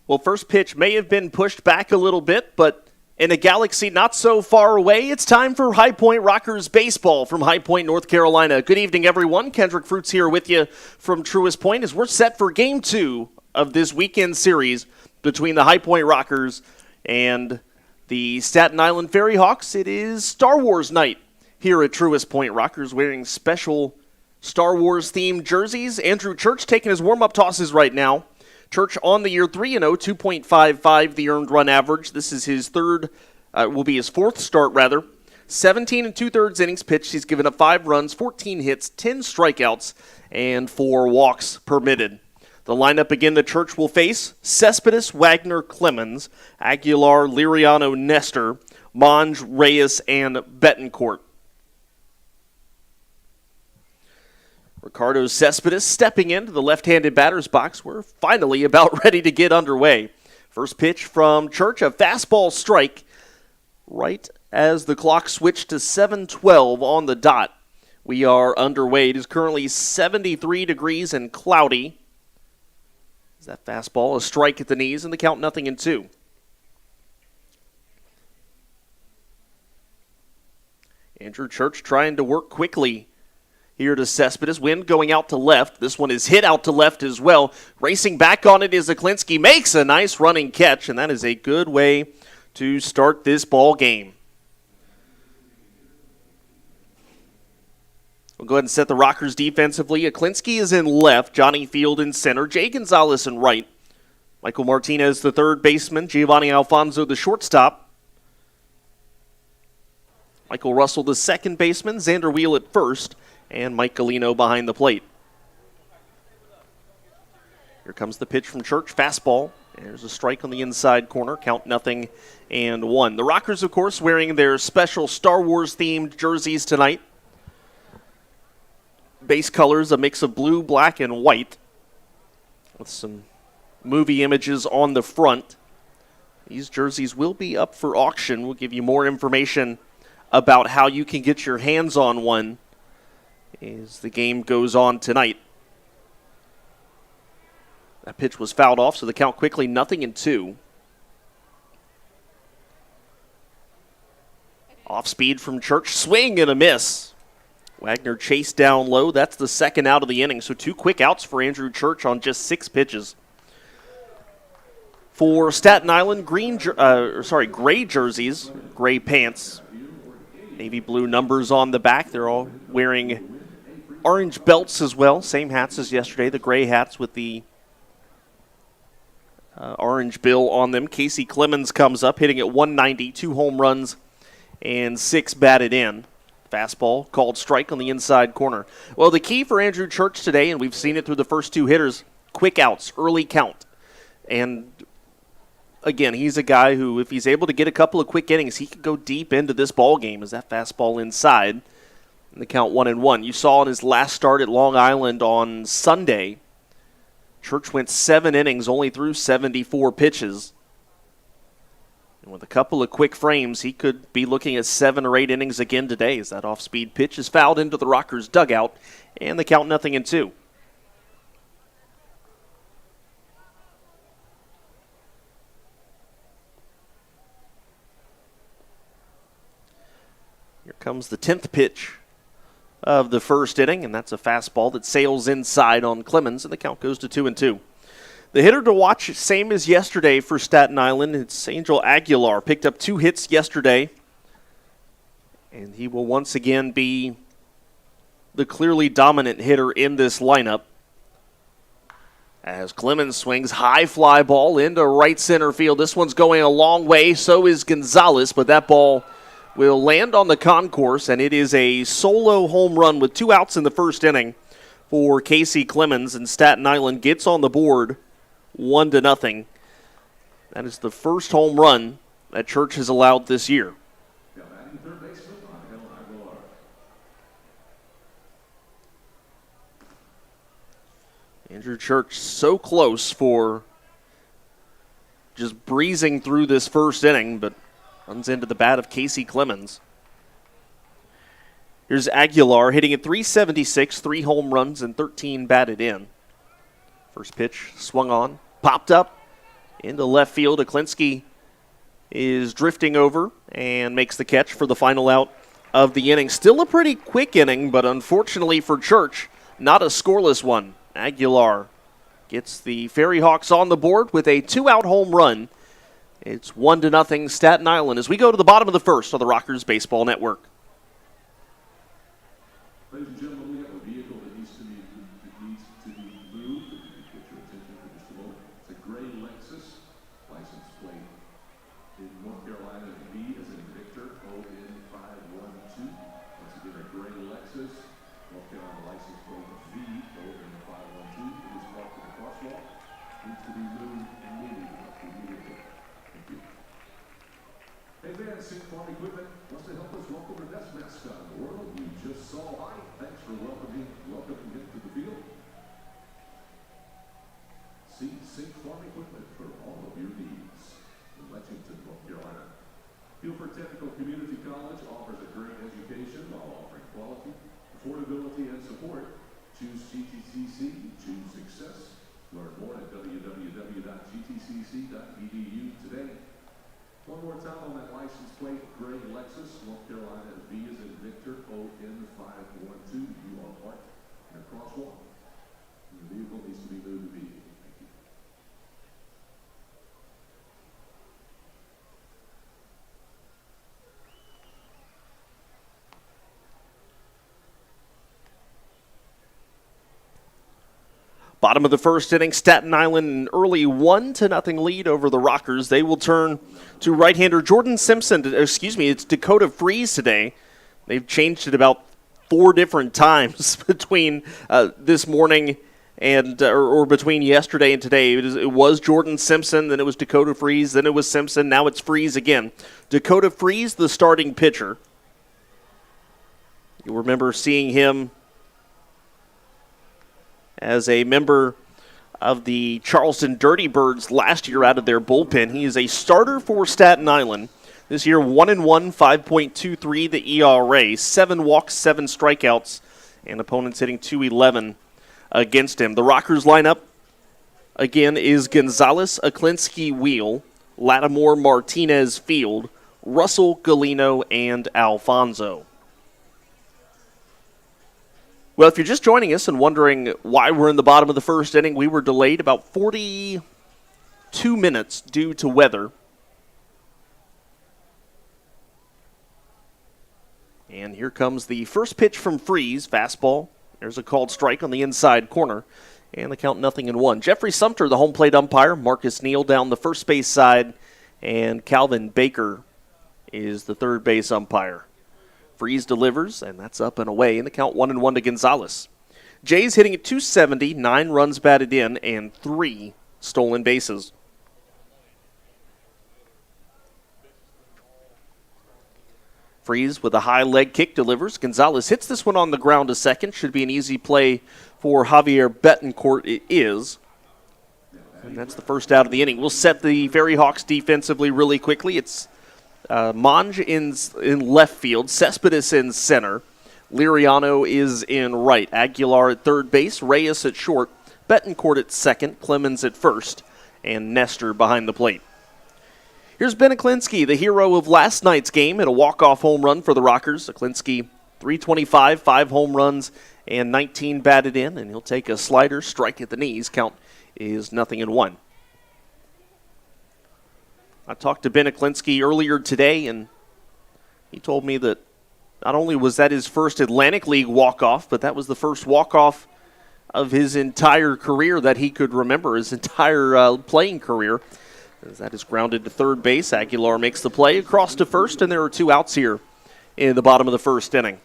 Well, first pitch may have been pushed back a little bit, but in a galaxy not so far away, it's time for High Point Rockers baseball from High Point, North Carolina. Good evening, everyone. Kendrick Fruits here with you from Truist Point as we're set for Game 2 of this weekend series between the High Point Rockers and the Staten Island FerryHawks. It is Star Wars night here at Truist Point. Rockers wearing special Star Wars-themed jerseys. Andrew Church taking his warm-up tosses right now. Church on the year 3-0, 2.55 the earned run average. This is his fourth start rather. 17 2/3 innings pitched. He's given up 5 runs, 14 hits, 10 strikeouts, and 4 walks permitted. The lineup again the Church will face Cespedes, Wagner, Clemens, Aguilar, Liriano, Nestor, Monge, Reyes, and Betancourt. Ricardo Cespedes stepping into the left-handed batter's box. We're finally about ready to get underway. First pitch from Church, a fastball strike right as the clock switched to 7:12 on the dot. We are underway. It is currently 73 degrees and cloudy. Is that fastball a strike at the knees and the count 0-2. Andrew Church trying to work quickly here to Cespedes. Wind going out to left. This one is hit out to left as well. Racing back on it is Aklinski. Makes a nice running catch, and that is a good way to start this ball game. We'll go ahead and set the Rockers defensively. Aklinski is in left. Johnny Field in center. Jay Gonzalez in right. Michael Martinez, the third baseman. Giovanni Alfonso, the shortstop. Michael Russell, the second baseman. Xander Wheel at first. And Mike Galino behind the plate. Here comes the pitch from Church. Fastball. There's a strike on the inside corner. Count 0-1. The Rockers, of course, wearing their special Star Wars-themed jerseys tonight. Base colors, a mix of blue, black, and white. With some movie images on the front. These jerseys will be up for auction. We'll give you more information about how you can get your hands on one as the game goes on tonight. That pitch was fouled off, so the count quickly 0-2. Off speed from Church, swing and a miss. Wagner chased down low. That's the second out of the inning, so 2 quick outs for Andrew Church on just 6 pitches. For Staten Island, gray jerseys, gray pants, navy blue numbers on the back. They're all wearing orange belts as well, same hats as yesterday, the gray hats with the orange bill on them. Casey Clemens comes up, hitting at 190, 2 home runs and 6 batted in. Fastball called strike on the inside corner. Well, the key for Andrew Church today, and we've seen it through the first 2 hitters, quick outs, early count. And again, he's a guy who, if he's able to get a couple of quick innings, he could go deep into this ball game as that fastball inside. And the count 1-1. You saw in his last start at Long Island on Sunday, Church went 7 innings, only threw 74 pitches. And with a couple of quick frames, he could be looking at 7 or 8 innings again today as that off-speed pitch is fouled into the Rockers' dugout, and the count 0-2. Here comes the 10th pitch of the first inning, and that's a fastball that sails inside on Clemens, and the count goes to 2-2. The hitter to watch, same as yesterday for Staten Island, it's Angel Aguilar. Picked up 2 hits yesterday, and he will once again be the clearly dominant hitter in this lineup. As Clemens swings, high fly ball into right center field. This one's going a long way, so is Gonzalez, but that ball will land on the concourse, and it is a solo home run with 2 outs in the first inning for Casey Clemens, and Staten Island gets on the board 1-0. That is the first home run that Church has allowed this year. Andrew Church so close for just breezing through this first inning, but runs into the bat of Casey Clemens. Here's Aguilar hitting at .376, 3 home runs and 13 batted in. First pitch swung on, popped up into left field. Aklinski is drifting over and makes the catch for the final out of the inning. Still a pretty quick inning, but unfortunately for Church, not a scoreless one. Aguilar gets the FerryHawks on the board with a 2-out home run. It's 1-0 Staten Island as we go to the bottom of the first on the Rockers Baseball Network. Ladies and gentlemen, we have a vehicle that needs to be moved. Get your attention for just a moment. It's a gray Lexus, license plate in North Carolina. V as in Victor, ON512. Once again, a gray Lexus, North Carolina license plate V, ON512. It is parked in the crosswalk. Needs to be moved immediately. Thank you. Hey, man, Sink Farm Equipment wants to help us welcome the best mascot in the world. We just saw Hi. Thanks for welcoming him to the field. See Sink Farm Equipment for all of your needs in Lexington, North Carolina. Guilford Technical Community College offers a great education while offering quality, affordability, and support. Choose GTCC, choose success. Learn more at www.gtcc.edu today. One more time on that license plate, gray Lexus, North Carolina, V as in Victor, ON512. You are parked in a crosswalk. The vehicle needs to be moved immediately. Thank you. Bottom of the first inning, Staten Island an early 1-0 lead over the Rockers. They will turn to right-hander Jordan Simpson. It's Dakota Freeze today. They've changed it about 4 different times between this morning and or between yesterday and today. It was Jordan Simpson, then it was Dakota Freeze, then it was Simpson, now it's Freeze again. Dakota Freeze, the starting pitcher. You'll remember seeing him as a member of the Charleston Dirty Birds last year out of their bullpen. He is a starter for Staten Island. This year, 1-1, 5.23 the ERA, 7 walks, 7 strikeouts, and opponents hitting .211 against him. The Rockers lineup, again, is Gonzalez, Aklinski, Wheel, Lattimore, Martinez, Field, Russell, Galino, and Alfonso. Well, if you're just joining us and wondering why we're in the bottom of the first inning, we were delayed about 42 minutes due to weather. And here comes the first pitch from Freeze, fastball. There's a called strike on the inside corner, and the count 0-1. Jeffrey Sumter, the home plate umpire. Marcus Neal down the first base side, and Calvin Baker is the third base umpire. Freeze delivers, and that's up and away, and the count 1-1 to Gonzalez. Jays hitting at .270, 9 runs batted in, and 3 stolen bases. Freeze with a high leg kick delivers. Gonzalez hits this one on the ground to second. Should be an easy play for Javier Betancourt. It is. And that's the first out of the inning. We'll set the FerryHawks defensively really quickly. It's Monge in left field, Cespedes in center, Liriano is in right, Aguilar at third base, Reyes at short, Betancourt at second, Clemens at first, and Nestor behind the plate. Here's Ben Aklinski, the hero of last night's game, at a walk-off home run for the Rockers. Aklinski, .325, 5 home runs, and 19 batted in, and he'll take a slider, strike at the knees. Count is 0-1. I talked to Ben Aklinski earlier today, and he told me that not only was that his first Atlantic League walk-off, but that was the first walk-off of his entire career that he could remember, his entire playing career. As that is grounded to third base, Aguilar makes the play across to first, and there are 2 outs here in the bottom of the first inning.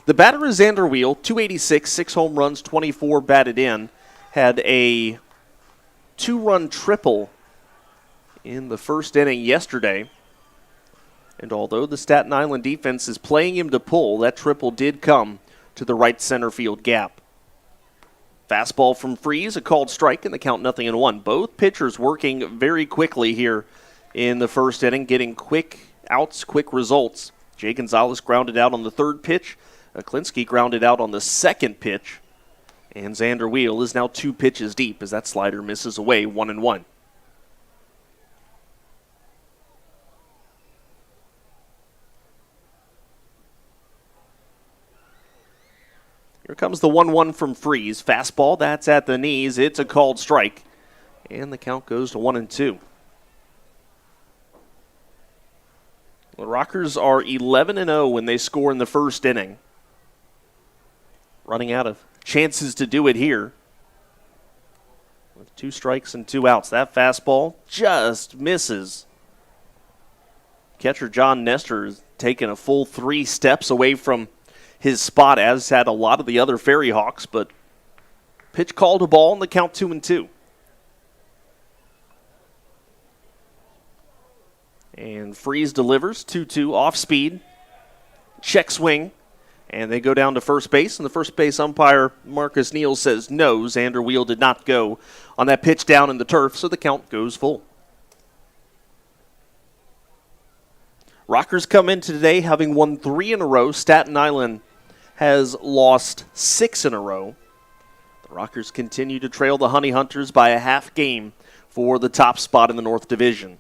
The batter is Xander Wheel, .286, 6 home runs, 24 batted in, had a 2-run triple in the first inning yesterday. And although the Staten Island defense is playing him to pull, that triple did come to the right center field gap. Fastball from Freeze, a called strike, and the count 0-1. Both pitchers working very quickly here in the first inning, getting quick outs, quick results. Jay Gonzalez grounded out on the third pitch. Aklinski grounded out on the second pitch. And Xander Wheel is now 2 pitches deep as that slider misses away 1-1. Here comes the 1-1 from Freeze. Fastball, that's at the knees. It's a called strike. And the count goes to 1-2. The Rockers are 11-0 when they score in the first inning. Running out of chances to do it here. With 2 strikes and 2 outs. That fastball just misses. Catcher John Nestor has taken a full 3 steps away from his spot, as had a lot of the other FerryHawks, but pitch called a ball and the count 2-2. And Freeze delivers 2-2 off speed, check swing, and they go down to first base. And the first base umpire, Marcus Neal, says no. Xander Wheel did not go on that pitch down in the turf, so the count goes full. Rockers come into today having won 3 in a row. Staten Island has lost 6 in a row. The Rockers continue to trail the Honey Hunters by a half game for the top spot in the North Division.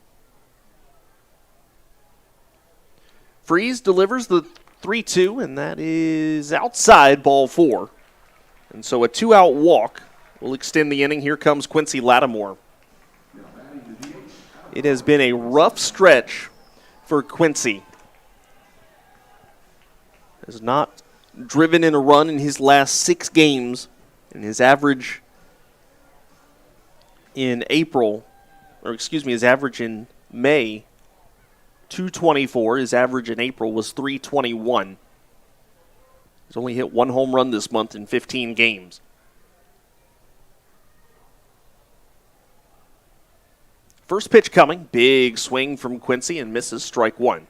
Freeze delivers the 3-2, and that is outside ball 4. And so a 2-out walk will extend the inning. Here comes Quincy Lattimore. It has been a rough stretch for Quincy. Has not driven in a run in his last 6 games, and his average in his average in May, 224. His average in April was 321. He's only hit 1 home run this month in 15 games. First pitch coming, big swing from Quincy and misses, strike 1.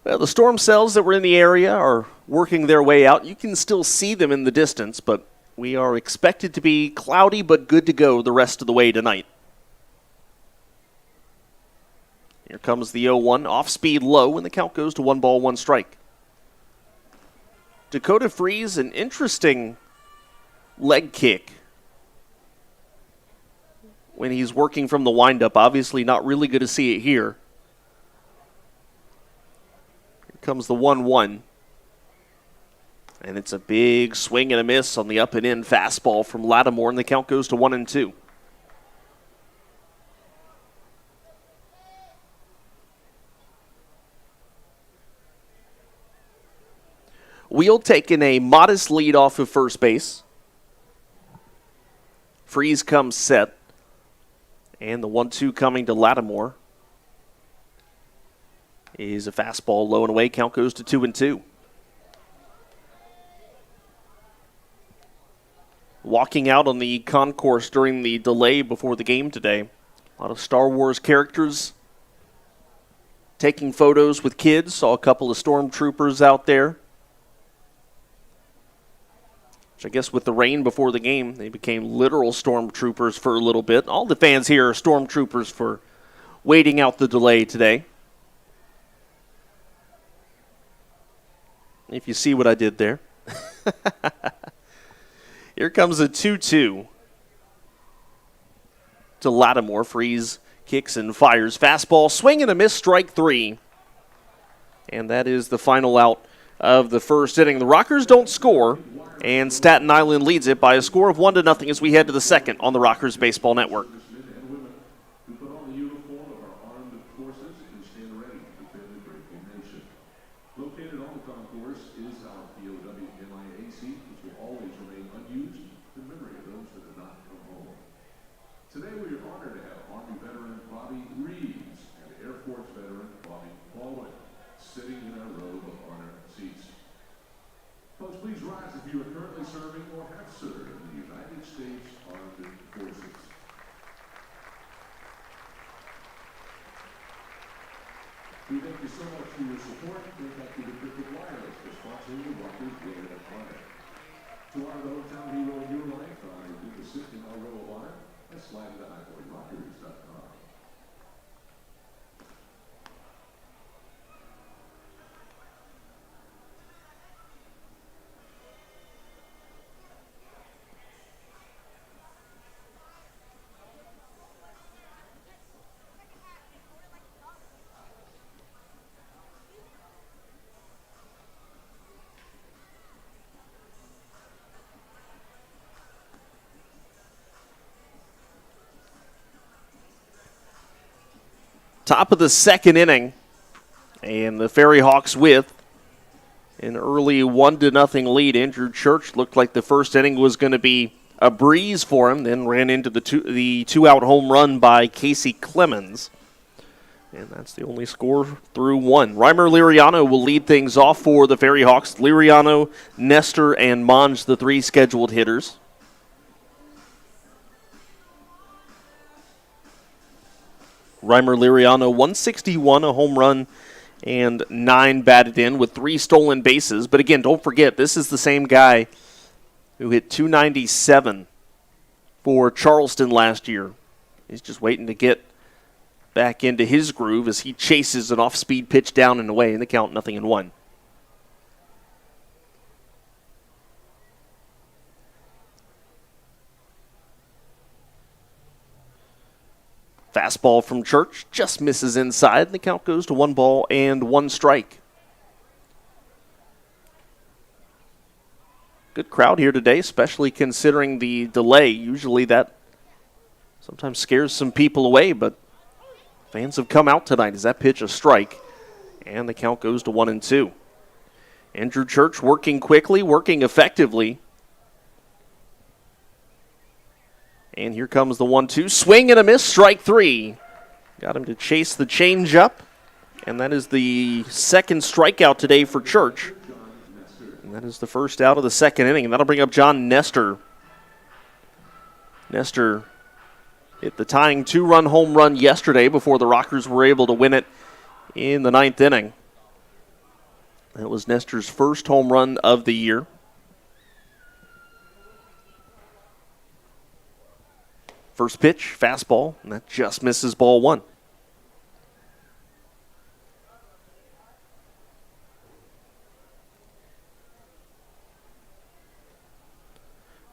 Well, the storm cells that were in the area are working their way out. You can still see them in the distance, but we are expected to be cloudy but good to go the rest of the way tonight. Here comes the 0-1, off speed low, and the count goes to 1 ball, 1 strike. Dakota Freeze, an interesting leg kick when he's working from the windup. Obviously not really good to see it here. Here comes the 1-1. And it's a big swing and a miss on the up and in fastball from Lattimore, and the count goes to 1-2. Wheel taking a modest lead off of first base. Freeze comes set. And the 1-2 coming to Lattimore is a fastball low and away. Count goes to 2-2. Walking out on the concourse during the delay before the game today. A lot of Star Wars characters taking photos with kids. Saw a couple of stormtroopers out there. Which I guess with the rain before the game, they became literal stormtroopers for a little bit. All the fans here are stormtroopers for waiting out the delay today. If you see what I did there. Here comes a 2-2 to Lattimore. Freeze kicks and fires. Fastball, swing and a miss, strike 3. And that is the final out of the first inning. The Rockers don't score, and Staten Island leads it by a score of 1-0 as we head to the second on the Rockers Baseball Network. Located on the concourse is our POW-MIA seat, which will always remain unused in memory of those that have not come home. Today we are honored to have Army veteran Bobby Reeves and Air Force veteran Bobby Baldwin sitting in our row of honor seats. Folks, please rise if you are currently serving or have served in the United States Armed Forces. We thank you so much for your support. We thank you to Cricket Wireless for sponsoring the Rockers Game of Honor. To honor the hometown hero in your life, I do the sit in our row of honor. Let's slide to highboyrockers.com. Top of the second inning, and the FerryHawks with an early 1-0 lead. Andrew Church looked like the first inning was going to be a breeze for him, then ran into the two-out home run by Casey Clemens. And that's the only score through one. Reimer Liriano will lead things off for the FerryHawks. Liriano, Nestor, and Monge, the three scheduled hitters. Reimer Liriano, 161, a home run, and 9 batted in with 3 stolen bases. But again, don't forget, this is the same guy who hit 297 for Charleston last year. He's just waiting to get back into his groove as he chases an off-speed pitch down and away in the count 0-1. Fastball from Church just misses inside, and the count goes to 1-1 strike. Good crowd here today, especially considering the delay. Usually that sometimes scares some people away, but fans have come out tonight as that pitch a strike, and the count goes to 1-2. Andrew Church working quickly, working effectively. And here comes the 1-2. Swing and a miss, strike 3. Got him to chase the changeup. And that is the second strikeout today for Church. And that is the first out of the second inning. And that'll bring up John Nestor. Nestor hit the tying 2-run home run yesterday before the Rockers were able to win it in the 9th inning. That was Nestor's first home run of the year. First pitch, fastball, and that just misses ball 1.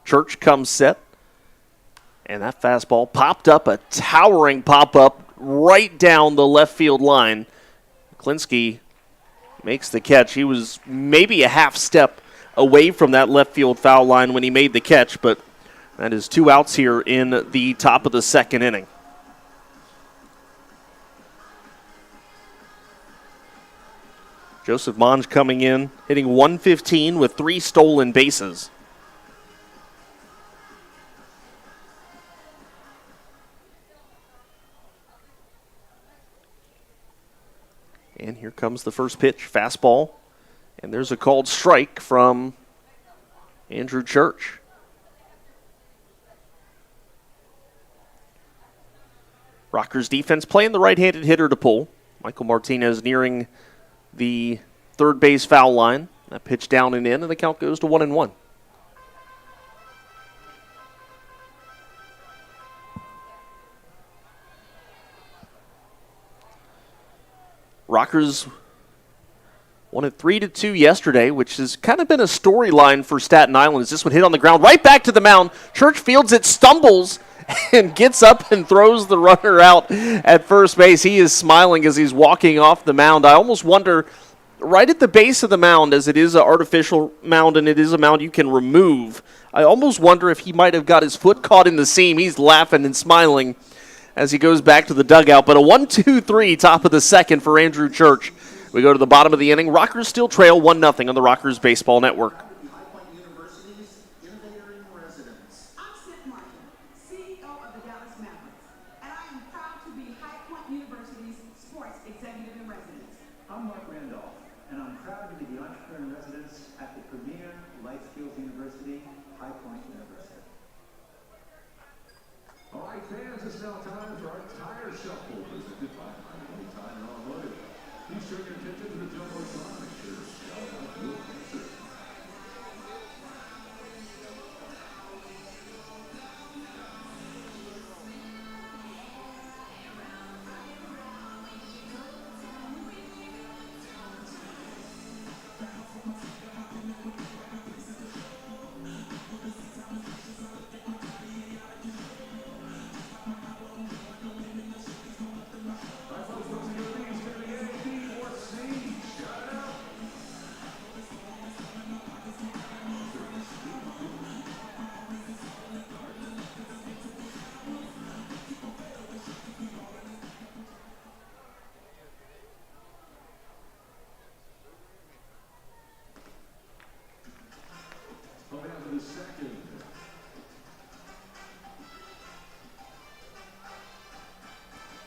Church comes set, and that fastball popped up, a towering pop-up right down the left field line. Klinsky makes the catch. He was maybe a half step away from that left field foul line when he made the catch, but that is 2 outs here in the top of the second inning. Joseph Monge coming in, hitting .115 with 3 stolen bases. And here comes the first pitch, fastball. And there's a called strike from Andrew Church. Rockers defense playing the right-handed hitter to pull. Michael Martinez nearing the third base foul line. That pitch down and in, and the count goes to 1-1. Rockers won it 3-2 yesterday, which has kind of been a storyline for Staten Island as this one hit on the ground. Right back to the mound. Church fields it, stumbles, and gets up and throws the runner out at first base. He is smiling as he's walking off the mound. I almost wonder, right at the base of the mound, as it is an artificial mound and it is a mound you can remove, I almost wonder if he might have got his foot caught in the seam. He's laughing and smiling as he goes back to the dugout. But a 1-2-3 top of the second for Andrew Church. We go to the bottom of the inning. Rockers still trail 1-0 on the Rockers Baseball Network. Fans, it's now time for our tire shuffle presented by Highway Tire and Automotive. Please turn your attention to the Jumbotron. Make sure to spell out your answer.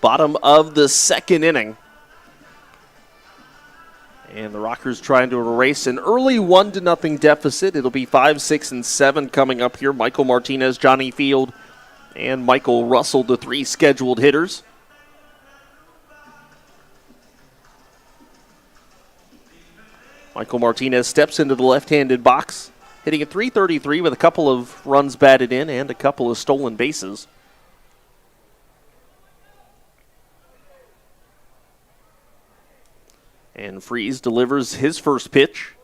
Bottom of the second inning. And the Rockers trying to erase an early 1-0 deficit. It'll be 5, 6, and 7 coming up here. Michael Martinez, Johnny Field, and Michael Russell, the 3 scheduled hitters. Michael Martinez steps into the left-handed box, hitting at .333 with a couple of runs batted in and a couple of stolen bases. And Freeze delivers his first pitch.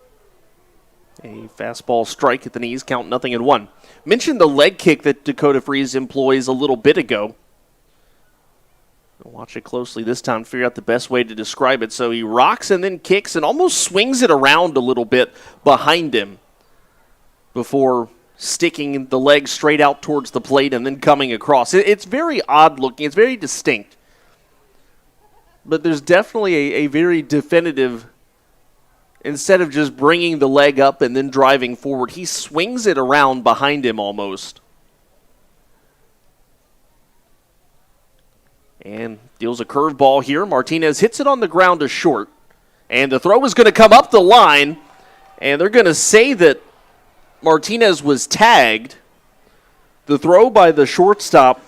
A fastball strike at the knees, count 0-1. Mentioned the leg kick that Dakota Freeze employs a little bit ago. Watch it closely this time to figure out the best way to describe it. So he rocks and then kicks and almost swings it around a little bit behind him before sticking the leg straight out towards the plate and then coming across. It's very odd looking. It's very distinct. But there's definitely a very definitive, instead of just bringing the leg up and then driving forward, he swings it around behind him almost. And deals a curveball here. Martinez hits it on the ground to short. And the throw is going to come up the line. And they're going to say that Martinez was tagged. The throw by the shortstop,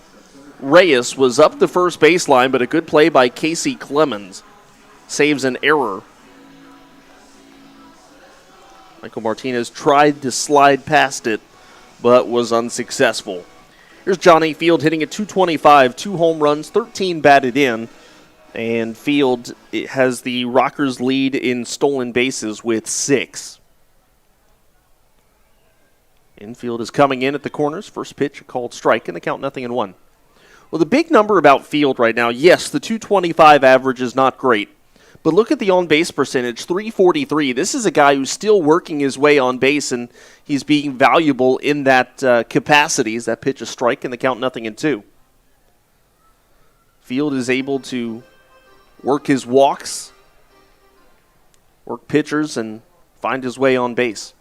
Reyes, was up the first baseline, but a good play by Casey Clemens saves an error. Michael Martinez tried to slide past it, but was unsuccessful. Here's Johnny Field hitting at .225, 2 home runs, 13 batted in. And Field has the Rockers lead in stolen bases with 6. Infield is coming in at the corners. First pitch, a called strike, and the count 0-1. Well, the big number about Field right now, yes, the .225 average is not great. But look at the on-base percentage, .343. This is a guy who's still working his way on base, and he's being valuable in that capacity. Is that pitch a strike and the count 0-2? Field is able to work his walks, work pitchers, and find his way on base.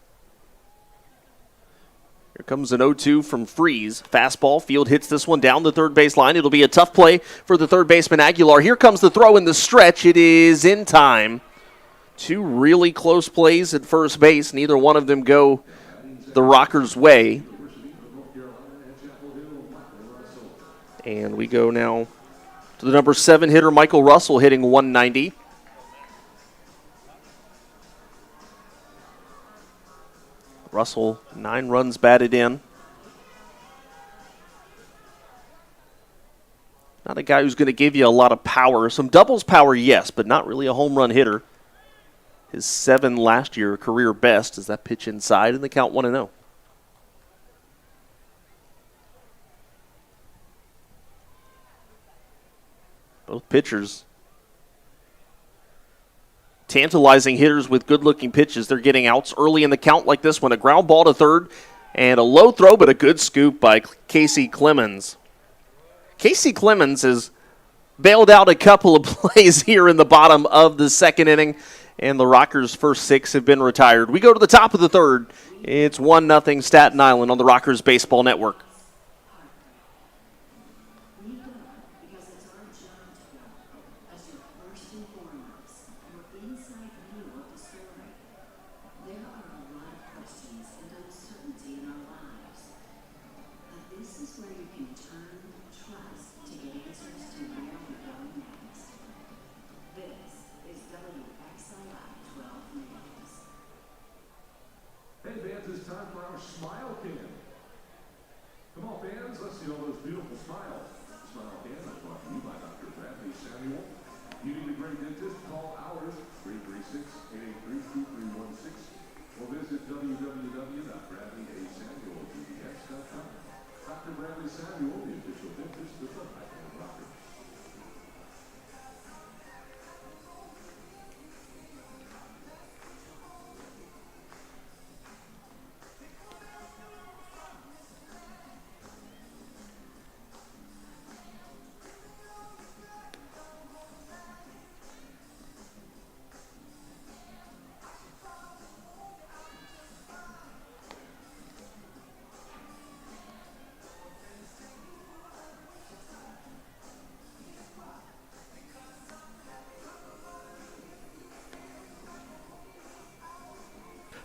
Here comes an 0-2 from Freeze. Fastball. Field hits this one down the third base line. It'll be a tough play for the third baseman Aguilar. Here comes the throw in the stretch. It is in time. 2 really close plays at first base. Neither one of them go the Rockers' way. And we go now to the number 7 hitter, Michael Russell, hitting .190. Russell, 9 runs batted in. Not a guy who's going to give you a lot of power. Some doubles power, yes, but not really a home run hitter. His 7 last year, career best, as that pitch inside, and the count 1-0. Both pitchers tantalizing hitters with good-looking pitches. They're getting outs early in the count like this one. A ground ball to third and a low throw, but a good scoop by Casey Clemens. Casey Clemens has bailed out a couple of plays here in the bottom of the second inning, and the Rockers' first 6 have been retired. We go to the top of the third. It's 1-0 Staten Island on the Rockers Baseball Network. Hey fans, it's time for our Smile Can. Come on fans, let's see all those beautiful smiles. Smile Can is brought to you by Dr. Bradley Samuel. You need a great dentist, call ours, 336-883-2316, or visit www.bradleysamuelgdx.com. Dr. Bradley Samuel, the official dentist of the High Point Rockers.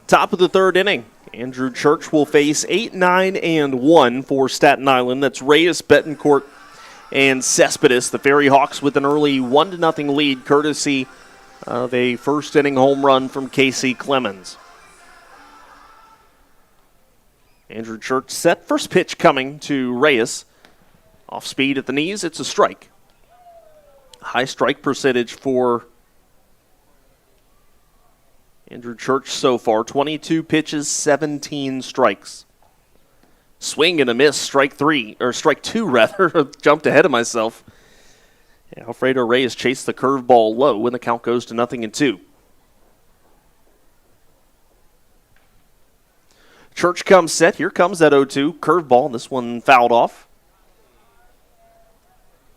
Top of the third inning. Andrew Church will face 8, 9, and 1 for Staten Island. That's Reyes, Betancourt, and Cespedes. The FerryHawks with an early 1-0 lead, courtesy of a first inning home run from Casey Clemens. Andrew Church set. First pitch coming to Reyes. Off speed at the knees. It's a strike. High strike percentage for Andrew Church so far. 22 pitches, 17 strikes. Swing and a miss. Strike two rather. Jumped ahead of myself. Alfredo Reyes chased the curveball low when the count goes to 0-2. Church comes set. Here comes that 0-2 curveball. This one fouled off.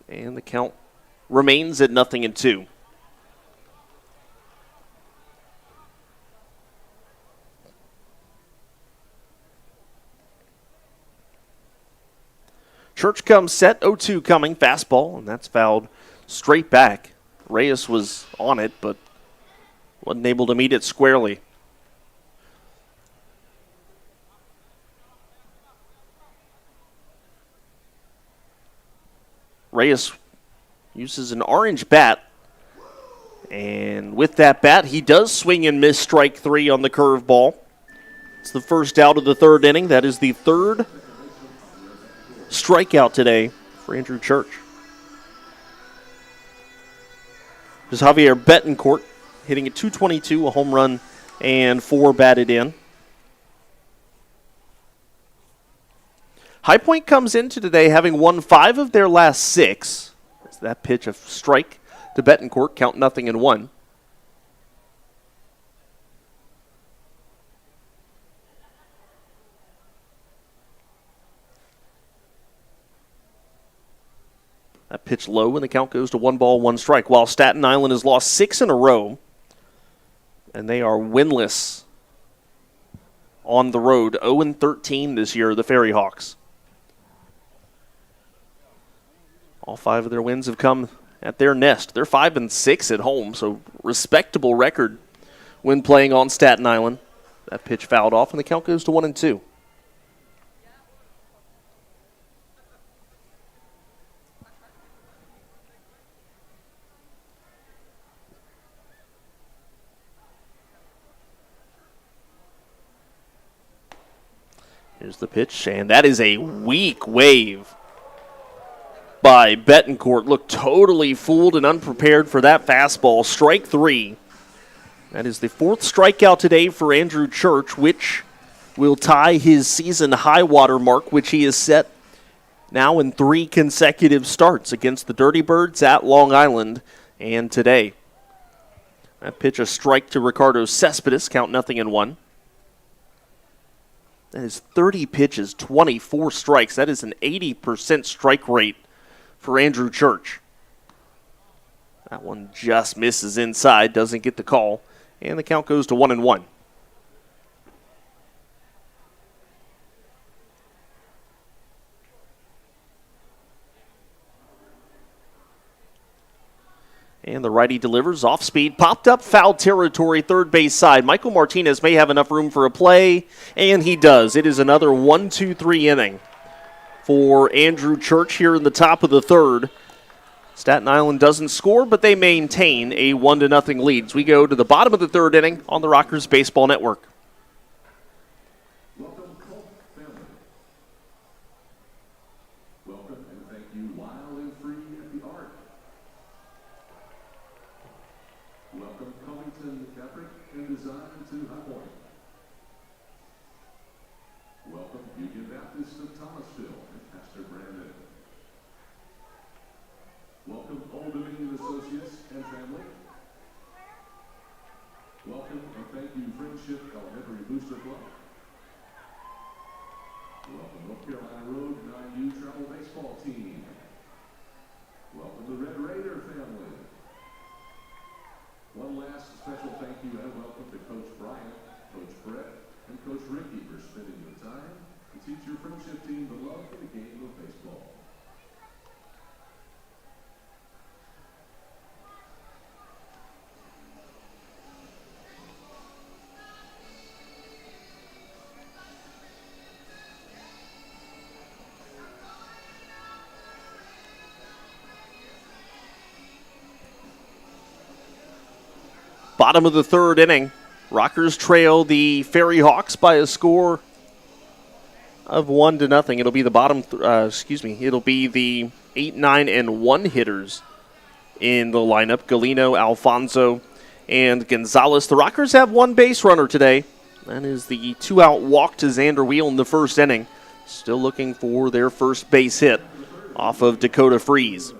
And the count remains at 0-2. Church comes set. 0-2 coming. Fastball, and that's fouled straight back. Reyes was on it, but wasn't able to meet it squarely. Reyes uses an orange bat, and with that bat, he does swing and miss strike 3 on the curveball. It's the first out of the third inning. That is the third strikeout today for Andrew Church. There's Javier Betancourt hitting at .222, a home run, and 4 batted in. High Point comes into today having won 5 of their last 6. It's that pitch, a strike to Betancourt, count 0-1. That pitch low and the count goes to 1 ball, 1 strike. While Staten Island has lost 6 in a row, and they are winless on the road. 0-13 this year, the FerryHawks. All 5 of their wins have come at their nest. They're 5-6 at home, so respectable record when playing on Staten Island. That pitch fouled off, and the count goes to 1-2. Here's the pitch, and that is a weak wave by Betancourt. Looked totally fooled and unprepared for that fastball. Strike 3. That is the 4th strikeout today for Andrew Church, which will tie his season high water mark, which he has set now in 3 consecutive starts against the Dirty Birds at Long Island and today. That pitch a strike to Ricardo Cespedes, count 0-1. That is 30 pitches, 24 strikes. That is an 80% strike rate for Andrew Church. That one just misses inside, doesn't get the call, and the count goes to 1-1. And the righty delivers off speed, popped up, foul territory, third base side. Michael Martinez may have enough room for a play, and he does. It is another 1-2-3 inning for Andrew Church here in the top of the third. Staten Island doesn't score, but they maintain a 1-0 lead as we go to the bottom of the third inning on the Rockers Baseball Network. Welcome, Colt family. Welcome and thank you, Wild and Free at the Arc. Welcome, Covington Fabric and Design to High Point. Welcome, Union Baptist of Thomasville and Pastor Brandon. Welcome, Old Dominion Associates and family. Welcome and thank you, Friendship Elementary Booster Club. Welcome, North Carolina Road 9U Travel Baseball Team. Welcome, the Red Raider family. One last special thank you and welcome to Coach Brian, Coach Brett, and Coach Ricky for spending your time to teach your friendship team the love for the game of baseball. bottom of the third inning. Rockers trail the FerryHawks by a score of 1-0. It'll be the it'll be the 8, 9, and 1 hitters in the lineup. Galino, Alfonso, and Gonzalez. The Rockers have one base runner today. That is the 2-out walk to Xander Wheel in the first inning. Still looking for their first base hit off of Dakota Freeze.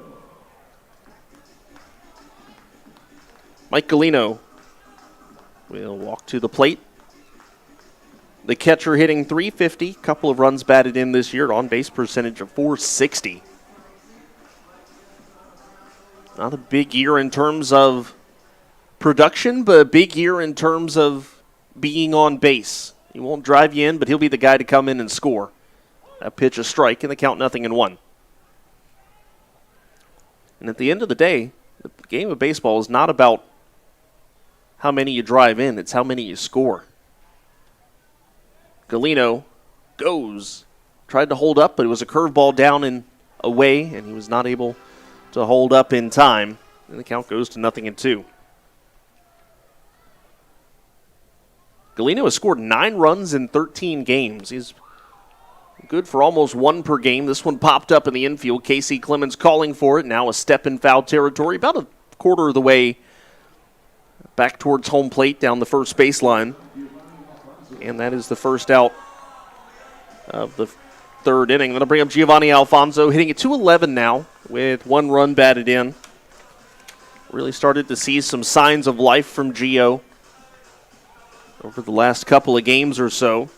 Mike Galino will walk to the plate. The catcher hitting .350, couple of runs batted in this year, on-base percentage of .460. Not a big year in terms of production, but a big year in terms of being on base. He won't drive you in, but he'll be the guy to come in and score. That pitch a strike, and the count 0-1. And at the end of the day, the game of baseball is not about how many you drive in, it's how many you score. Galino goes. Tried to hold up, but it was a curveball down and away, and he was not able to hold up in time. And the count goes to 0-2. Galino has scored 9 runs in 13 games. He's good for almost 1 per game. This one popped up in the infield. Casey Clemens calling for it. Now a step in foul territory, about a quarter of the way back towards home plate down the first baseline. And that is the first out of the third inning. That'll bring up Giovanni Alfonso, hitting at .211 now with 1 run batted in. Really started to see some signs of life from Gio over the last couple of games or so.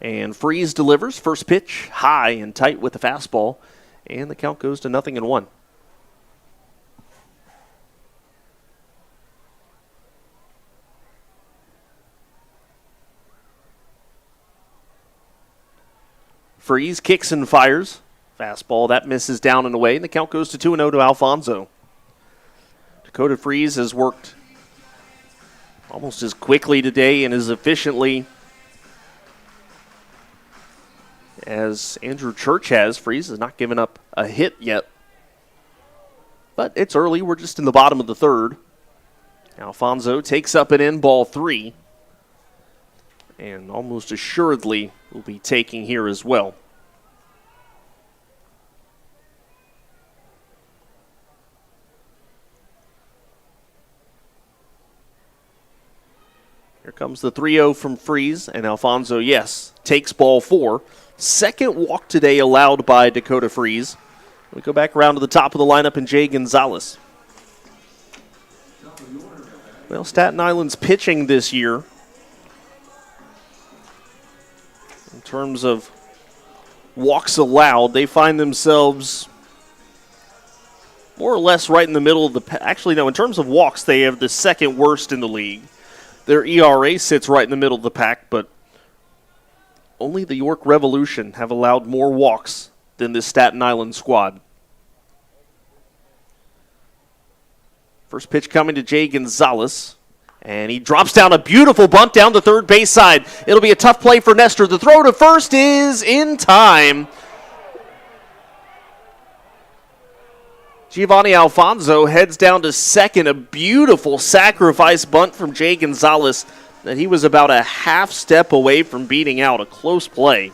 And Freeze delivers. First pitch, high and tight with the fastball. And the count goes to 0-1. Freeze kicks and fires. Fastball, that misses down and away, and the count goes to 2-0 to Alfonso. Dakota Freeze has worked almost as quickly today and as efficiently as Andrew Church has. Freeze has not given up a hit yet. But it's early. We're just in the bottom of the third. Alfonso takes up an in, ball 3. And almost assuredly will be taking here as well. Here comes the 3-0 from Freeze, and Alfonso, yes, takes ball 4. Second walk today allowed by Dakota Freeze. We go back around to the top of the lineup and Jay Gonzalez. Well, Staten Island's pitching this year, in terms of walks allowed, they find themselves more or less right in the middle of the actually, no, in terms of walks, they have the second worst in the league. Their ERA sits right in the middle of the pack, but only the York Revolution have allowed more walks than this Staten Island squad. First pitch coming to Jay Gonzalez, and he drops down a beautiful bunt down the third base side. It'll be a tough play for Nestor. The throw to first is in time. Giovanni Alfonso heads down to second. A beautiful sacrifice bunt from Jay Gonzalez that he was about a half step away from beating out. A close play.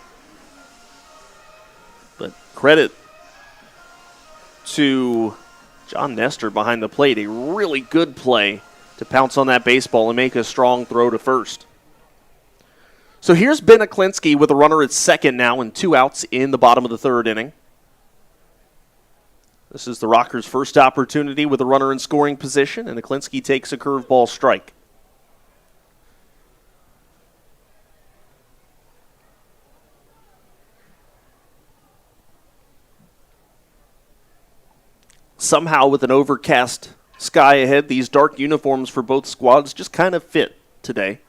But credit to John Nestor behind the plate. A really good play to pounce on that baseball and make a strong throw to first. So here's Ben Aklinski with a runner at second now and 2 outs in the bottom of the third inning. This is the Rockers' first opportunity with a runner in scoring position, and Aklinski takes a curveball strike. Somehow, with an overcast sky ahead, these dark uniforms for both squads just kind of fit today.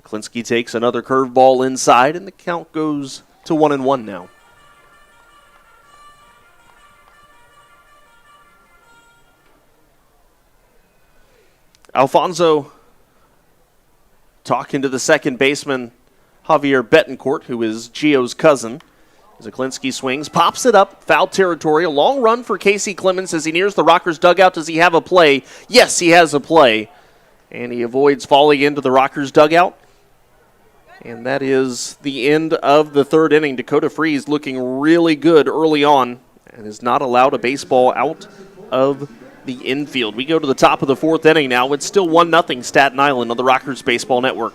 Aklinski takes another curveball inside, and the count goes to 1-1 now. Alfonso talking to the second baseman, Javier Betancourt, who is Gio's cousin. Zaklinski swings, pops it up, foul territory. A long run for Casey Clemens as he nears the Rockers' dugout. Does he have a play? Yes, he has a play. And he avoids falling into the Rockers' dugout. And that is the end of the third inning. Dakota Freeze looking really good early on and has not allowed a baseball out of the infield. We go to the top of the fourth inning now. It's still 1-0 Staten Island on the Rockers Baseball Network.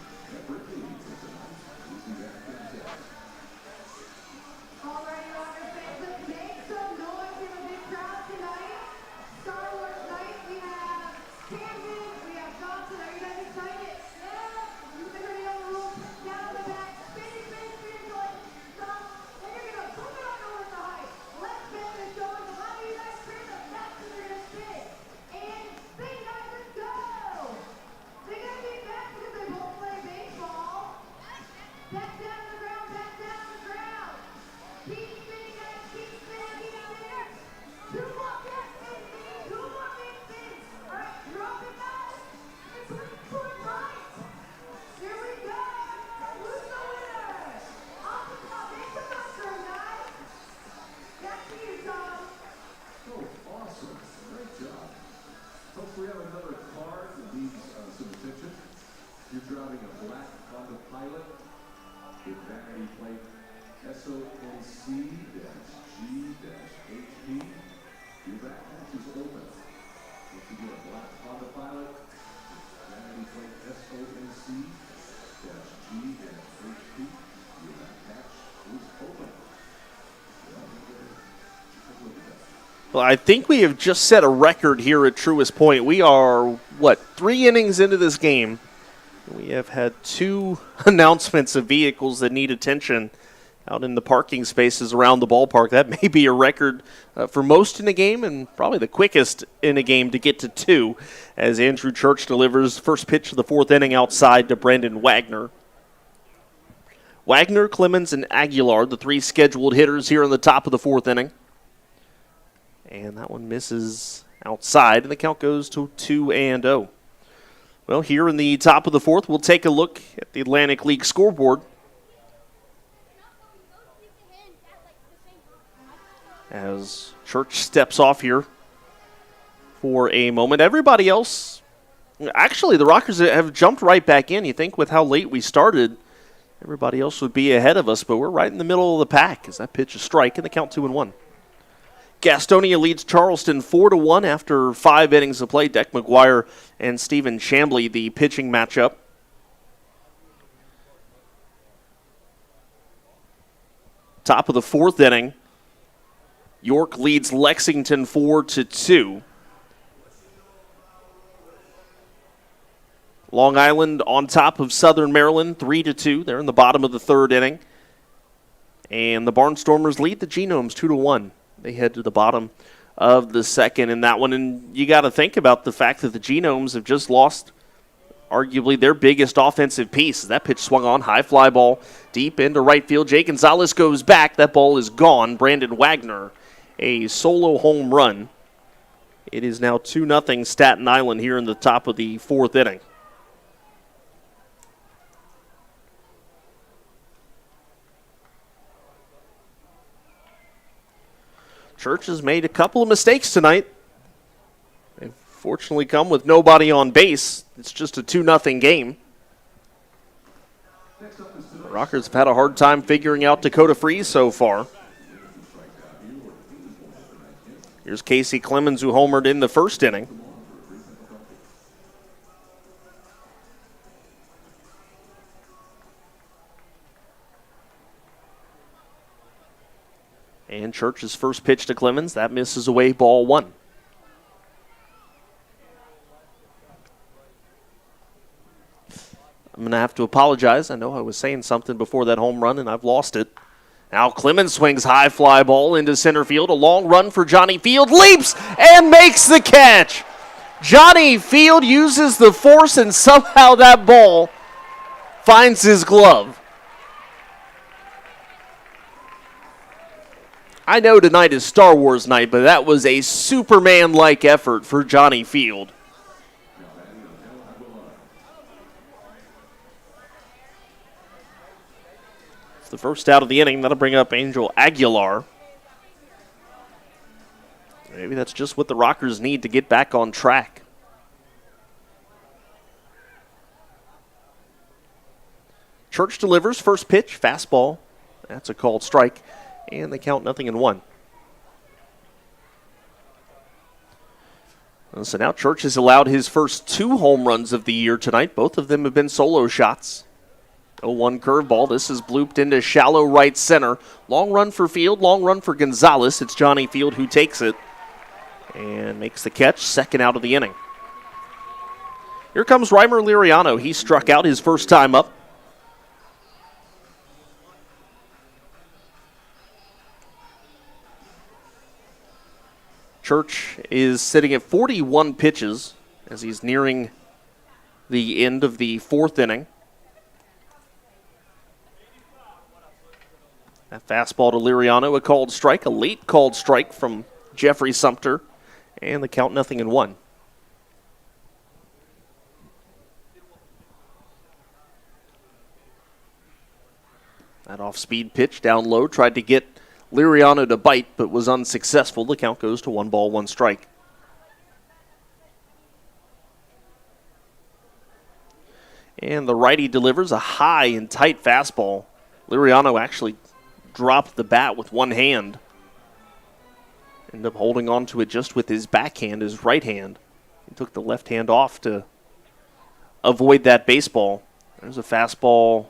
We have another car that needs some attention. You're driving a black Honda Pilot with vanity plate SONC-G-HP. Your back hatch is open. If you get a black Honda Pilot, vanity plate SONC-G-HP, your back hatch is open. Well, I think we have just set a record here at Truist Point. We are, 3 innings into this game. We have had 2 announcements of vehicles that need attention out in the parking spaces around the ballpark. That may be a record for most in a game and probably the quickest in a game to get to 2 as Andrew Church delivers first pitch of the fourth inning outside to Brandon Wagner. Wagner, Clemens, and Aguilar, the 3 scheduled hitters here in the top of the fourth inning. And that one misses outside, and the count goes to 2-0. Well, here in the top of the fourth, we'll take a look at the Atlantic League scoreboard. As Church steps off here for a moment. Everybody else, actually the Rockers have jumped right back in. You think with how late we started, everybody else would be ahead of us, but we're right in the middle of the pack as that pitch is strike, and the count 2-1. Gastonia leads Charleston 4-1 after 5 innings of play. Deck McGuire and Stephen Chambly, the pitching matchup. Top of the fourth inning, York leads Lexington 4-2. Long Island on top of Southern Maryland 3-2. They're in the bottom of the third inning. And the Barnstormers lead the Genomes 2-1. They head to the bottom of the second in that one. And you got to think about the fact that the Genomes have just lost arguably their biggest offensive piece. That pitch swung on, high fly ball deep into right field. Jay Gonzalez goes back. That ball is gone. Brandon Wagner, a solo home run. It is now 2-0 Staten Island here in the top of the fourth inning. Church has made a couple of mistakes tonight. They've fortunately come with nobody on base. It's just a 2-0 game. The Rockers have had a hard time figuring out Dakota Freeze so far. Here's Casey Clemens, who homered in the first inning. And Church's first pitch to Clemens, that misses away, ball 1. I'm going to have to apologize. I know I was saying something before that home run, and I've lost it. Now Clemens swings high fly ball into center field. A long run for Johnny Field. Leaps and makes the catch. Johnny Field uses the force, and somehow that ball finds his glove. I know tonight is Star Wars night, but that was a Superman-like effort for Johnny Field. the first out of the inning. That'll bring up Angel Aguilar. Maybe that's just what the Rockers need to get back on track. Church delivers. First pitch, fastball. That's a called strike. And they count 0-1. So now Church has allowed his first 2 home runs of the year tonight. Both of them have been solo shots. 0-1 curveball. This is blooped into shallow right center. Long run for Field, long run for Gonzalez. It's Johnny Field who takes it and makes the catch. Second out of the inning. Here comes Reimer Liriano. He struck out his first time up. Church is sitting at 41 pitches as he's nearing the end of the 4th inning. That fastball to Liriano, a called strike, a late called strike from Jeffrey Sumter, and the count 0-1. That off-speed pitch down low tried to get Liriano to bite, but was unsuccessful. The count goes to 1 ball, 1 strike. And the righty delivers a high and tight fastball. Liriano actually dropped the bat with one hand. Ended up holding on to it just with his backhand, his right hand. He took the left hand off to avoid that baseball. There's a fastball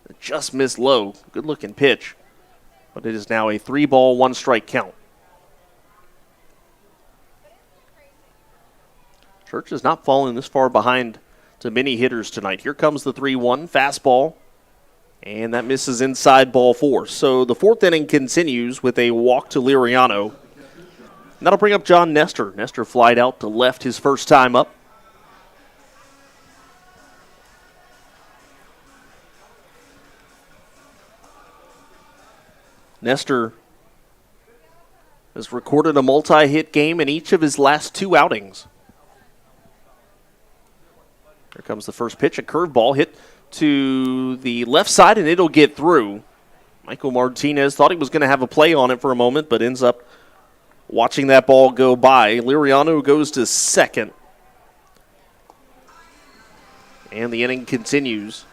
that just missed low. Good-looking pitch. But it is now a 3 ball, 1 strike count. Church is not falling this far behind to many hitters tonight. Here comes the 3-1 fastball. And that misses inside ball 4. So the 4th inning continues with a walk to Liriano. And that'll bring up John Nestor. Nestor flied out to left his first time up. Nestor has recorded a multi-hit game in each of his last 2 outings. Here comes the first pitch, a curveball hit to the left side, and it'll get through. Michael Martinez thought he was going to have a play on it for a moment, but ends up watching that ball go by. Liriano goes to second. And the inning continues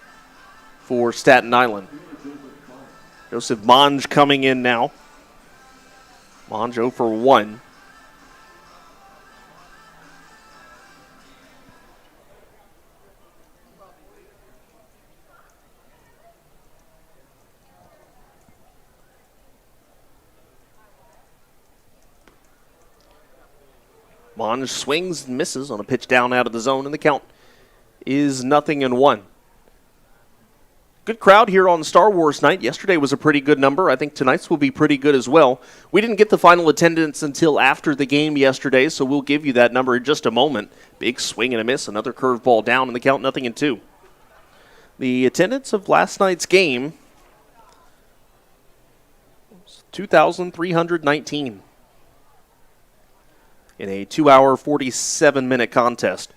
for Staten Island. Joseph Monge coming in now. Monge 0 for 1. Monge swings and misses on a pitch down out of the zone, and the count is 0-1. Good crowd here on Star Wars night. Yesterday was a pretty good number. I think tonight's will be pretty good as well. We didn't get the final attendance until after the game yesterday, so we'll give you that number in just a moment. Big swing and a miss, another curveball down, and the count 0-2. The attendance of last night's game was 2,319 in a 2-hour, 47-minute contest.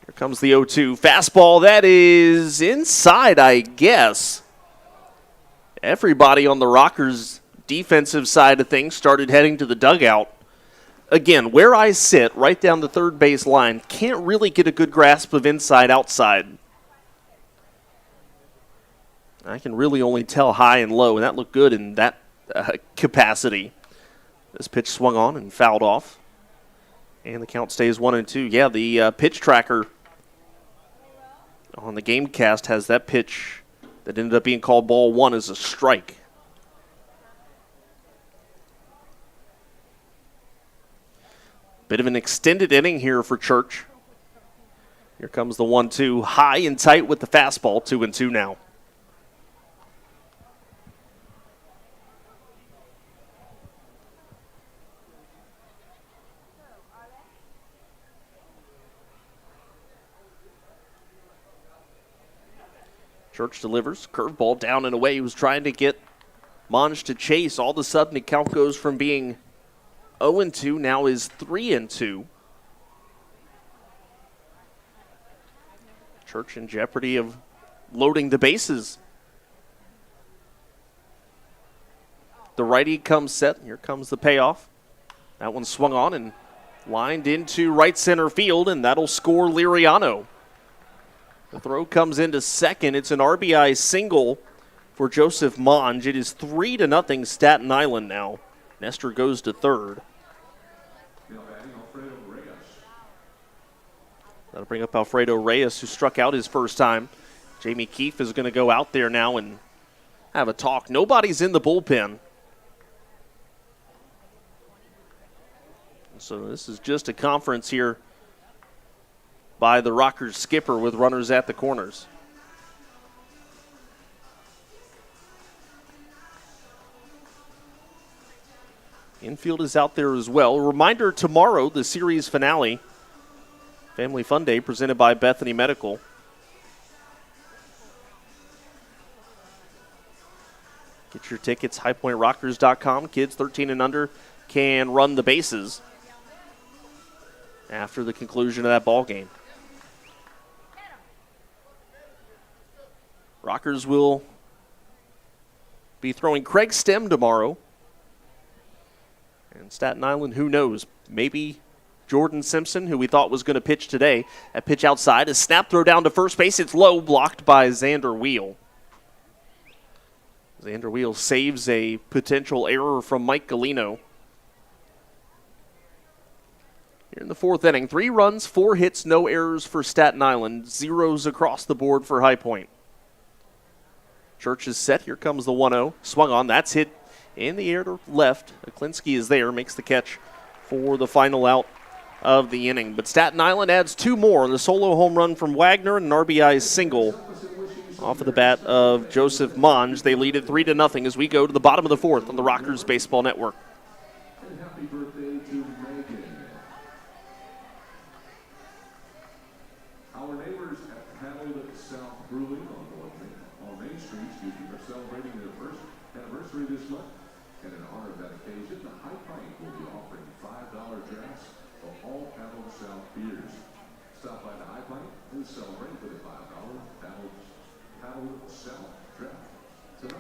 Here comes the 0-2. Fastball, that is inside, I guess. Everybody on the Rockers' defensive side of things started heading to the dugout. Again, where I sit, right down the third base line, can't really get a good grasp of inside-outside. I can really only tell high and low, and that looked good in that capacity. This pitch swung on and fouled off. And the count stays 1-2. Yeah, the pitch tracker on the GameCast has that pitch that ended up being called ball 1 as a strike. Bit of an extended inning here for Church. Here comes the 1-2, high and tight with the fastball, 2-2 now. Church delivers. Curveball down and away. He was trying to get Monge to chase. All of a sudden, the count goes from being 0-2, now is 3-2. Church in jeopardy of loading the bases The righty comes set. Here comes the payoff. That one swung on and lined into right center field, and that'll score Liriano. The throw comes into second. It's an RBI single for Joseph Monge. It is 3-0 Staten Island now. Nestor goes to third. That'll bring up Alfredo Reyes, who struck out his first time. Jamie Keefe is going to go out there now and have a talk. Nobody's in the bullpen. So this is just a conference here by the Rockers skipper with runners at the corners. Infield is out there as well. A reminder, tomorrow, the series finale, Family Fun Day, presented by Bethany Medical. Get your tickets, highpointrockers.com. Kids 13 and under can run the bases after the conclusion of that ball game. Rockers will be throwing Craig Stem tomorrow. And Staten Island, who knows, maybe Jordan Simpson, who we thought was going to pitch today. That pitch outside, a snap throw down to first base. It's low, blocked by Xander Wheel. Xander Wheel saves a potential error from Mike Galino. Here in the fourth inning, 3 runs, 4 hits, no errors for Staten Island. Zeros across the board for High Point. Church is set. Here comes the 1-0. Swung on. That's hit in the air to left. Aklinski is there, makes the catch for the final out of the inning. But Staten Island adds 2 more. The solo home run from Wagner and an RBI single off of the bat of Joseph Monge. They lead it 3-0 as we go to the bottom of the fourth on the Rockers Baseball Network. And happy birthday to Megan. Our neighbors at Paddled South Brewing on Main Street, are celebrating their first anniversary this month. And in honor of that occasion, the High Pint will be offering $5 drafts of all Paddled South beers. Stop by the High Pint and celebrate with a $5 Paddled South draft tonight.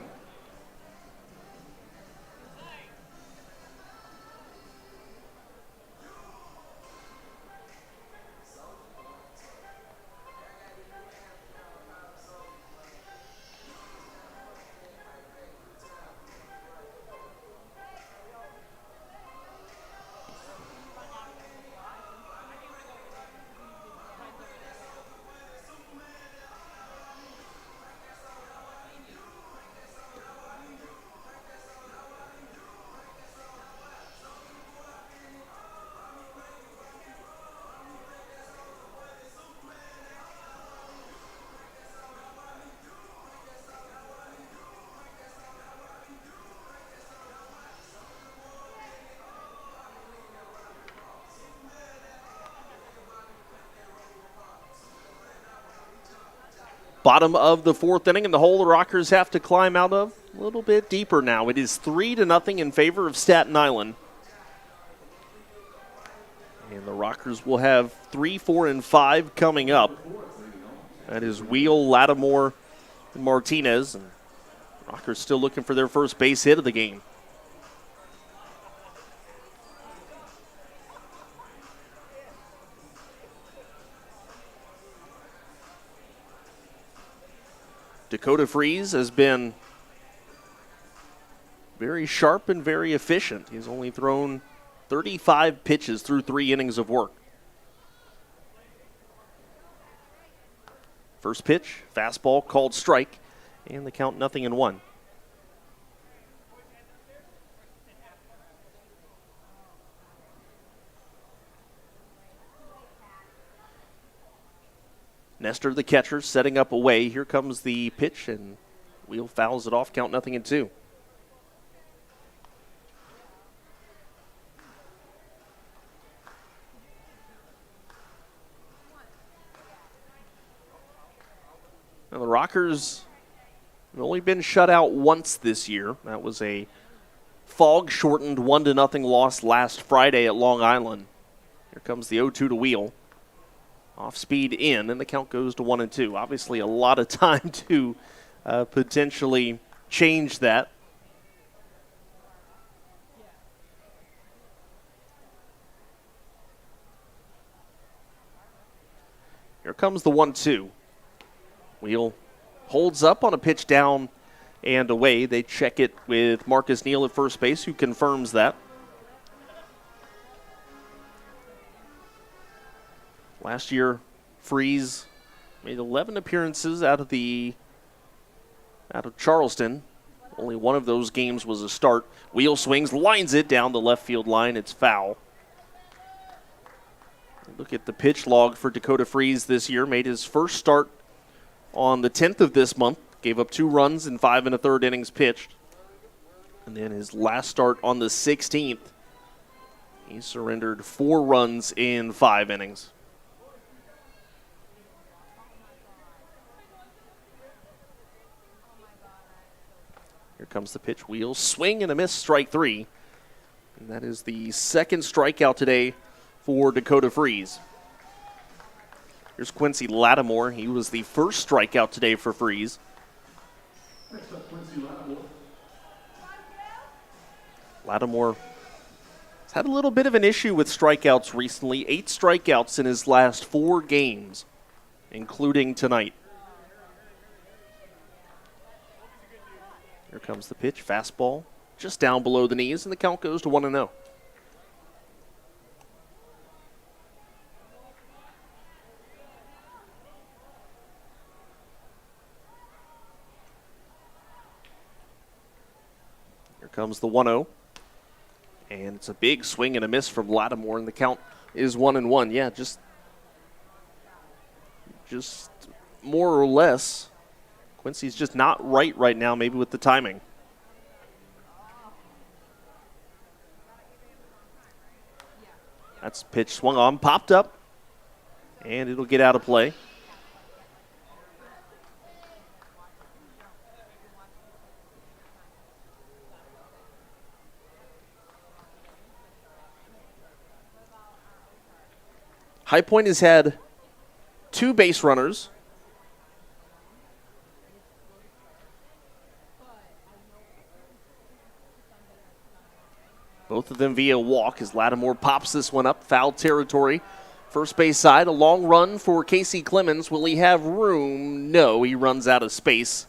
Bottom of the fourth inning, and the hole the Rockers have to climb out of a little bit deeper now. It is 3-0 in favor of Staten Island. And the Rockers will have 3, 4, and 5 coming up. That is Wheel, Lattimore, and Martinez. And Rockers still looking for their first base hit of the game. Dakota Freeze has been very sharp and very efficient. He's only thrown 35 pitches through 3 innings of work. First pitch, fastball called strike, and the count 0-1. Nestor, the catcher, setting up away. Here comes the pitch, and Wheel fouls it off. Count 0-2. Now the Rockers have only been shut out once this year. That was a fog-shortened 1-0 loss last Friday at Long Island. Here comes the 0-2 to Wheel. Off speed in, and the count goes to 1-2. Obviously, a lot of time to potentially change that. Here comes the 1-2. Wheel holds up on a pitch down and away. They check it with Marcus Neal at first base, who confirms that. Last year, Freeze made 11 appearances out of Charleston. Only one of those games was a start. Wheel swings, lines it down the left field line. It's foul. Look at the pitch log for Dakota Freeze this year. Made his first start on the 10th of this month. Gave up 2 runs in 5 1/3 innings pitched. And then his last start on the 16th, he surrendered 4 runs in 5 innings. Here comes the pitch. Wheel swing and a miss, strike 3. And that is the second strikeout today for Dakota Freeze. Here's Quincy Lattimore. He was the first strikeout today for Freeze. Next up, Quincy Lattimore. Lattimore has had a little bit of an issue with strikeouts recently. 8 strikeouts in his last 4 games, including tonight. Here comes the pitch. Fastball just down below the knees, and the count goes to 1-0. Here comes the 1-0. And it's a big swing and a miss from Lattimore, and the count is 1-1. Yeah, just more or less. Quincy's just not right now, maybe with the timing. That's pitch swung on, popped up, and it'll get out of play. High Point has had 2 base runners. Both of them via walk as Lattimore pops this one up, foul territory. First base side, a long run for Casey Clemens. Will he have room? No, he runs out of space.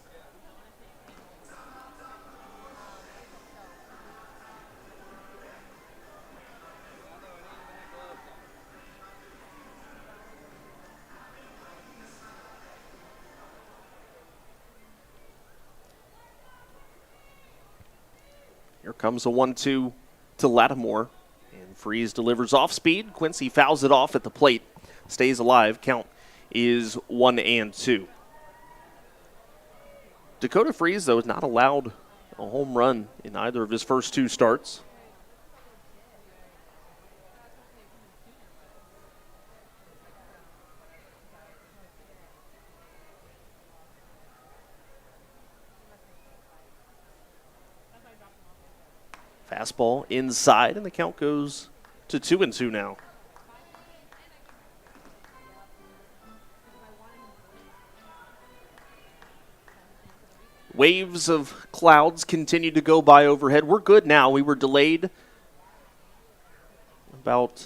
Here comes a 1-2 to Lattimore, and Freeze delivers off speed. Quincy fouls it off at the plate, stays alive. Count is 1-2. Dakota Freeze, though, has not allowed a home run in either of his first 2 starts. Fastball inside, and the count goes to 2-2 now. Waves of clouds continue to go by overhead. We're good now. We were delayed about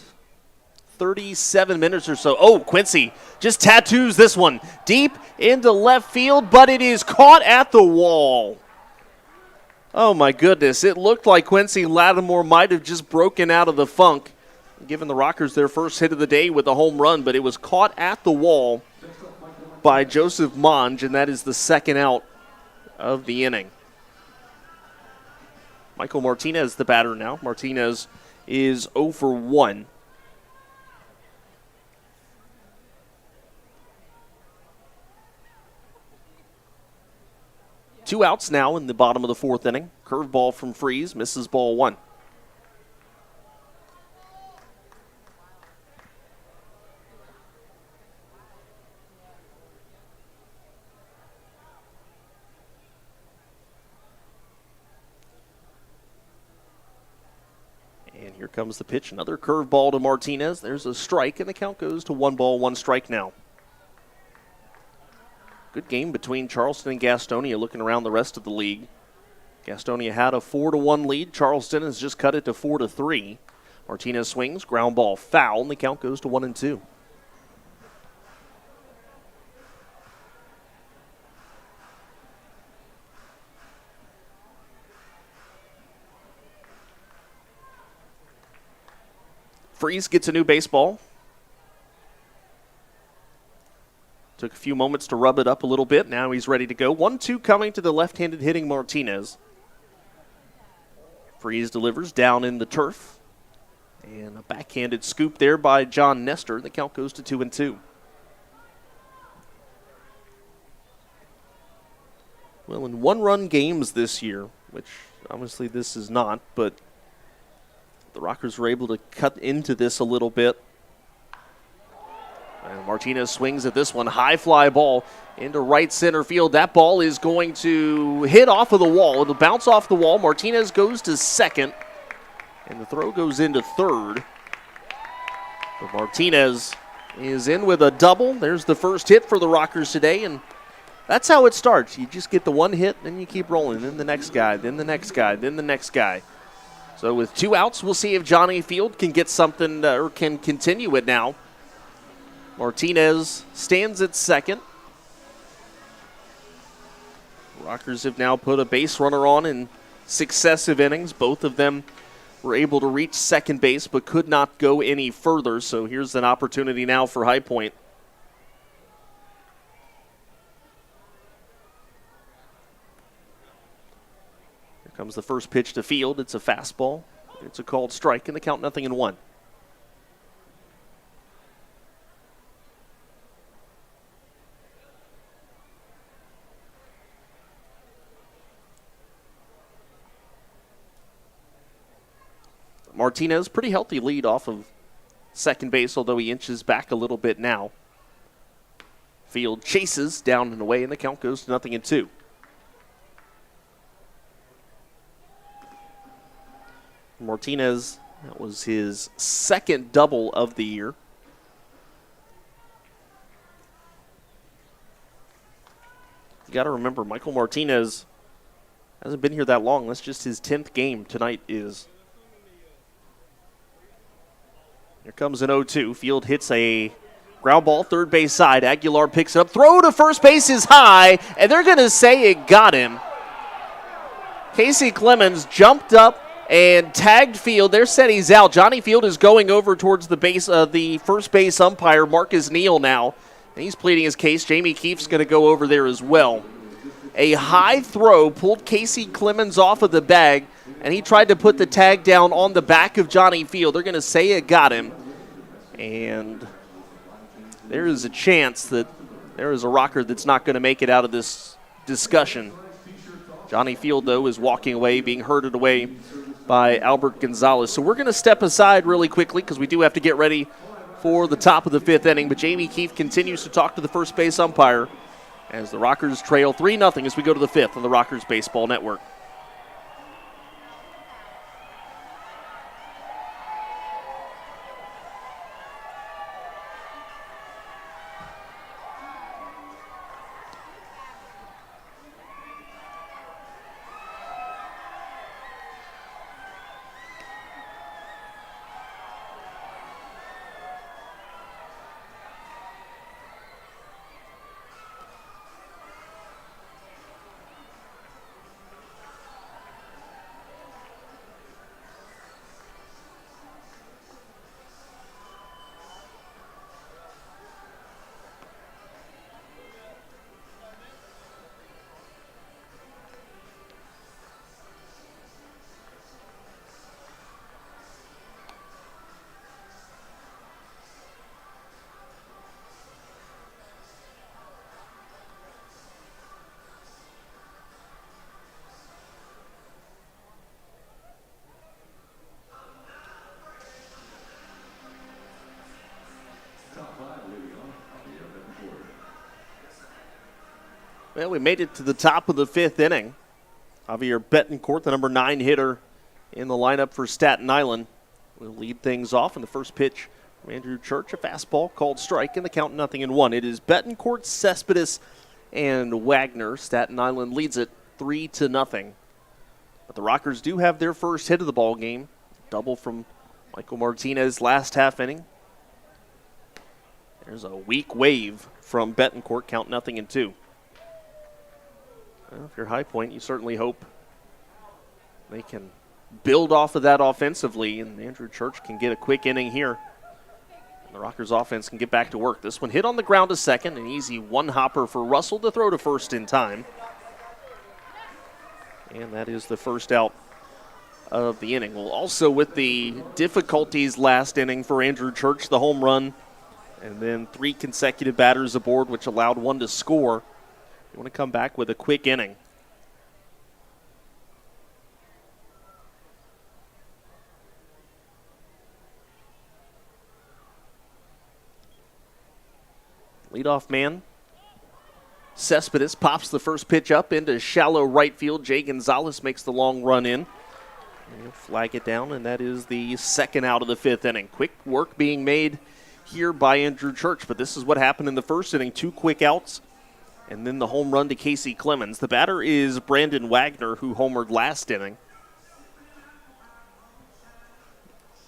37 minutes or so. Oh, Quincy just tattoos this one deep into left field, but it is caught at the wall. Oh, my goodness. It looked like Quincy Lattimore might have just broken out of the funk, giving the Rockers their first hit of the day with a home run, but it was caught at the wall by Joseph Monge, and that is the second out of the inning. Michael Martinez, the batter now. Martinez is 0 for 1. Two outs now in the bottom of the 4th inning. Curveball from Freeze, misses ball 1. And here comes the pitch. Another curveball to Martinez. There's a strike, and the count goes to 1 ball, 1 strike now. Good game between Charleston and Gastonia looking around the rest of the league. Gastonia had a 4-1 lead. Charleston has just cut it to 4-3. Martinez swings, ground ball foul, and the count goes to 1-2. Freeze gets a new baseball. Took a few moments to rub it up a little bit. Now he's ready to go. 1-2 coming to the left-handed hitting Martinez. Freeze delivers down in the turf. And a backhanded scoop there by John Nestor. The count goes to 2-2. Well, in one-run games this year, which obviously this is not, but the Rockers were able to cut into this a little bit. And Martinez swings at this one. High fly ball into right center field. That ball is going to hit off of the wall. It'll bounce off the wall. Martinez goes to second. And the throw goes into third. But Martinez is in with a double. There's the first hit for the Rockers today. And that's how it starts. You just get the one hit, then you keep rolling. Then the next guy, then the next guy, then the next guy. So with 2 outs, we'll see if Johnny Field can get something or can continue it now. Martinez stands at second. Rockers have now put a base runner on in successive innings. Both of them were able to reach second base but could not go any further. So here's an opportunity now for High Point. Here comes the first pitch to Field. It's a fastball. It's a called strike, and the count 0-1. Martinez, pretty healthy lead off of second base, although he inches back a little bit now. Field chases down and away, and the count goes to 0-2. Martinez, that was his second double of the year. You got to remember, Michael Martinez hasn't been here that long. That's just his 10th game tonight is. Here comes an 0-2. Field hits a ground ball, third base side. Aguilar picks it up. Throw to first base is high, and they're going to say it got him. Casey Clemens jumped up and tagged Field. They're said he's out. Johnny Field is going over towards the first base umpire, Marcus Neal, now. And he's pleading his case. Jamie Keefe's going to go over there as well. A high throw pulled Casey Clemens off of the bag, and he tried to put the tag down on the back of Johnny Field. They're going to say it got him. And there is a chance that there is a Rocker that's not going to make it out of this discussion. Johnny Field, though, is walking away, being herded away by Albert Gonzalez. So we're going to step aside really quickly because we do have to get ready for the top of the 5th inning. But Jamie Keefe continues to talk to the first base umpire as the Rockers trail 3-0 as we go to the 5th on the Rockers Baseball Network. Well, we made it to the top of the 5th inning. Javier Betancourt, the number 9 hitter in the lineup for Staten Island, will lead things off in the first pitch from Andrew Church. A fastball called strike, and the count 0-1. It is Betancourt, Cespedes, and Wagner. Staten Island leads it 3-0. But the Rockers do have their first hit of the ball game. Double from Michael Martinez last half inning. There's a weak wave from Betancourt, count 0-2. Well, if you're High Point, you certainly hope they can build off of that offensively, and Andrew Church can get a quick inning here. And the Rockers offense can get back to work. This one hit on the ground to second, an easy one-hopper for Russell to throw to first in time. And that is the first out of the inning. Well, also with the difficulties last inning for Andrew Church, the home run, and then 3 consecutive batters aboard, which allowed one to score. You want to come back with a quick inning. Leadoff man, Cespedes, pops the first pitch up into shallow right field. Jay Gonzalez makes the long run in. And he'll flag it down, and that is the second out of the 5th inning. Quick work being made here by Andrew Church, but this is what happened in the first inning. 2 quick outs, and then the home run to Casey Clemens. The batter is Brandon Wagner, who homered last inning.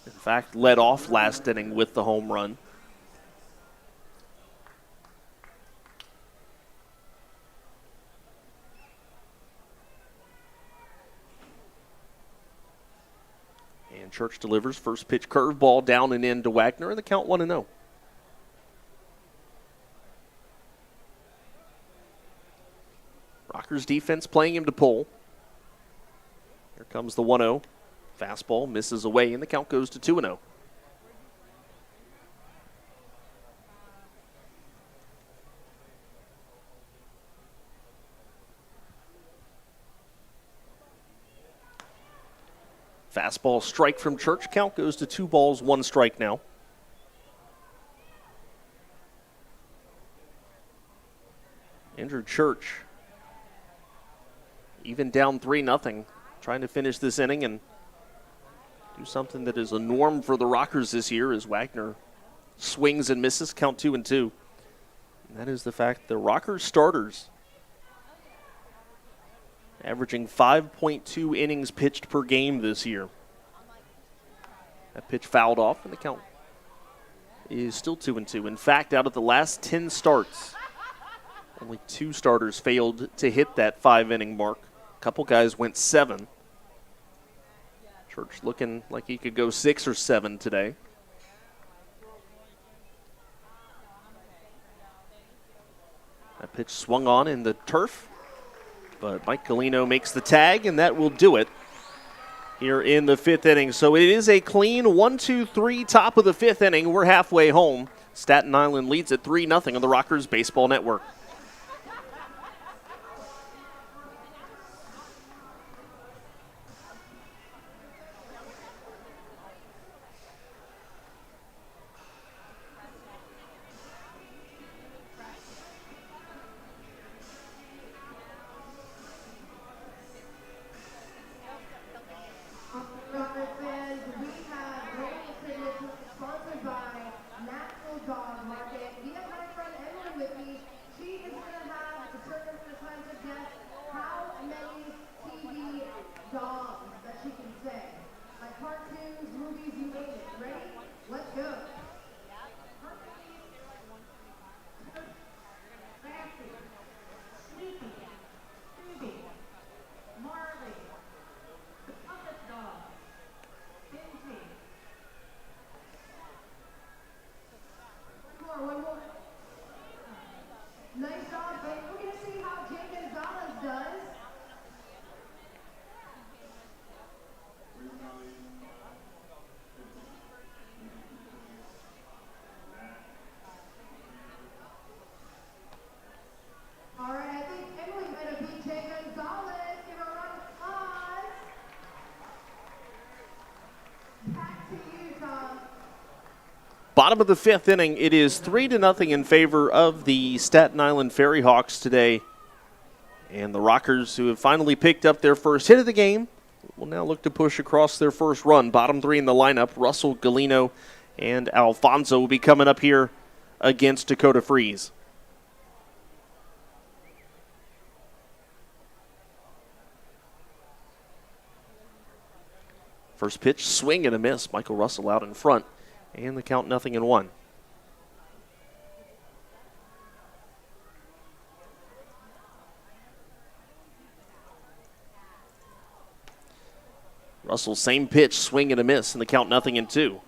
In fact, led off last inning with the home run. And Church delivers. First pitch curveball down and in to Wagner, and the count 1-0. Rockers defense playing him to pull. Here comes the 1-0. Fastball misses away, and the count goes to 2-0. Fastball strike from Church. Count goes to 2 balls, 1 strike now. Andrew Church, even down 3-0, trying to finish this inning and do something that is a norm for the Rockers this year as Wagner swings and misses. Count 2-2. And that is the fact the Rockers starters averaging 5.2 innings pitched per game this year. That pitch fouled off, and the count is still 2-2. In fact, out of the last 10 starts, only 2 starters failed to hit that 5-inning mark. A couple guys went 7. Church looking like he could go 6 or 7 today. That pitch swung on in the turf, but Mike Galino makes the tag, and that will do it here in the 5th inning. So it is a clean 1-2-3 top of the 5th inning. We're halfway home. Staten Island leads at 3-0 on the Rockers Baseball Network. Bottom of the 5th inning, it is 3-0 in favor of the Staten Island FerryHawks today. And the Rockers, who have finally picked up their first hit of the game, will now look to push across their first run. Bottom 3 in the lineup, Russell, Galino, and Alfonso will be coming up here against Dakota Freeze. First pitch, swing and a miss. Michael Russell out in front. And the count 0-1. Russell, same pitch, swing and a miss, and the count 0-2.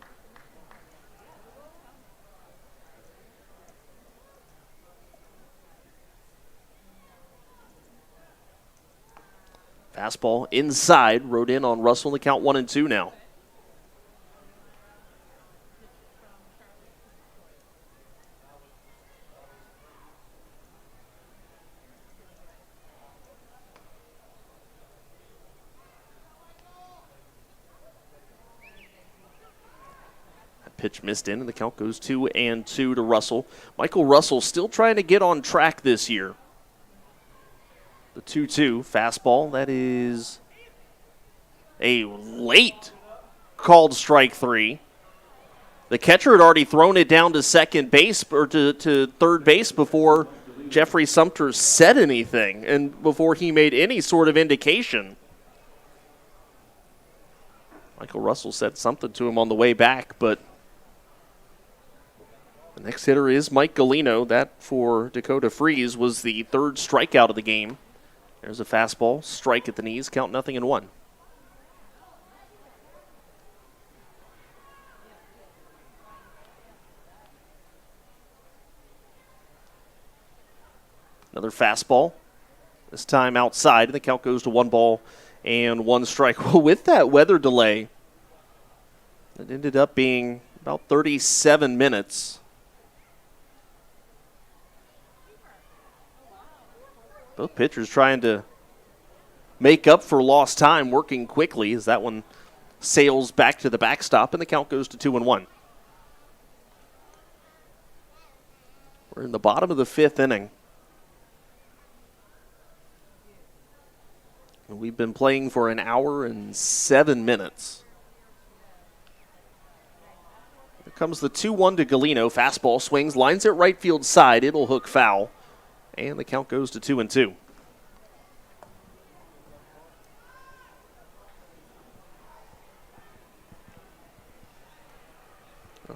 Fastball inside, rode in on Russell, and the count 1-2 now. Pitch missed in, and the count goes 2-2 to Russell. Michael Russell still trying to get on track this year. The 2-2 fastball, that is a late called strike 3. The catcher had already thrown it down to second base, or to third base before Jeffrey Sumter said anything and before he made any sort of indication. Michael Russell said something to him on the way back, but the next hitter is Mike Galino. That for Dakota Freeze was the third strikeout of the game. There's a fastball, strike at the knees, count 0-1. Another fastball, this time outside, and the count goes to 1-1 strike. Well, with that weather delay, it ended up being about 37 minutes. Both pitchers trying to make up for lost time, working quickly as that one sails back to the backstop, and the count goes to 2-1. We're in the bottom of the fifth inning. And we've been playing for an hour and 7 minutes. Here comes the 2-1 to Galino. Fastball swings, lines it right field side. It'll hook foul. And the count goes to 2-2.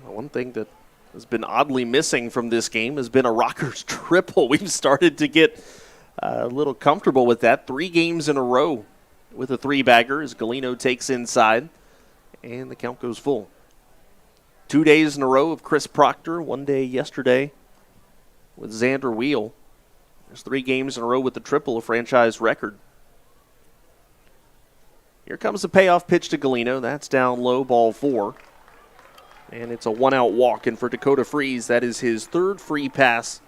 One thing that has been oddly missing from this game has been a Rockers triple. We've started to get a little comfortable with that. 3 games in a row with a 3-bagger as Galino takes inside, and the count goes full. 2 days in a row of Chris Proctor, 1 day yesterday with Xander Wheel. There's 3 games in a row with the triple, a franchise record. Here comes the payoff pitch to Galino. That's down low, ball 4. And it's a 1-out walk. And for Dakota Freeze, that is his 3rd free pass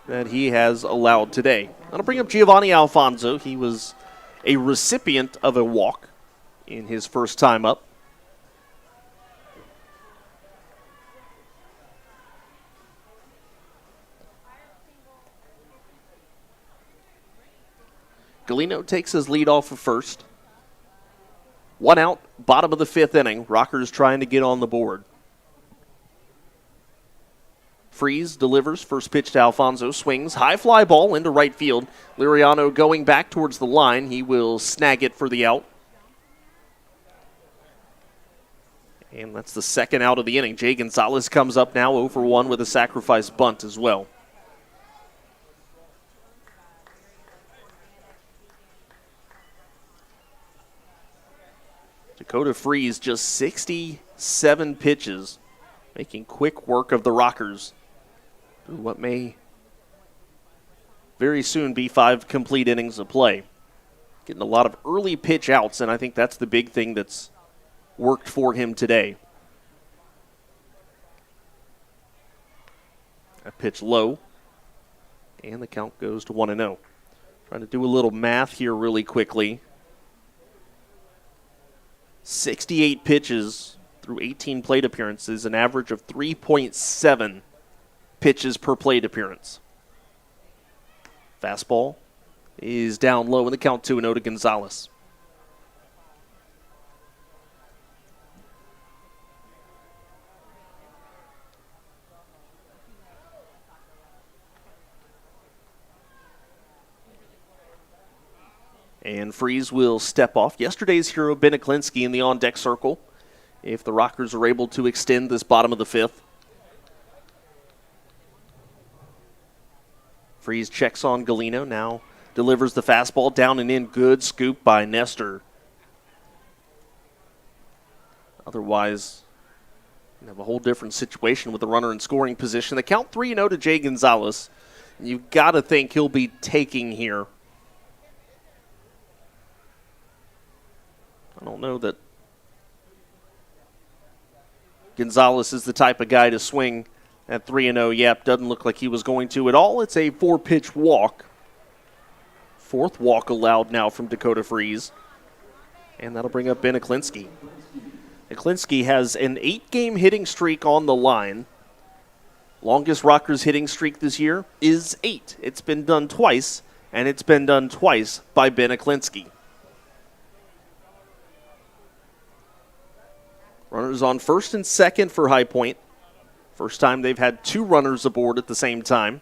that he has allowed today. I'll bring up Giovanni Alfonso. He was a recipient of a walk in his first time up. Galino takes his lead off of first. 1 out, bottom of the 5th inning. Rockers trying to get on the board. Freeze delivers, first pitch to Alfonso, swings, high fly ball into right field. Liriano going back towards the line. He will snag it for the out. And that's the 2nd out of the inning. Jay Gonzalez comes up now 0-for-1 with a sacrifice bunt as well. Dakota Freeze just 67 pitches, making quick work of the Rockers. What may very soon be 5 complete innings of play. Getting a lot of early pitch outs, and I think that's the big thing that's worked for him today. A pitch low, and the count goes to 1-0. Trying to do a little math here really quickly. 68 pitches through 18 plate appearances, an average of 3.7 pitches per plate appearance. Fastball is down low in the count 2-0 to Gonzalez. And Freeze will step off. Yesterday's hero, Ben Aklinski, in the on-deck circle, if the Rockers are able to extend this bottom of the 5th. Freeze checks on Galino, now delivers the fastball down and in. Good scoop by Nestor. Otherwise, you have a whole different situation with the runner in scoring position. The count 3-0 to Jay Gonzalez. You've got to think he'll be taking here. I don't know that Gonzalez is the type of guy to swing at 3-0. Yep, doesn't look like he was going to at all. It's a 4-pitch walk. Fourth walk allowed now from Dakota Freeze. And that'll bring up Ben Aklinski. Aklinski has an 8-game hitting streak on the line. Longest Rockers hitting streak this year is 8. It's been done twice, and it's been done twice by Ben Aklinski. Runners on first and second for High Point. First time they've had 2 runners aboard at the same time.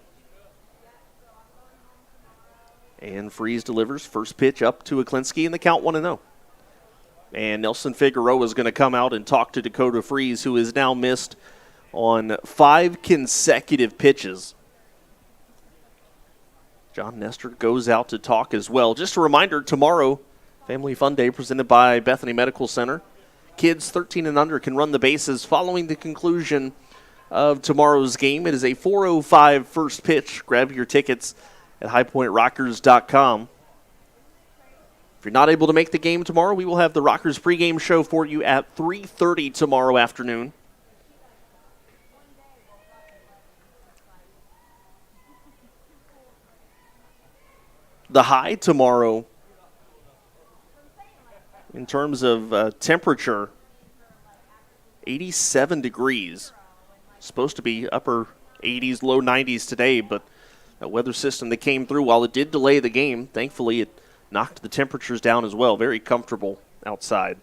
And Freeze delivers first pitch up to Aklinski in the count 1-0. And Nelson Figueroa is going to come out and talk to Dakota Freeze, who has now missed on 5 consecutive pitches. John Nestor goes out to talk as well. Just a reminder, tomorrow, Family Fun Day presented by Bethany Medical Center. Kids 13 and under can run the bases following the conclusion of tomorrow's game. It is a 4:05 first pitch. Grab your tickets at highpointrockers.com. If you're not able to make the game tomorrow, we will have the Rockers pregame show for you at 3:30 tomorrow afternoon. The high tomorrow in terms of temperature, 87 degrees. Supposed to be upper 80s, low 90s today, but that weather system that came through, while it did delay the game, thankfully it knocked the temperatures down as well. Very comfortable outside.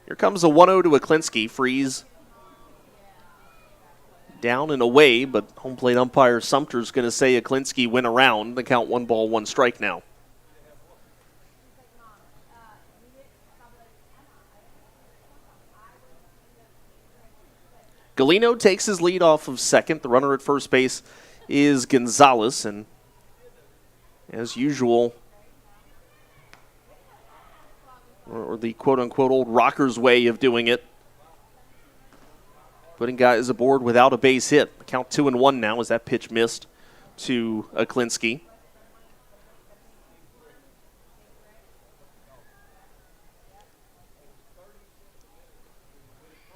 Here comes a 1-0 to Aklinski. Freeze down and away, but home plate umpire Sumter's going to say Aklinski went around. The count 1-1 strike now. Galino takes his lead off of second. The runner at first base is Gonzalez, and as usual, or the quote-unquote old Rockers way of doing it, putting guys aboard without a base hit. The count 2-1 now as that pitch missed to Aklinski.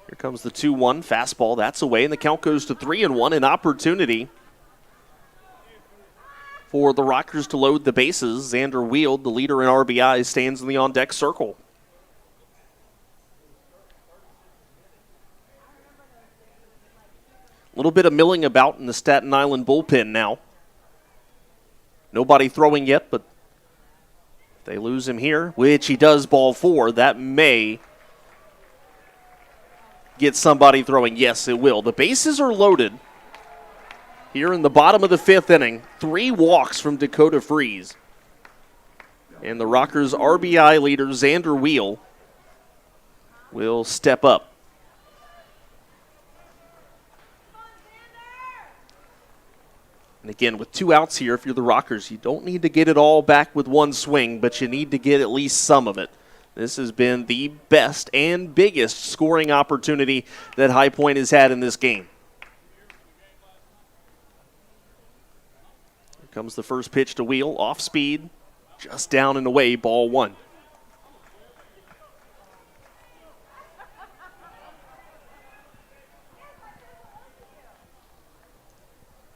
Here comes the 2-1 fastball. That's away, and the count goes to 3-1. An opportunity for the Rockers to load the bases. Xander Wield, the leader in RBI, stands in the on-deck circle. A little bit of milling about in the Staten Island bullpen now. Nobody throwing yet, but if they lose him here, which he does, ball 4, that may get somebody throwing. Yes, it will. The bases are loaded here in the bottom of the 5th inning. 3 walks from Dakota Freeze. And the Rockers' RBI leader, Xander Wield, will step up. And again, with 2 outs here, if you're the Rockers, you don't need to get it all back with 1 swing, but you need to get at least some of it. This has been the best and biggest scoring opportunity that High Point has had in this game. Here comes the first pitch to Wheel, off speed, just down and away, ball 1.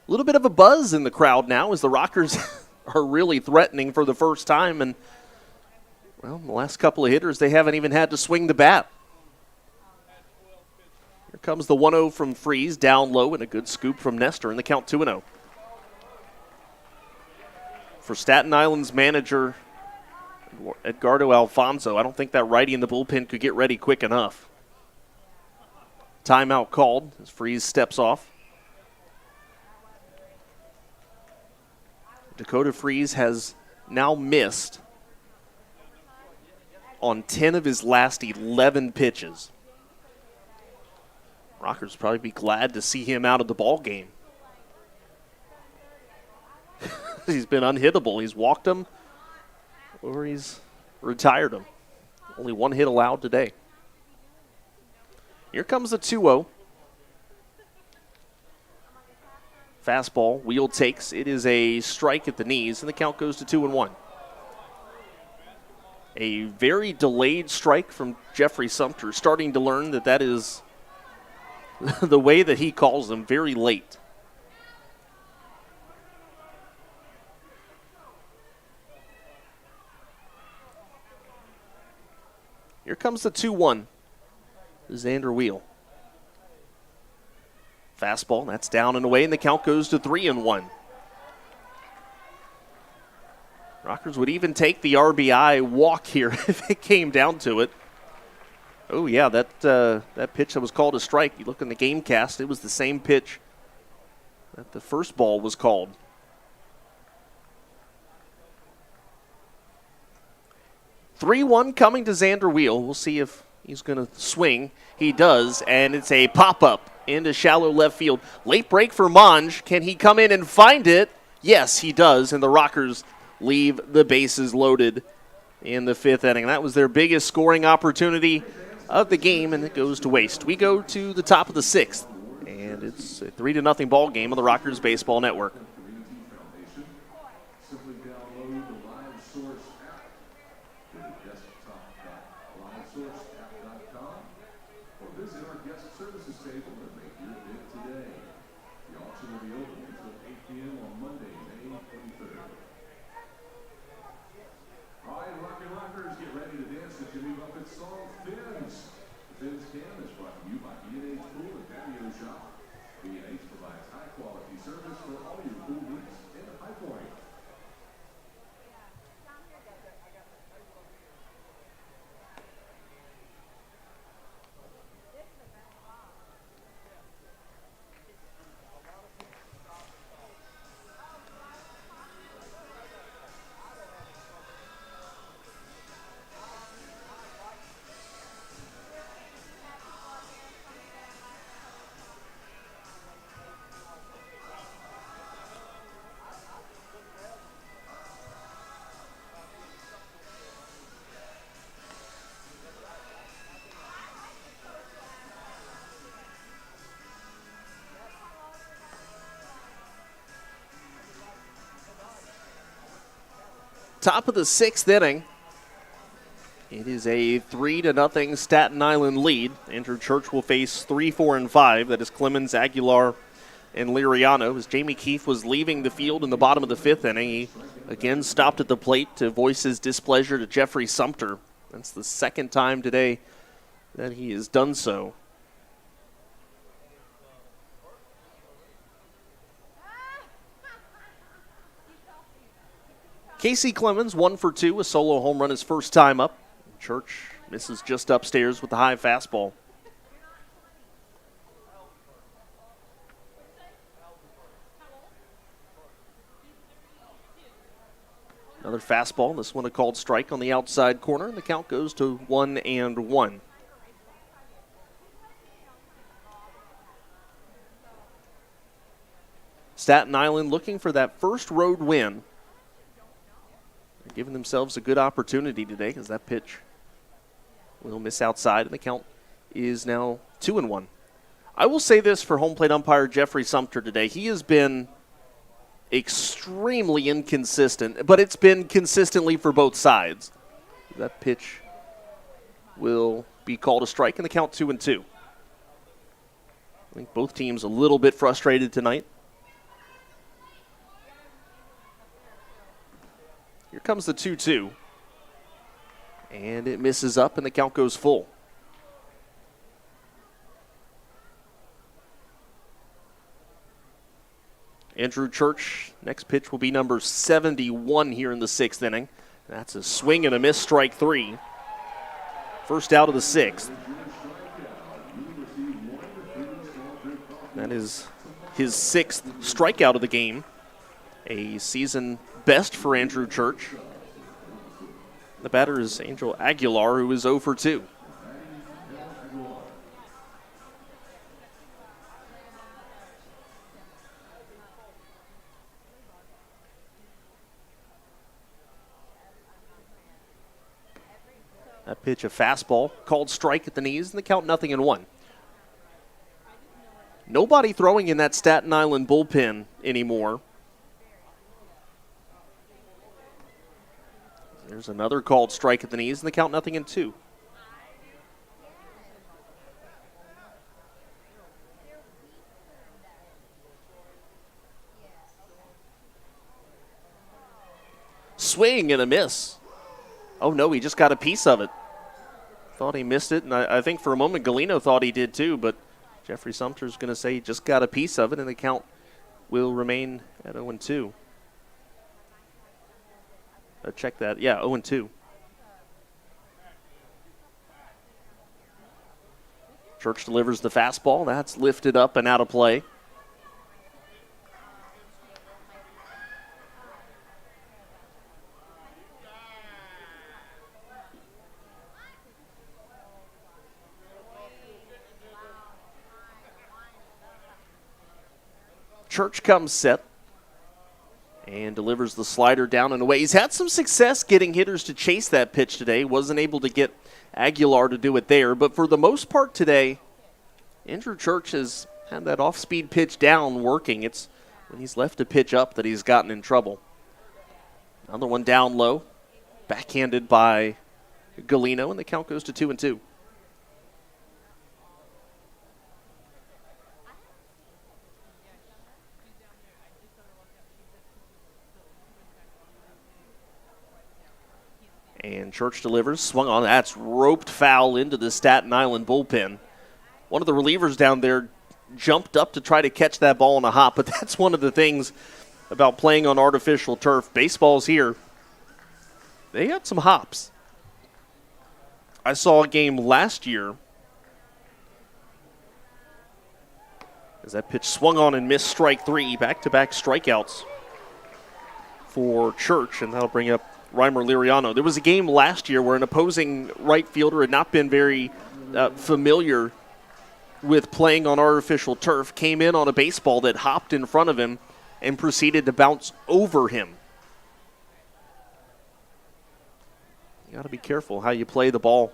A little bit of a buzz in the crowd now as the Rockers are really threatening for the first time, and well, the last couple of hitters, they haven't even had to swing the bat. Here comes the 1-0 from Freeze, down low, and a good scoop from Nestor in the count 2-0. For Staten Island's manager, Edgardo Alfonso, I don't think that righty in the bullpen could get ready quick enough. Timeout called as Freeze steps off. Dakota Freeze has now missed on 10 of his last 11 pitches. Rockers probably be glad to see him out of the ball game. He's been unhittable. He's walked him or he's retired him. Only 1 hit allowed today. Here comes the 2-0. Fastball, wheel takes. It is a strike at the knees, and the count goes to 2-1. A very delayed strike from Jeffrey Sumter, starting to learn that is the way that he calls them, very late. Here comes the 2-1. Xander Wheel. Fastball, that's down and away, and the count goes to 3-1. Rockers would even take the RBI walk here if it came down to it. Oh, yeah, that pitch that was called a strike. You look in the game cast, it was the same pitch that the first ball was called. 3-1 coming to Xander Wheel. We'll see if he's going to swing. He does, and it's a pop-up into shallow left field. Late break for Monge. Can he come in and find it? Yes, he does, and the Rockers leave the bases loaded in the fifth inning. That was their biggest scoring opportunity of the game, and it goes to waste. We go to the top of the sixth, and it's a 3-0 ball game on the Rockers Baseball Network. Simply download the Live Source app. Go to desktop.livesourceapp.com or visit our guest services table and make your bid today. The auction will be open until 8 p.m. on Monday, May 23rd. All right, Rockers, get ready to dance to Jimmy Buffett's song, Fins. The Fins Cam is brought to you by B&H Pool and Patio Shop. B&H provides high-quality service for all your pool needs in High Point. Top of the sixth inning. It is a 3-0 Staten Island lead. Andrew Church will face 3, 4, and 5. That is Clemens, Aguilar, and Liriano. As Jamie Keefe was leaving the field in the bottom of the fifth inning, he again stopped at the plate to voice his displeasure to Jeffrey Sumter. That's the second time today that he has done so. Casey Clemens, 1 for 2, a solo home run his first time up. Church misses just upstairs with the high fastball. Another fastball, this one a called strike on the outside corner, and the count goes to 1-1. Staten Island looking for that first road win. They're giving themselves a good opportunity today because that pitch will miss outside, and the count is now 2-1. I will say this for home plate umpire Jeffrey Sumter today. He has been extremely inconsistent, but it's been consistently for both sides. That pitch will be called a strike, and the count 2-2. I think both teams a little bit frustrated tonight. Here comes the 2-2. And it misses up, and the count goes full. Andrew Church, next pitch will be number 71 here in the sixth inning. That's a swing and a miss, strike 3. First out of the sixth. That is his sixth strikeout of the game. A season best for Andrew Church. The batter is Angel Aguilar, who is 0 for 2. That pitch, a fastball, called strike at the knees, and the count 0-1. Nobody throwing in that Staten Island bullpen anymore. There's another called strike at the knees, and the count 0-2. Swing and a miss. Oh, no, he just got a piece of it. Thought he missed it, and I think for a moment Galino thought he did too, but Jeffrey Sumter's going to say he just got a piece of it, and the count will remain at 0-2. Check that. Yeah, 0-2. Church delivers the fastball. That's lifted up and out of play. Church comes set and delivers the slider down and away. He's had some success getting hitters to chase that pitch today. Wasn't able to get Aguilar to do it there. But for the most part today, Andrew Church has had that off-speed pitch down working. It's when he's left a pitch up that he's gotten in trouble. Another one down low, backhanded by Galino, and the count goes to 2-2. And Church delivers, swung on. That's roped foul into the Staten Island bullpen. One of the relievers down there jumped up to try to catch that ball in a hop, but that's one of the things about playing on artificial turf. Baseballs here, they got some hops. I saw a game last year as that pitch swung on and missed strike three, back-to-back strikeouts for Church, and that'll bring up Reimer Liriano. There was a game last year where an opposing right fielder had not been very familiar with playing on artificial turf, came in on a baseball that hopped in front of him and proceeded to bounce over him. You got to be careful how you play the ball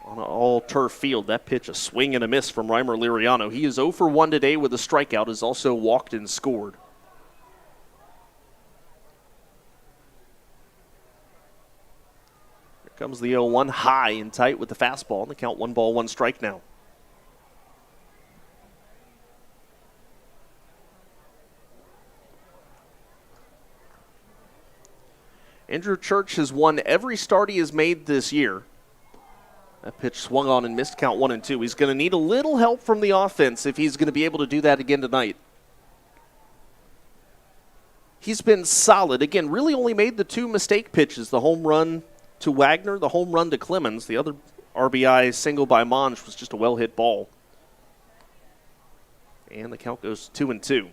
on an all-turf field. That pitch, a swing and a miss from Reimer Liriano. He is 0 for 1 today with a strikeout, has also walked and scored. Comes the 0-1 high and tight with the fastball, and the count 1-1 now. Andrew Church has won every start he has made this year. That pitch swung on and missed, count 1-2. He's going to need a little help from the offense if he's going to be able to do that again tonight. He's been solid. Again, really only made the two mistake pitches, the home run to Wagner, the home run to Clemens. The other RBI single by Monge was just a well-hit ball. And the count goes 2-2.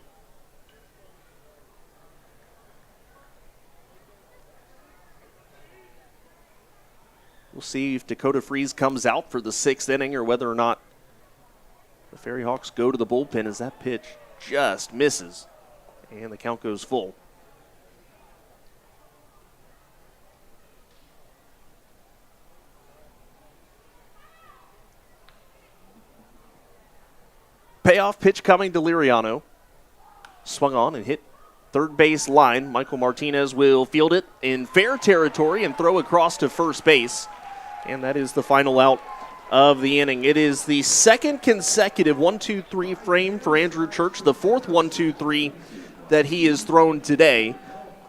We'll see if Dakota Freeze comes out for the 6th inning or whether or not the FerryHawks go to the bullpen as that pitch just misses. And the count goes full. Payoff pitch coming to Liriano. Swung on and hit third base line. Michael Martinez will field it in fair territory and throw across to first base. And that is the final out of the inning. It is the second consecutive 1-2-3 frame for Andrew Church, the fourth 1-2-3 that he has thrown today.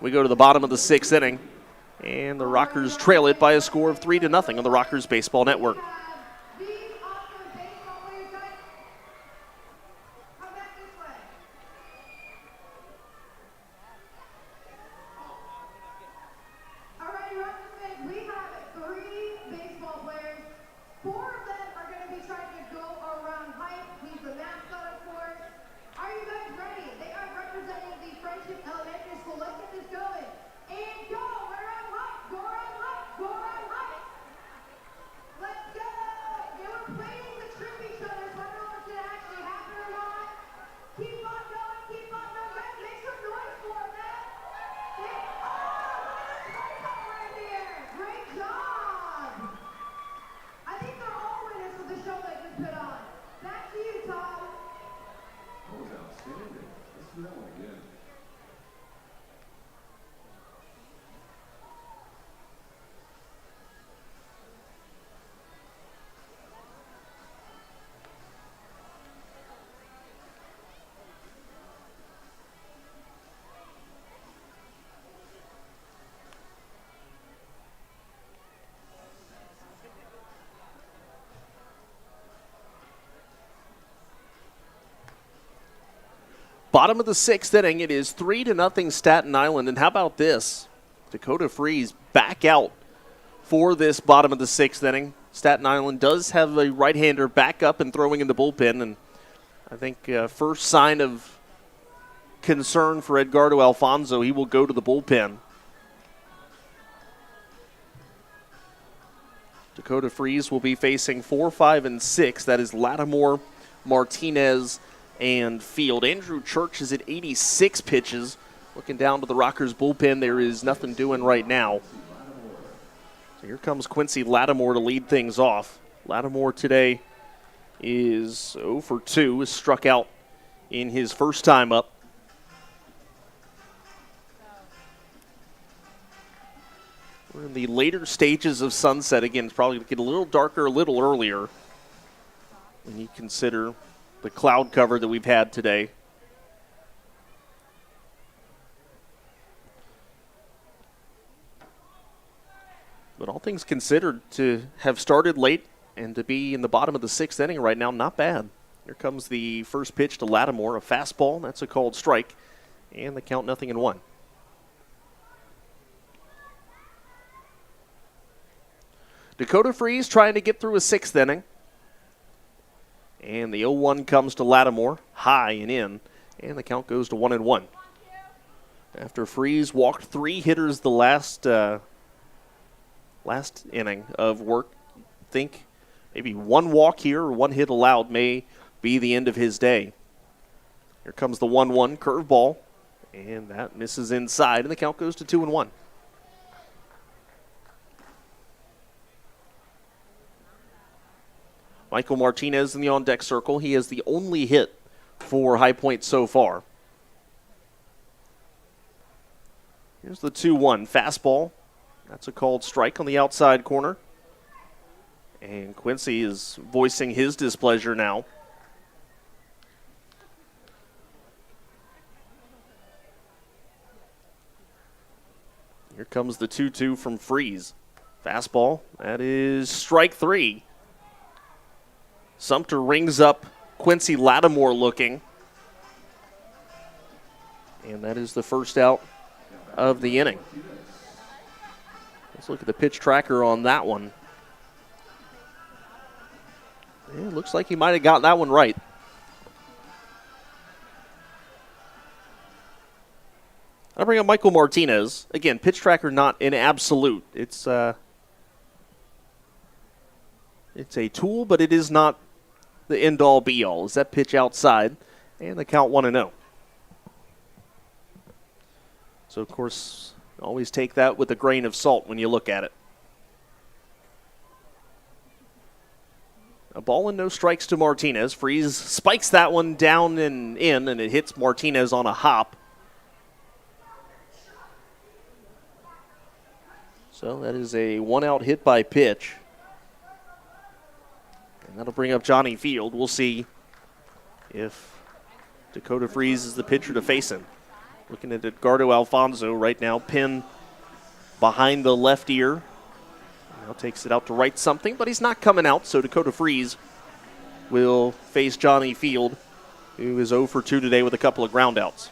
We go to the bottom of the 6th inning, and the Rockers trail it by a score of 3-0 on the Rockers Baseball Network. Let's go! Bottom of the sixth inning, it is 3-0 Staten Island. And how about this? Dakota Freeze back out for this bottom of the sixth inning. Staten Island does have a right-hander back up and throwing in the bullpen. And I think first sign of concern for Edgardo Alfonso, he will go to the bullpen. Dakota Freeze will be facing 4, 5, and 6. That is Lattimore, Martinez, and Field. Andrew Church is at 86 pitches. Looking down to the Rockers bullpen, there is nothing doing right now. So here comes Quincy Lattimore to lead things off. Lattimore today is 0 for 2, is struck out in his first time up. We're in the later stages of sunset. Again, it's probably going to get a little darker a little earlier when you consider the cloud cover that we've had today. But all things considered, to have started late and to be in the bottom of the sixth inning right now, not bad. Here comes the first pitch to Lattimore, a fastball. That's a called strike, and the count 0-1. Dakota Freeze trying to get through a sixth inning. And the 0-1 comes to Lattimore, high and in, and the count goes to 1-1. After Freeze walked 3 hitters the last inning of work, think maybe one walk here or 1 hit allowed may be the end of his day. Here comes the 1-1 curveball, and that misses inside, and the count goes to 2-1. Michael Martinez in the on-deck circle. He has the only hit for High Point so far. Here's the 2-1 fastball. That's a called strike on the outside corner. And Quincy is voicing his displeasure now. Here comes the 2-2 from Freeze. Fastball. That is strike 3. Sumter rings up Quincy Lattimore looking. And that is the first out of the inning. Let's look at the pitch tracker on that one. Yeah, it looks like he might have gotten that one right. I'll bring up Michael Martinez. Again, pitch tracker not an absolute. It's a tool, but it is not the end-all, be-all. Is that pitch outside, and the count 1-0. So, of course, always take that with a grain of salt when you look at it. A ball and no strikes to Martinez. Freeze spikes that one down and in, and it hits Martinez on a hop. So that is a one-out hit by pitch. And that'll bring up Johnny Field. We'll see if Dakota Freeze is the pitcher to face him. Looking at Edgardo Alfonso right now, pin behind the left ear. Now takes it out to right something, but he's not coming out, so Dakota Freeze will face Johnny Field, who is 0 for 2 today with a couple of groundouts.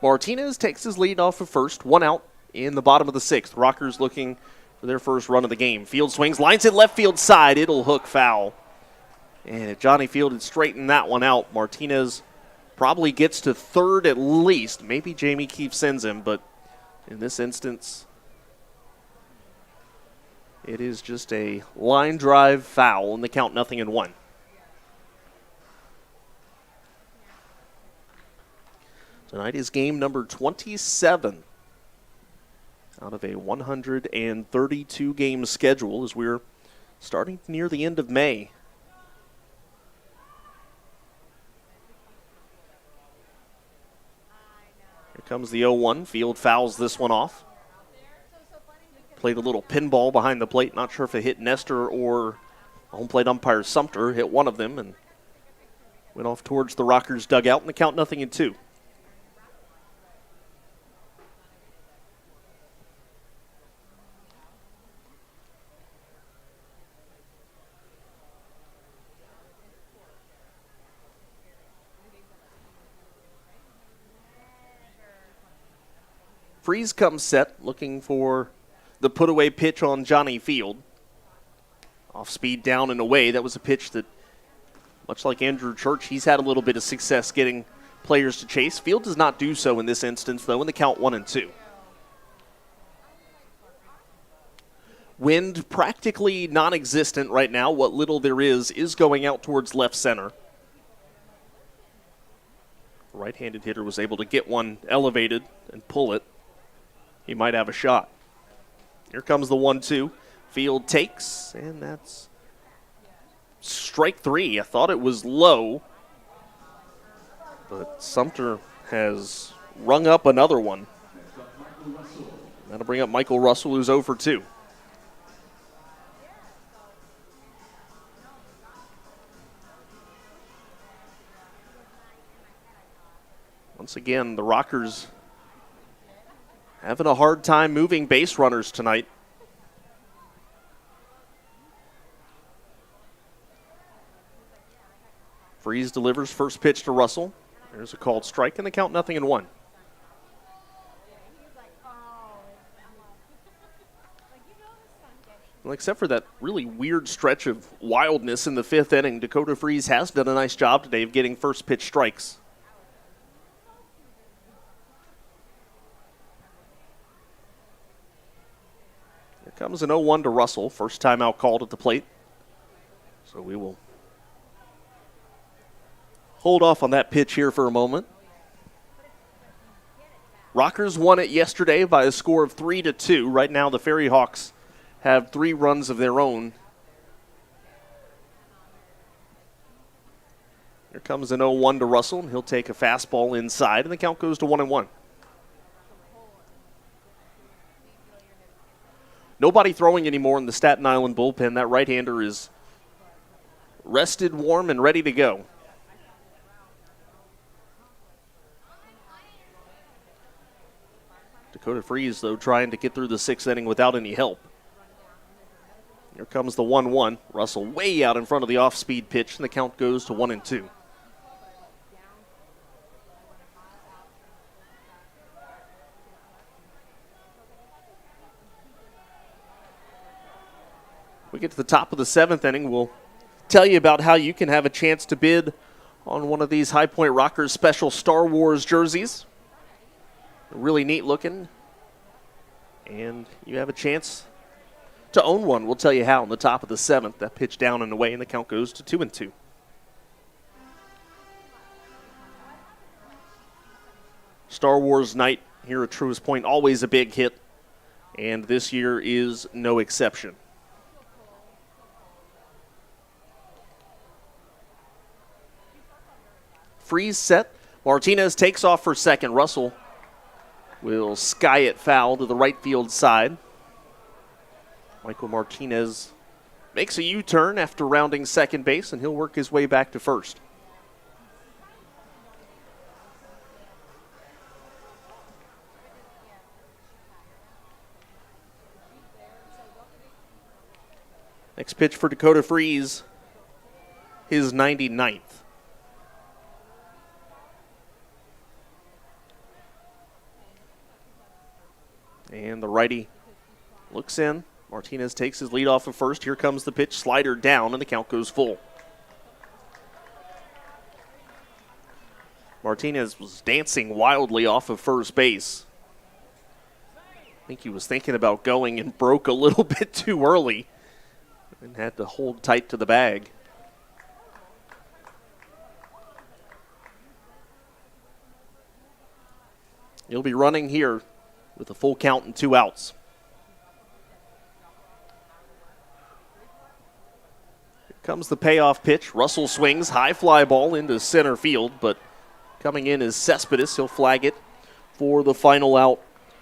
Martinez takes his lead off of first, 1 out in the bottom of the sixth. Rockers looking for their first run of the game. Field swings, lines it left field side. It'll hook foul. And if Johnny Field had straightened that one out, Martinez probably gets to third at least. Maybe Jamie Keefe sends him, but in this instance, it is just a line drive foul, and the count 0-1. Tonight is game number 27 out of a 132-game schedule as we're starting near the end of May. Here comes the 0-1. Field fouls this one off. Played a little pinball behind the plate. Not sure if it hit Nestor or home plate umpire Sumter. Hit one of them and went off towards the Rockers' dugout, and the count 0-2. Freeze comes set, looking for the put-away pitch on Johnny Field. Off speed, down and away. That was a pitch that, much like Andrew Church, he's had a little bit of success getting players to chase. Field does not do so in this instance, though, in the count 1-2. Wind practically non-existent right now. What little there is going out towards left center. The right-handed hitter was able to get one elevated and pull it. He might have a shot. Here comes the 1-2. Field takes, and that's strike 3. I thought it was low, but Sumter has rung up another one. That'll bring up Michael Russell, who's 0 for 2. Once again, the Rockers having a hard time moving base runners tonight. Freeze delivers first pitch to Russell. There's a called strike, and the count 0-1. Well, except for that really weird stretch of wildness in the 5th inning, Dakota Freeze has done a nice job today of getting first pitch strikes. Here comes an 0-1 to Russell. First time out called at the plate. So we will hold off on that pitch here for a moment. Rockers won it yesterday by a score of 3-2. Right now the FerryHawks have 3 runs of their own. Here comes an 0-1 to Russell, and he'll take a fastball inside, and the count goes to 1-1. Nobody throwing anymore in the Staten Island bullpen. That right-hander is rested, warm, and ready to go. Dakota Freeze, though, trying to get through the 6th inning without any help. Here comes the 1-1. Russell way out in front of the off-speed pitch, and the count goes to 1-2. We get to the top of the 7th inning. We'll tell you about how you can have a chance to bid on one of these High Point Rockers special Star Wars jerseys. Really neat looking. And you have a chance to own one. We'll tell you how in the top of the 7th. That pitch down and away, and the count goes to 2-2. Star Wars night here at Truist Point, always a big hit. And this year is no exception. Freeze set. Martinez takes off for second. Russell will sky it foul to the right field side. Michael Martinez makes a U-turn after rounding second base, and he'll work his way back to first. Next pitch for Dakota Freeze, his 99th. And the righty looks in. Martinez takes his lead off of first. Here comes the pitch. Slider down, and the count goes full. Martinez was dancing wildly off of first base. I think he was thinking about going and broke a little bit too early and had to hold tight to the bag. He'll be running here with a full count and 2 outs. Here comes the payoff pitch. Russell swings, high fly ball into center field, but coming in is Cespedes. He'll flag it for the final out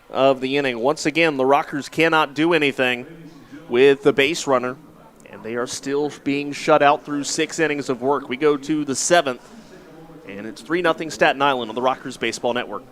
of the inning. Once again, the Rockers cannot do anything with the base runner, and they are still being shut out through 6 innings of work. We go to the 7th, and it's 3-0 Staten Island on the Rockers Baseball Network.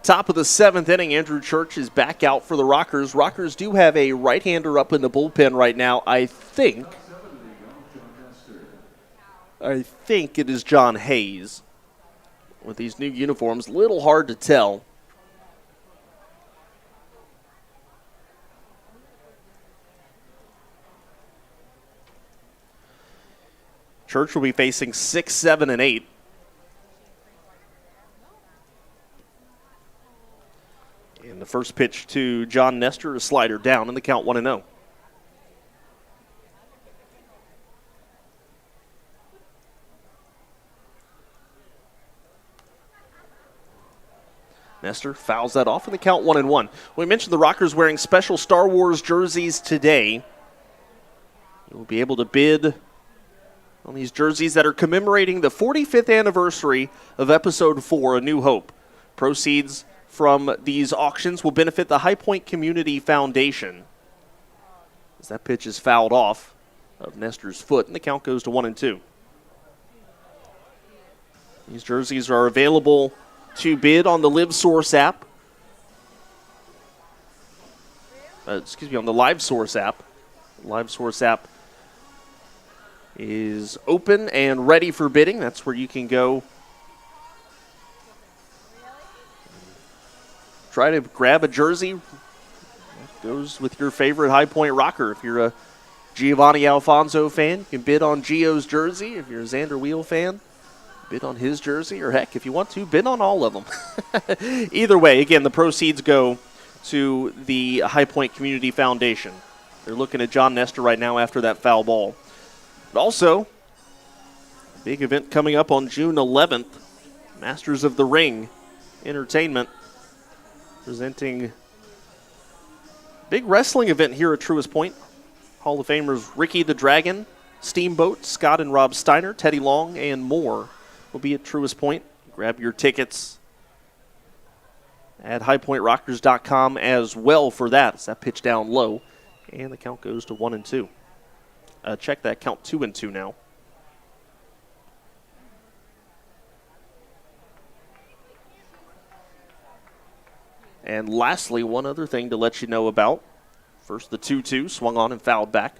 Top of the 7th inning, Andrew Church is back out for the Rockers. Rockers do have a right-hander up in the bullpen right now. I think it is John Hayes. With these new uniforms, little hard to tell. Church will be facing 6, 7, and 8. And the first pitch to John Nestor, a slider down in the count 1-0. Nestor fouls that off in the count 1-1. We mentioned the Rockers wearing special Star Wars jerseys today. You'll be able to bid on these jerseys that are commemorating the 45th anniversary of Episode 4, A New Hope. Proceeds from these auctions will benefit the High Point Community Foundation. As that pitch is fouled off of Nestor's foot, and the count goes to 1-2. These jerseys are available to bid on the LiveSource app. On the LiveSource app. The LiveSource app is open and ready for bidding. That's where you can go try to grab a jersey. That goes with your favorite High Point Rocker. If you're a Giovanni Alfonso fan, you can bid on Gio's jersey. If you're a Xander Wheel fan, bid on his jersey. Or heck, if you want to, bid on all of them. Either way, again, the proceeds go to the High Point Community Foundation. They're looking at John Nestor right now after that foul ball. But also, a big event coming up on June 11th. Masters of the Ring Entertainment presenting big wrestling event here at Truist Point. Hall of Famers Ricky the Dragon, Steamboat, Scott and Rob Steiner, Teddy Long, and more will be at Truist Point. Grab your tickets at highpointrockers.com as well for that. It's that pitch down low, and the count goes to 1-2. Check that count 2-2 now. And lastly, one other thing to let you know about. First, the 2-2 swung on and fouled back.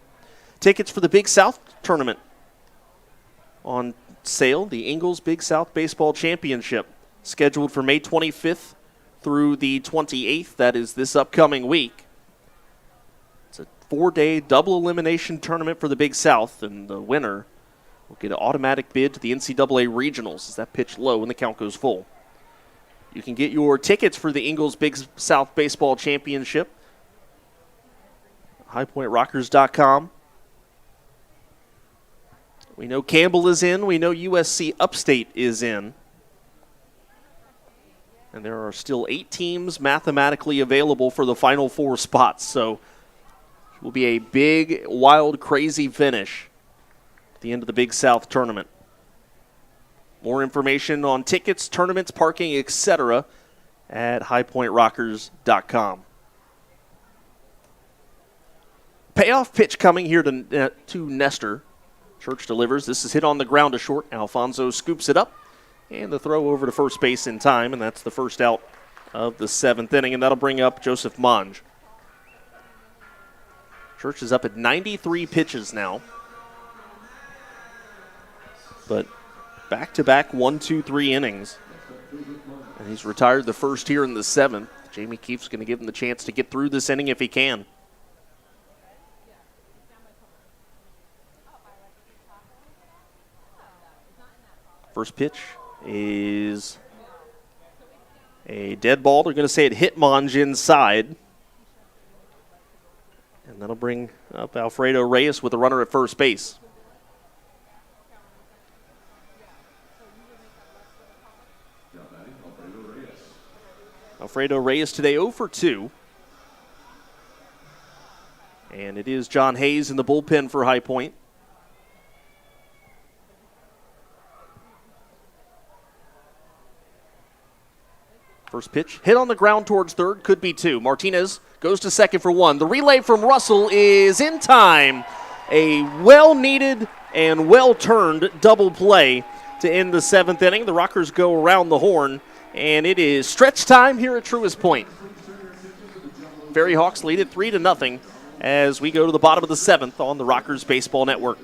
Tickets for the Big South tournament on sale. The Ingalls Big South Baseball Championship, scheduled for May 25th through the 28th. That is this upcoming week. It's a 4-day double elimination tournament for the Big South, and the winner will get an automatic bid to the NCAA Regionals as that pitch low and the count goes full. You can get your tickets for the Ingalls Big South Baseball Championship. highpointrockers.com. We know Campbell is in. We know USC Upstate is in. And there are still 8 teams mathematically available for the Final 4 spots. So it will be a big, wild, crazy finish at the end of the Big South tournament. More information on tickets, tournaments, parking, etc. at highpointrockers.com. Payoff pitch coming here to Nestor. Church delivers. This is hit on the ground to short. Alfonso scoops it up, and the throw over to first base in time, and that's the first out of the 7th inning, and that'll bring up Joseph Monge. Church is up at 93 pitches now. But back-to-back 1-2-3 innings. And he's retired the first here in the 7th. Jamie Keefe's going to give him the chance to get through this inning if he can. First pitch is a dead ball. They're going to say it hit Monge inside. And that'll bring up Alfredo Reyes with a runner at first base. Alfredo Reyes today 0 for 2. And it is John Hayes in the bullpen for High Point. First pitch, hit on the ground towards third, could be 2. Martinez goes to second for 1. The relay from Russell is in time. A well-needed and well-turned double play to end the 7th inning. The Rockers go around the horn And it is stretch time here at Truist Point. FerryHawks lead it 3-0 as we go to the bottom of the 7th on the Rockers Baseball Network.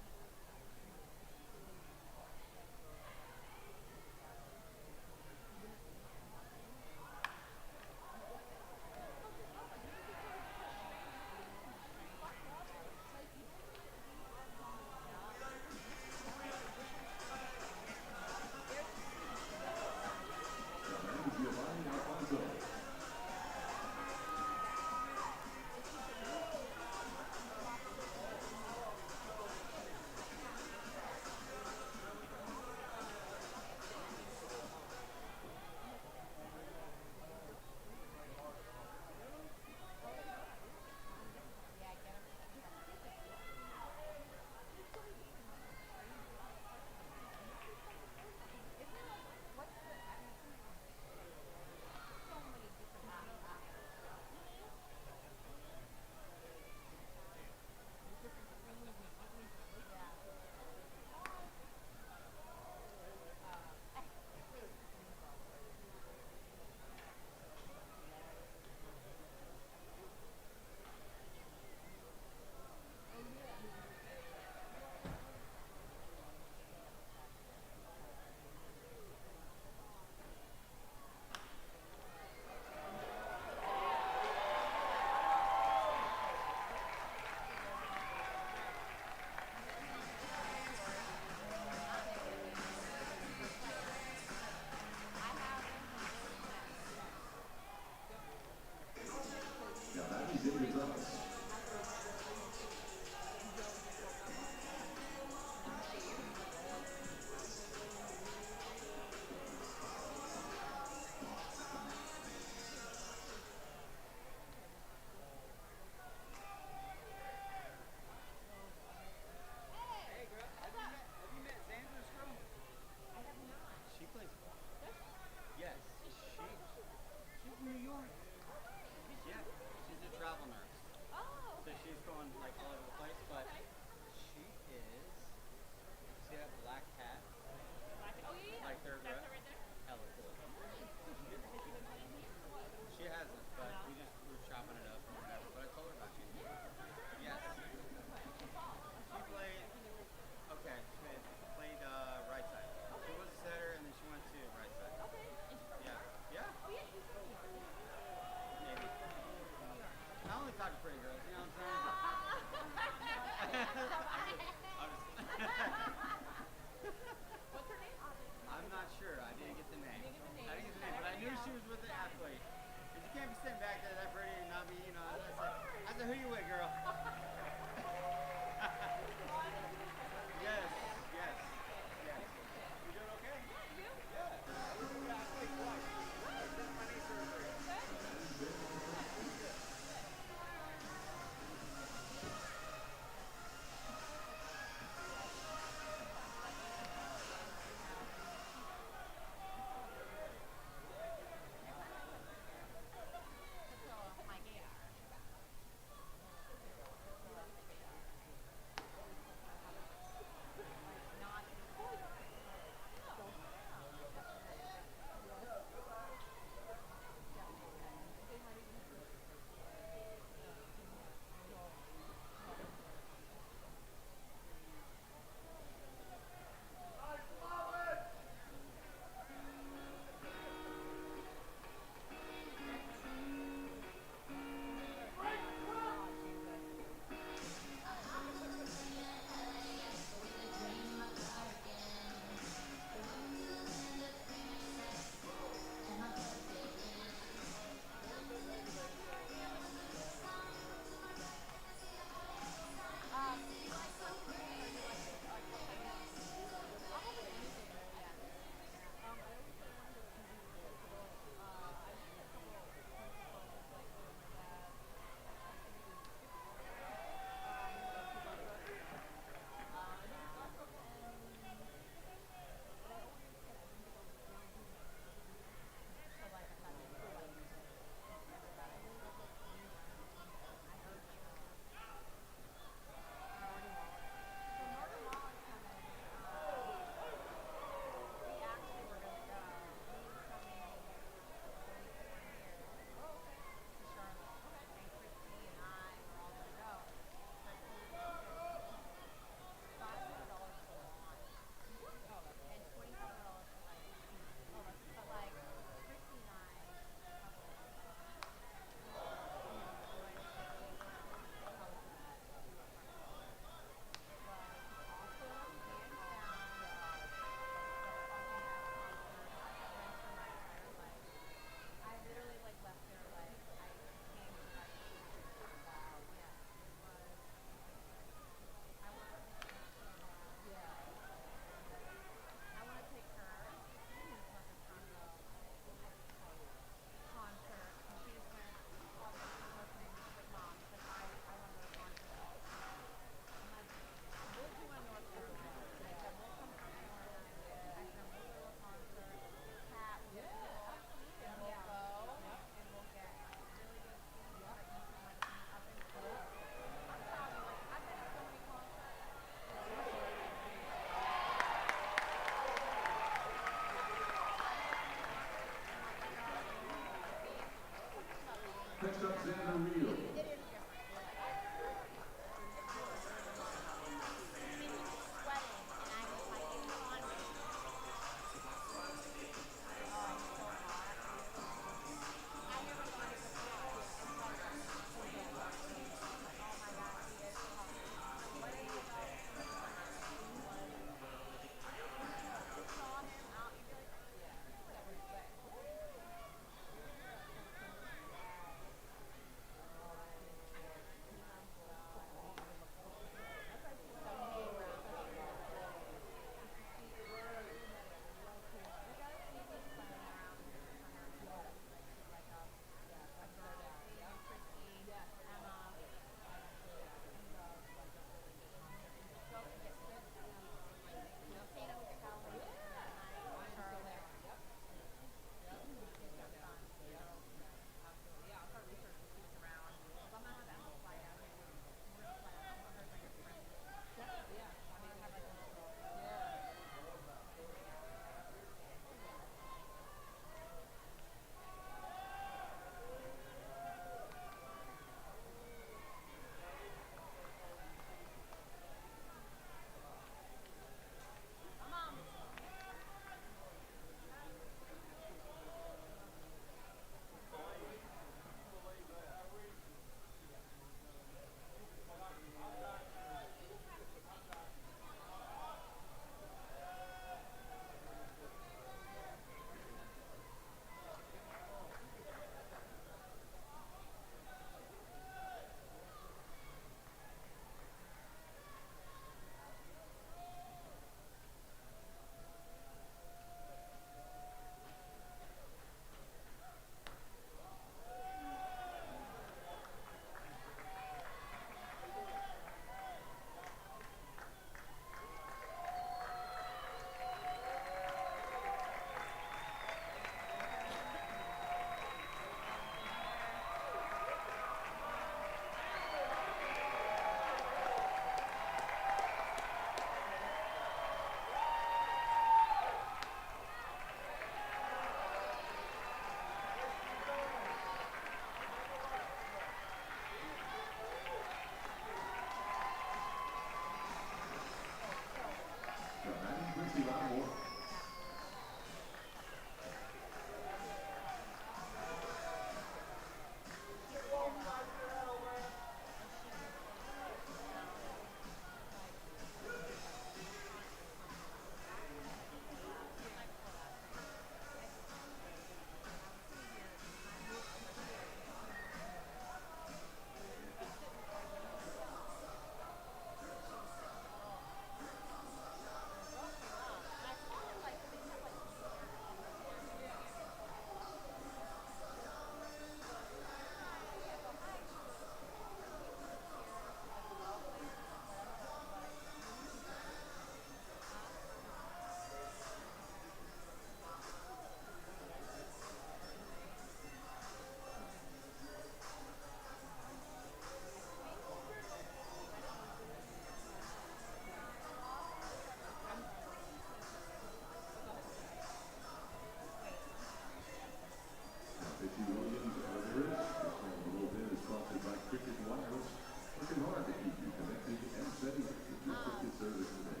Working hard to keep you connected and steady with your cricket service today.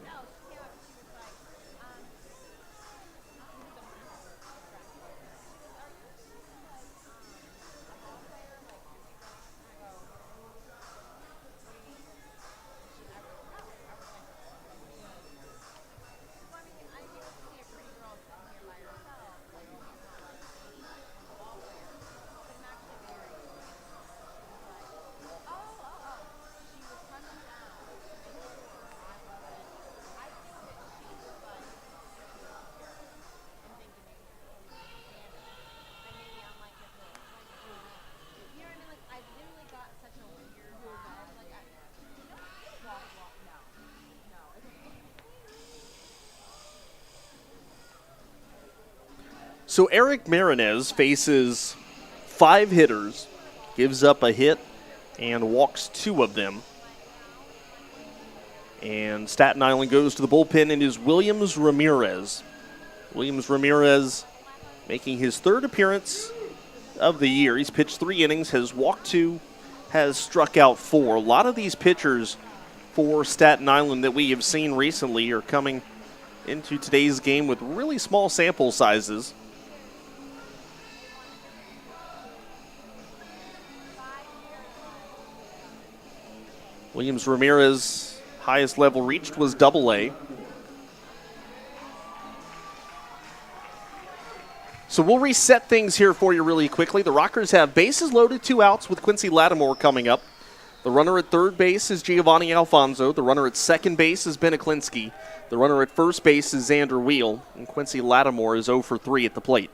So Eric Marinez faces 5 hitters, gives up a hit, and walks 2 of them. And Staten Island goes to the bullpen, and is Williams Ramirez. Williams Ramirez making his 3rd appearance of the year. He's pitched 3 innings, has walked 2, has struck out 4. A lot of these pitchers for Staten Island that we have seen recently are coming into today's game with really small sample sizes. Williams Ramirez, highest level reached was AA. So we'll reset things here for you really quickly. The Rockers have bases loaded, 2 outs with Quincy Lattimore coming up. The runner at third base is Giovanni Alfonso. The runner at second base is Ben Aklinski. The runner at first base is Xander Wheel. And Quincy Lattimore is 0 for 3 at the plate.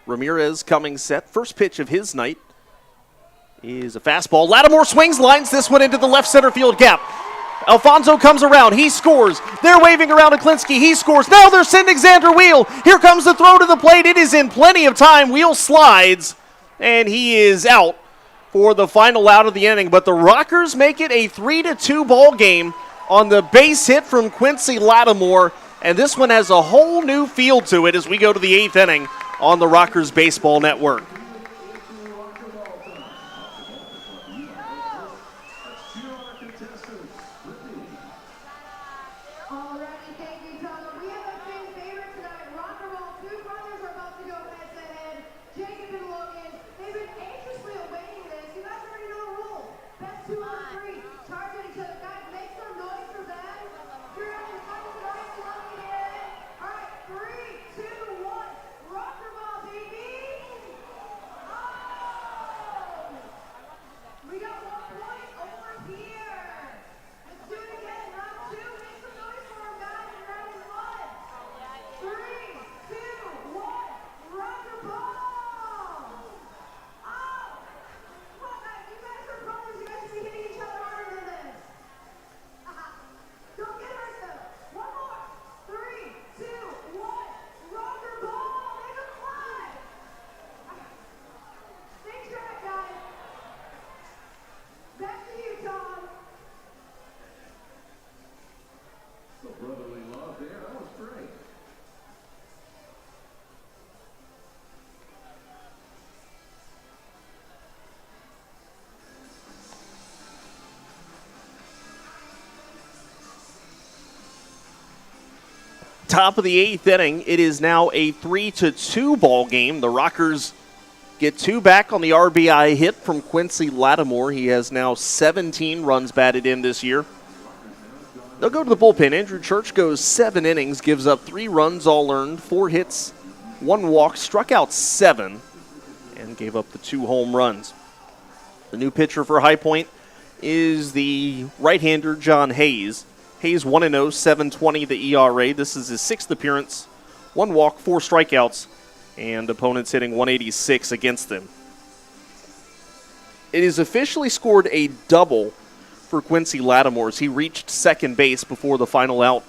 Ramirez coming set. First pitch of his night is a fastball. Lattimore swings, lines this one into the left center field gap. Alfonso comes around. He scores. They're waving around Aklinski. He scores. Now they're sending Xander Wheel. Here comes the throw to the plate. It is in plenty of time. Wheel slides, and he is out for the final out of the inning. But the Rockers make it a 3-2 ball game on the base hit from Quincy Lattimore. And this one has a whole new feel to it as we go to the 8th inning on the Rockers Baseball Network. Top of the 8th inning, it is now a 3-2 ball game. The Rockers get 2 back on the RBI hit from Quincy Lattimore. He has now 17 runs batted in this year. They'll go to the bullpen. Andrew Church goes 7 innings, gives up 3 runs all earned, 4 hits, 1 walk, struck out 7, and gave up the 2 home runs. The new pitcher for High Point is the right-hander John Hayes. Hayes 1-0, 7.20 the ERA. This is his 6th appearance. 1 walk, 4 strikeouts, and opponents hitting 186 against them. It is officially scored a double for Quincy Lattimore as he reached second base before the final out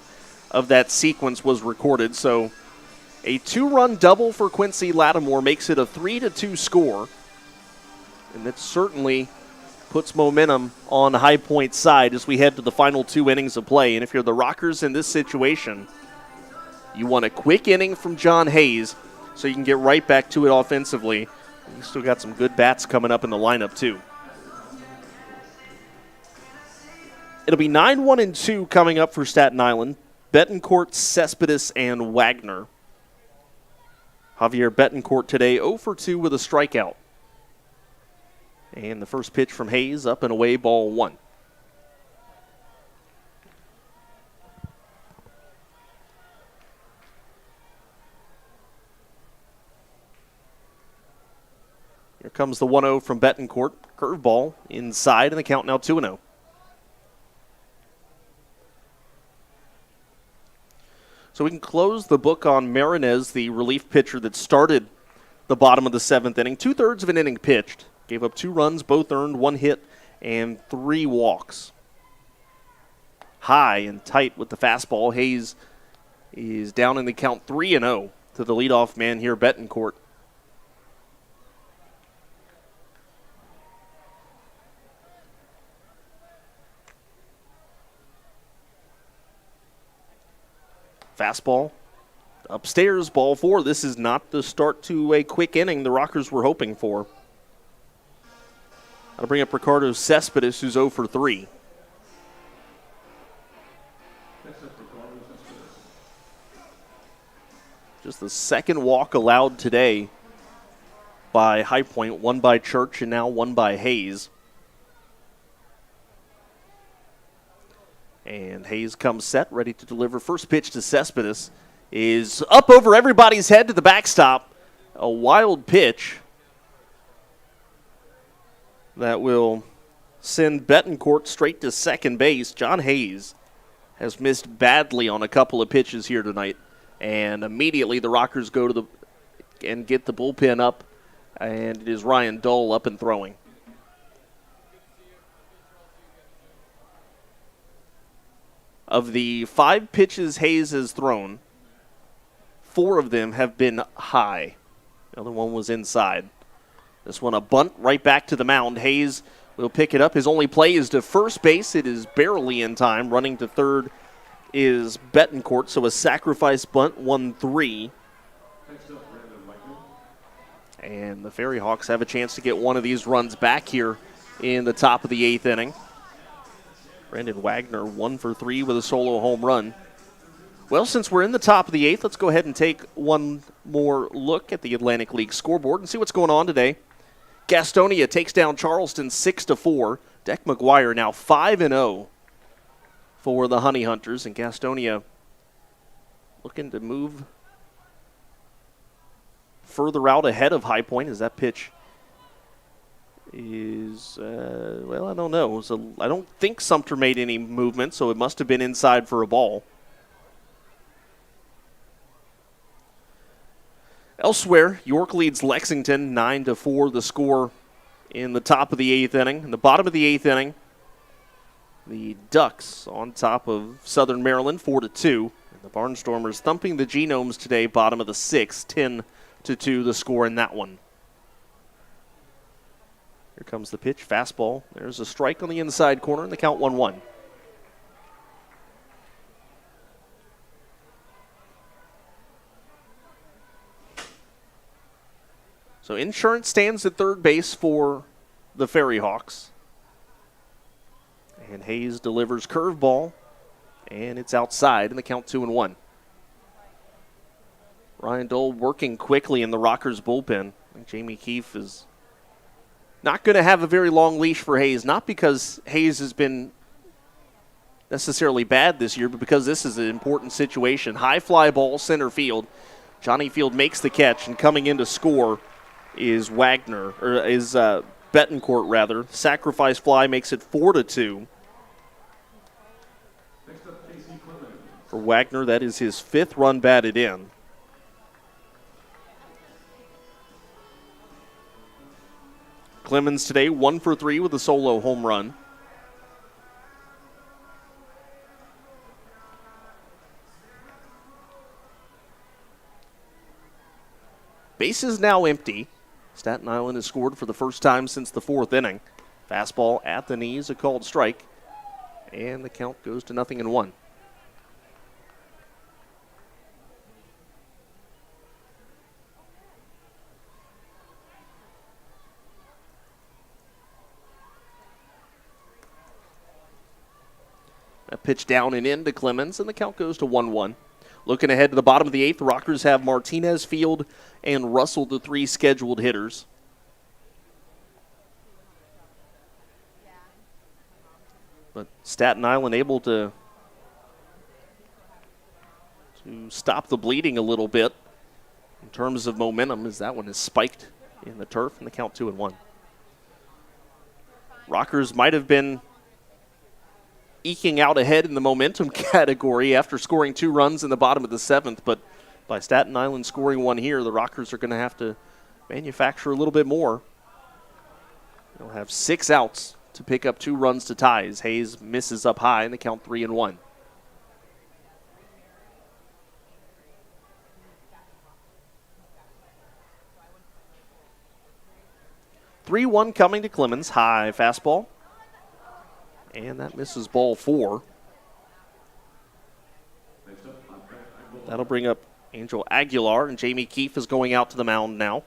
of that sequence was recorded. So a 2-run double for Quincy Lattimore makes it a 3-2 score. And that certainly puts momentum on the High Point side as we head to the final 2 innings of play. And if you're the Rockers in this situation, you want a quick inning from John Hayes so you can get right back to it offensively He's still got some good bats coming up in the lineup, too. It'll be 9-1-2 coming up for Staten Island. Betancourt, Cespedes, and Wagner. Javier Betancourt today 0 for 2 with a strikeout. And the first pitch from Hayes, up and away, ball 1. Here comes the 1-0 from Betancourt. Curveball inside, and the count now 2-0. So we can close the book on Marinez, the relief pitcher that started the bottom of the 7th inning. 2/3 of an inning pitched. Gave up 2 runs, both earned, 1 hit, and 3 walks. High and tight with the fastball. Hayes is down in the count 3-0 to the leadoff man here, Betancourt. Fastball upstairs, ball 4. This is not the start to a quick inning the Rockers were hoping for. I'll bring up Ricardo Cespedes, who's 0 for 3. Just the second walk allowed today by High Point, 1 by Church and now 1 by Hayes. And Hayes comes set, ready to deliver. First pitch to Cespedes is up over everybody's head to the backstop. A wild pitch that will send Betancourt straight to second base. John Hayes has missed badly on a couple of pitches here tonight. And immediately the Rockers go to and get the bullpen up. And it is Ryan Dull up and throwing. Of the 5 pitches Hayes has thrown, 4 of them have been high. The other one was inside. This one a bunt right back to the mound. Hayes will pick it up. His only play is to first base. It is barely in time. Running to third is Betancourt, so a sacrifice bunt, 1-3. And the FerryHawks have a chance to get one of these runs back here in the top of the 8th inning. Brandon Wagner 1 for 3 with a solo home run. Well, since we're in the top of the 8th, let's go ahead and take one more look at the Atlantic League scoreboard and see what's going on today. Gastonia takes down Charleston 6-4. Deck McGuire now 5-0 for the Honey Hunters, and Gastonia looking to move further out ahead of High Point as that pitch is, well, I don't know. So I don't think Sumter made any movement, so it must have been inside for a ball. Elsewhere, York leads Lexington 9-4, the score in the top of the 8th inning. In the bottom of the 8th inning, the Ducks on top of Southern Maryland 4-2. And the Barnstormers thumping the Genomes today, bottom of the 6th, 10-2 the score in that one. Here comes the pitch, fastball. There's a strike on the inside corner, and the count 1-1. So Insurance stands at third base for the FerryHawks. And Hayes delivers curveball, and it's outside, and the count 2-1. Ryan Dole working quickly in the Rockers bullpen. Jamie Keefe is not going to have a very long leash for Hayes, not because Hayes has been necessarily bad this year, but because this is an important situation. High fly ball, center field. Johnny Field makes the catch, and coming in to score is Betancourt, rather. Sacrifice fly makes it 4-2. For Wagner, that is his 5th run batted in. Clemens today 1 for 3 with a solo home run. Base is now empty. Staten Island has scored for the first time since the 4th inning. Fastball at the knees, a called strike. And the count goes to 0-1. Pitch down and in to Clemens, and the count goes to 1-1. Looking ahead to the bottom of the eighth, the Rockers have Martinez, Field, and Russell, the three scheduled hitters. But Staten Island able to stop the bleeding a little bit in terms of momentum, as that one is spiked in the turf, and the count 2-1. Rockers might have been eking out ahead in the momentum category after scoring 2 runs in the bottom of the seventh, but by Staten Island scoring 1 here, the Rockers are going to have to manufacture a little bit more. They'll have 6 outs to pick up 2 runs to tie as Hayes misses up high, and the count 3-1. (3-1) coming to Clemens. High fastball. And that misses ball 4. That'll bring up Angel Aguilar, and Jamie Keefe is going out to the mound now.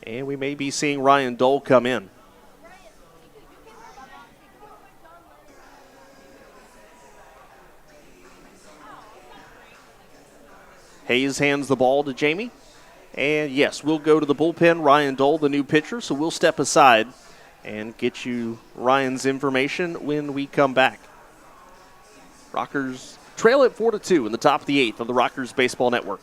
And we may be seeing Ryan Dole come in. Hayes hands the ball to Jamie. And yes, we'll go to the bullpen. Ryan Dole, the new pitcher, so we'll step aside and get you Ryan's information when we come back. Rockers trail at 4-2 in the top of the eighth of the Rockers Baseball Network.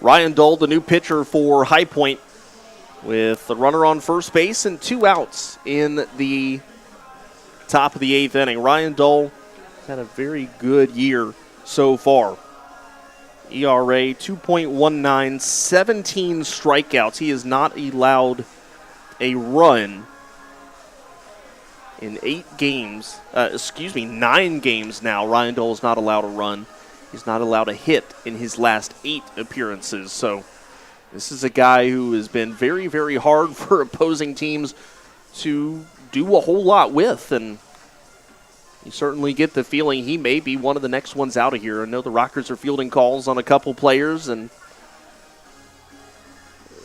Ryan Dole, the new pitcher for High Point, with the runner on first base and 2 outs in the top of the eighth inning. Ryan Dole had a very good year so far. ERA 2.19, 17 strikeouts. He has not allowed a run in 9 games now. Ryan Dole has not allowed a run. He's not allowed a hit in his last 8 appearances. So this is a guy who has been very, very hard for opposing teams to do a whole lot with. And you certainly get the feeling he may be one of the next ones out of here. I know the Rockers are fielding calls on a couple players, and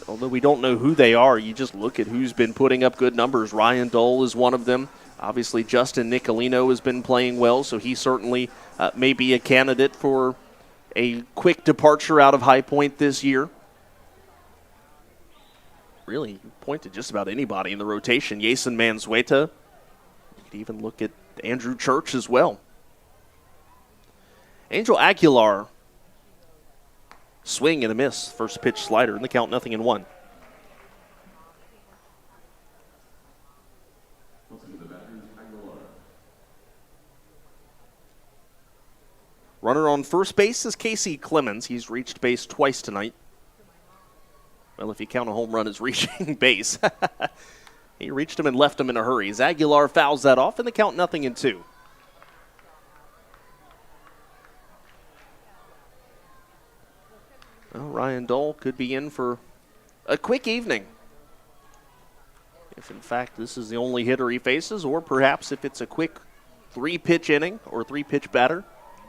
although we don't know who they are, you just look at who's been putting up good numbers. Ryan Dole is one of them. Obviously, Justin Nicolino has been playing well, so he certainly may be a candidate for a quick departure out of High Point this year. Really, you point to just about anybody in the rotation. Jason Manzueta. You could even look at Andrew Church as well. Angel Aguilar. Swing and a miss. First pitch slider, and the count 0-1. Runner on first base is Casey Clemens. He's reached base twice tonight. Well, if you count a home run as reaching base. He reached him and left him in a hurry. As Aguilar fouls that off, and the count 0-2. Well, Ryan Dole could be in for a quick evening. If, in fact, this is the only hitter he faces, or perhaps if it's a quick 3-pitch inning or 3-pitch batter.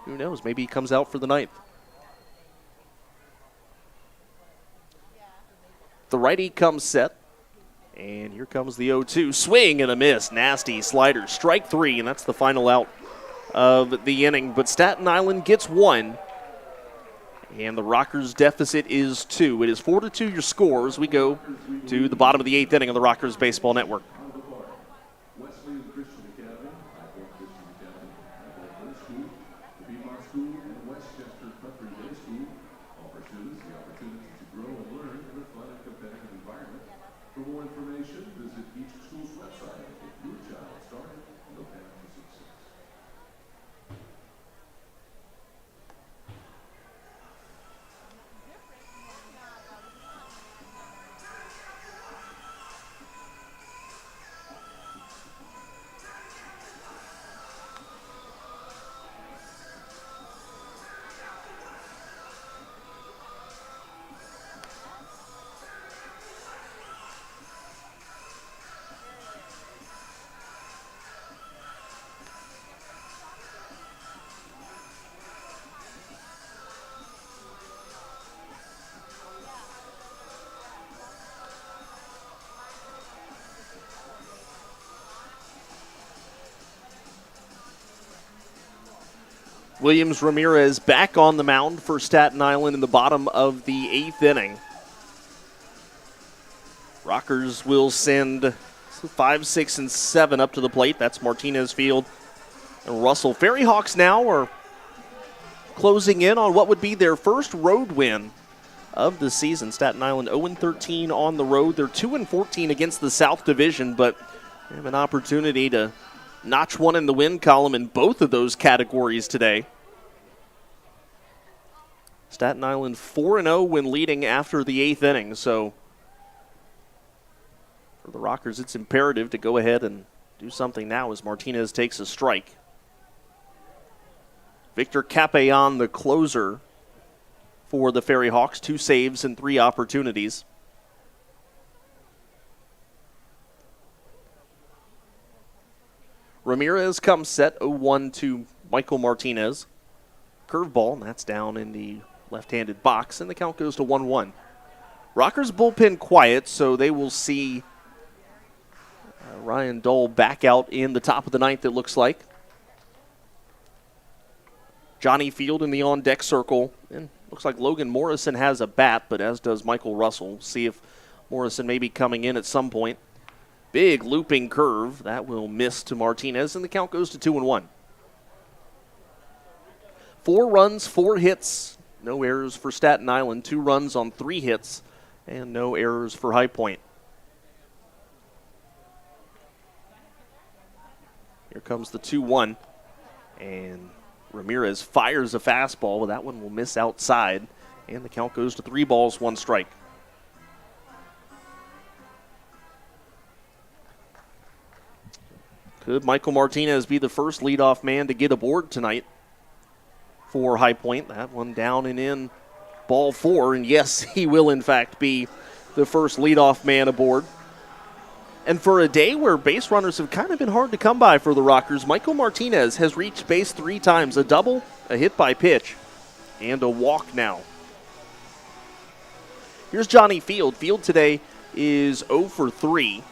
Who knows? Maybe he comes out for the ninth. The righty comes set. And here comes the 0-2. Swing and a miss. Nasty slider. Strike 3, and that's the final out of the inning. But Staten Island gets 1. And the Rockers' deficit is 2. It is 4-2 your scores. We go to the bottom of the 8th inning of the Rockers Baseball Network. Williams Ramirez back on the mound for Staten Island in the bottom of the 8th inning. Rockers will send 5, 6, and 7 up to the plate. That's Martinez, Field, and Russell. FerryHawks now are closing in on what would be their first road win of the season. Staten Island 0-13 on the road. They're 2-14 against the South Division, but they have an opportunity to notch one in the win column in both of those categories today. Staten Island 4-0 when leading after the 8th inning, so for the Rockers, it's imperative to go ahead and do something now as Martinez takes a strike. Victor Capellan, the closer for the FerryHawks, 2 saves and 3 opportunities. Ramirez comes set 0-1 to Michael Martinez. Curveball, and that's down in the left-handed box, and the count goes to 1-1. Rockers bullpen quiet, so they will see Ryan Dole back out in the top of the 9th, it looks like. Johnny Field in the on-deck circle, and looks like Logan Morrison has a bat, but as does Michael Russell. See if Morrison may be coming in at some point. Big looping curve. That will miss to Martinez, and the count goes to 2-1. 4 runs, 4 hits. No errors for Staten Island. 2 runs on 3 hits, and no errors for High Point. Here comes the 2-1, and Ramirez fires a fastball, but that one will miss outside, and the count goes to 3 balls, 1 strike. Could Michael Martinez be the first leadoff man to get aboard tonight for High Point? That one down and in, ball 4, and yes, he will in fact be the first leadoff man aboard. And for a day where base runners have kind of been hard to come by for the Rockers, Michael Martinez has reached base 3 times, a double, a hit by pitch, and a walk now. Here's Johnny Field. Field today is 0 for 3.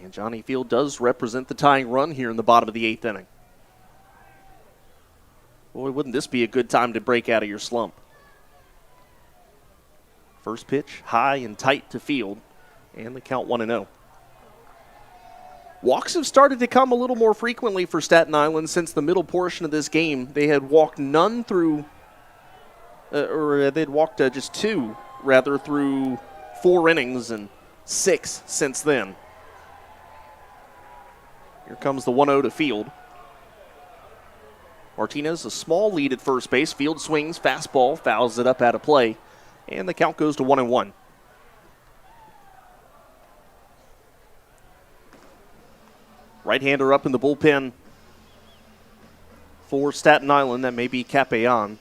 And Johnny Field does represent the tying run here in the bottom of the 8th inning. Boy, wouldn't this be a good time to break out of your slump. First pitch, high and tight to Field, and the count 1-0. Walks have started to come a little more frequently for Staten Island since the middle portion of this game. They had walked none through, they'd walked just 2, rather, through 4 innings and 6 since then. Here comes the 1-0 to Field. Martinez, a small lead at first base. Field swings, fastball, fouls it up out of play. And the count goes to 1-1. Right-hander up in the bullpen for Staten Island. That may be Capellan.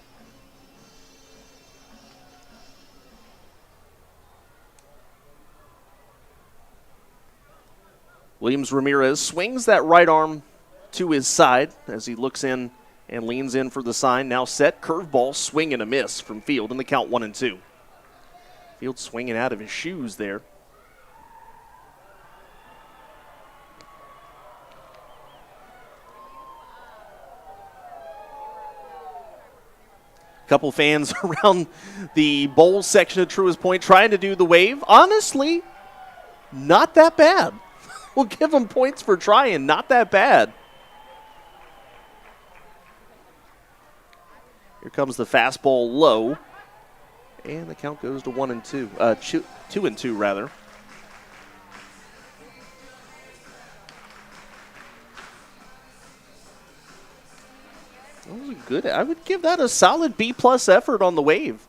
Williams Ramirez swings that right arm to his side as he looks in and leans in for the sign. Now set, curveball, swing and a miss from Field, and the count 1-2. Field swinging out of his shoes there. Couple fans around the bowl section of Truist Point trying to do the wave. Honestly, not that bad. We'll give them points for trying. Not that bad. Here comes the fastball low. And the count goes to 1-2. 2-2, rather. That was good. I would give that a solid B+ effort on the wave.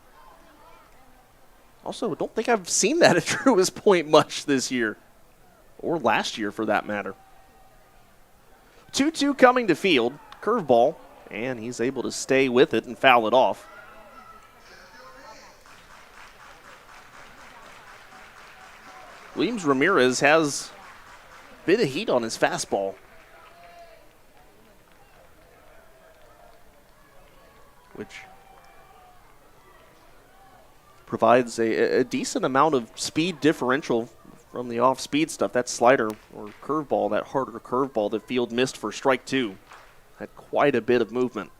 Also, I don't think I've seen that at Truist Point much this year. Or last year, for that matter. 2-2 coming to Field. Curveball. And he's able to stay with it and foul it off. Williams Ramirez has a bit of heat on his fastball. Which provides a decent amount of speed differential from the off-speed stuff. That slider or curveball, that harder curveball that Field missed for strike 2. Had quite a bit of movement.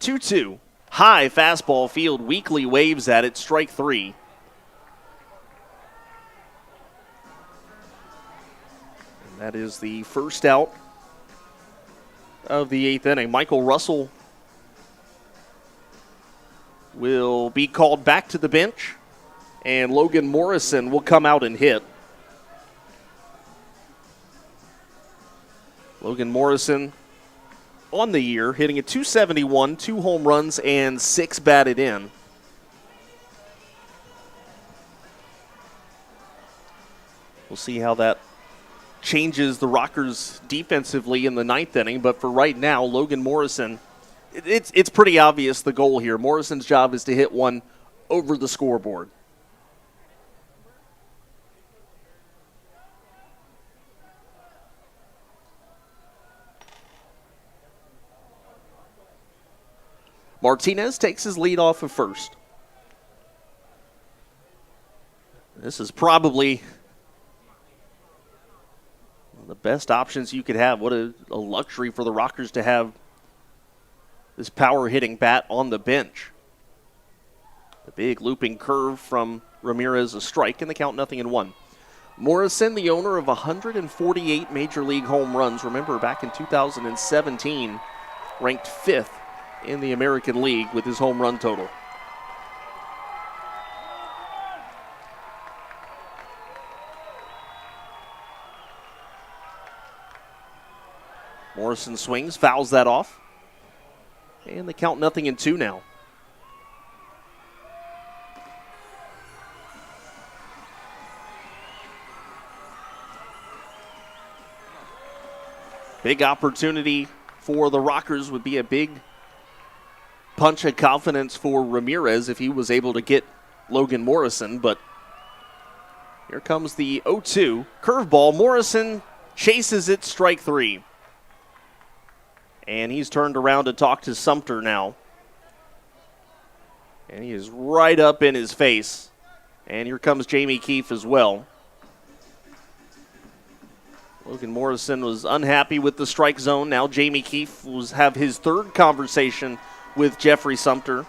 2-2. High fastball. Field weakly waves at it. Strike 3. And that is the first out of the 8th inning. Michael Russell will be called back to the bench, and Logan Morrison will come out and hit. Logan Morrison on the year, hitting at .271, 2 home runs, and 6 batted in. We'll see how that changes the Rockers defensively in the 9th inning, but for right now, Logan Morrison, it's pretty obvious the goal here. Morrison's job is to hit one over the scoreboard. Martinez takes his lead off of first. This is probably one of the best options you could have. What a luxury for the Rockers to have this power-hitting bat on the bench. The big looping curve from Ramirez, a strike, and the count 0-1. Morrison, the owner of 148 Major League home runs. Remember, back in 2017, ranked 5th in the American League with his home run total. Morrison swings, fouls that off. And the count 0-2 now. Big opportunity for the Rockers, would be a big punch of confidence for Ramirez if he was able to get Logan Morrison, but here comes the 0-2. Curveball, Morrison chases it, strike 3. And he's turned around to talk to Sumter now. And he is right up in his face. And here comes Jamie Keefe as well. Logan Morrison was unhappy with the strike zone. Now Jamie Keefe will have his third conversation with Jeffrey Sumter.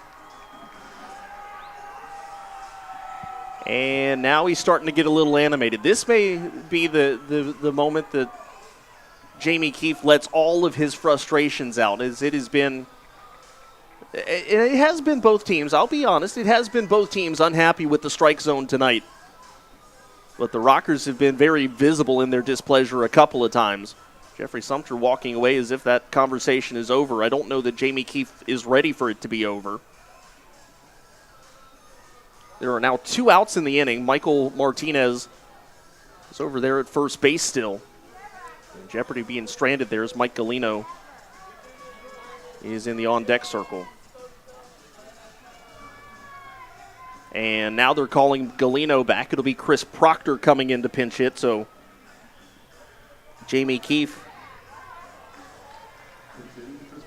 And now he's starting to get a little animated. This may be the moment that Jamie Keefe lets all of his frustrations out, as it has been both teams. I'll be honest, it has been both teams unhappy with the strike zone tonight. But the Rockers have been very visible in their displeasure a couple of times. Jeffrey Sumter walking away as if that conversation is over. I don't know that Jamie Keefe is ready for it to be over. There are now 2 outs in the inning. Michael Martinez is over there at first base still. In jeopardy being stranded there is Mike Galino. He is in the on-deck circle. And now they're calling Galino back. It'll be Chris Proctor coming in to pinch hit. So Jamie Keefe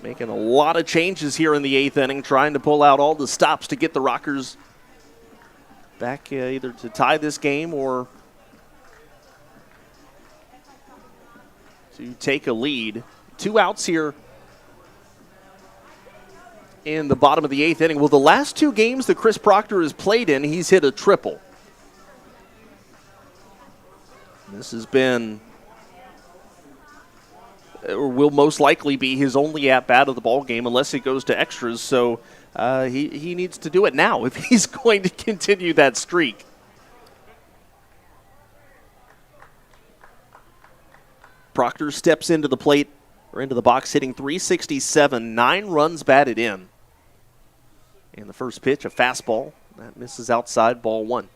making a lot of changes here in the 8th inning, trying to pull out all the stops to get the Rockers back either to tie this game or to take a lead. 2 outs here in the bottom of the 8th inning. Well, the last 2 games that Chris Proctor has played in, he's hit a triple. This has been, or will most likely be, his only at-bat of the ball game unless it goes to extras. So he needs to do it now if he's going to continue that streak. Proctor steps into the plate, or into the box, hitting .367, 9 runs batted in. And the first pitch, a fastball. That misses outside, ball 1.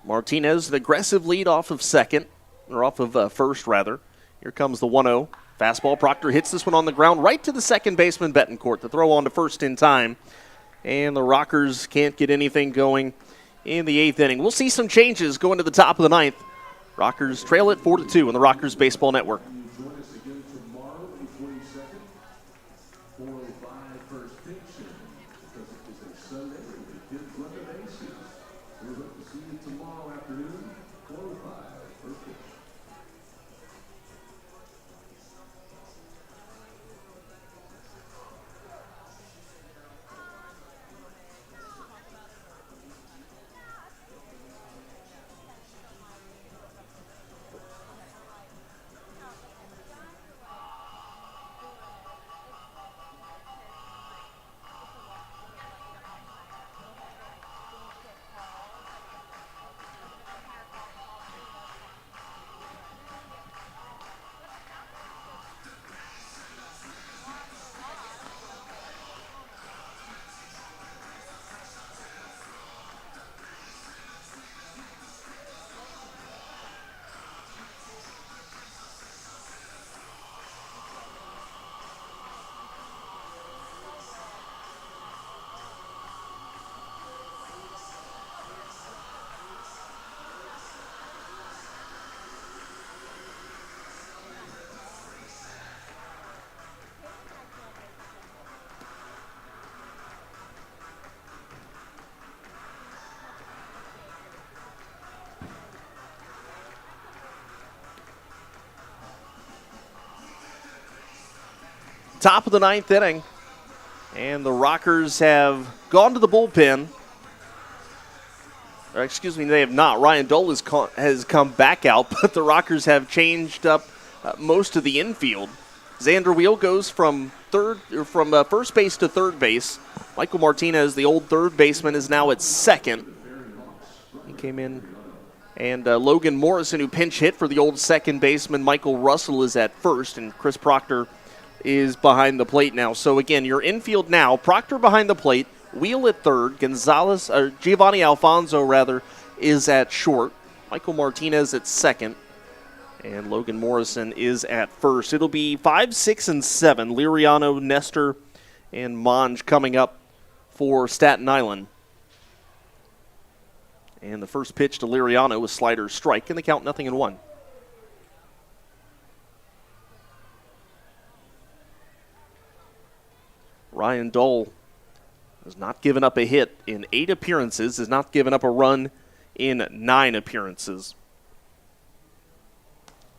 Martinez, an aggressive lead off of second, or off of first, rather. Here comes the 1-0. Fastball, Proctor hits this one on the ground right to the second baseman, Betancourt. The throw on to first in time. And the Rockers can't get anything going in the 8th inning. We'll see some changes going to the top of the 9th. Rockers trail it 4-2 on the Rockers Baseball Network. Join us again tomorrow, May 22nd, 4:05 first pitch, because it is a Sunday, the kids run the bases. So we hope to see you tomorrow afternoon, 4:05 first pitch. Top of the ninth inning, and the Rockers have gone to the bullpen. Or excuse me, they have not. Ryan Dole has come back out, but the Rockers have changed up most of the infield. Xander Wheel goes from first base to third base. Michael Martinez, the old third baseman, is now at second. He came in. And Logan Morrison, who pinch hit for the old second baseman, Michael Russell, is at first, and Chris Proctor is behind the plate now. So again, your infield now, Proctor behind the plate, Wheel at third, Giovanni Alfonso is at short, Michael Martinez at second, and Logan Morrison is at first. It'll be 5, 6, and 7. Liriano, Nestor, and Monge coming up for Staten Island. And the first pitch to Liriano was slider strike, and the count 0-1. Ryan Dole has not given up a hit in 8 appearances, has not given up a run in 9 appearances.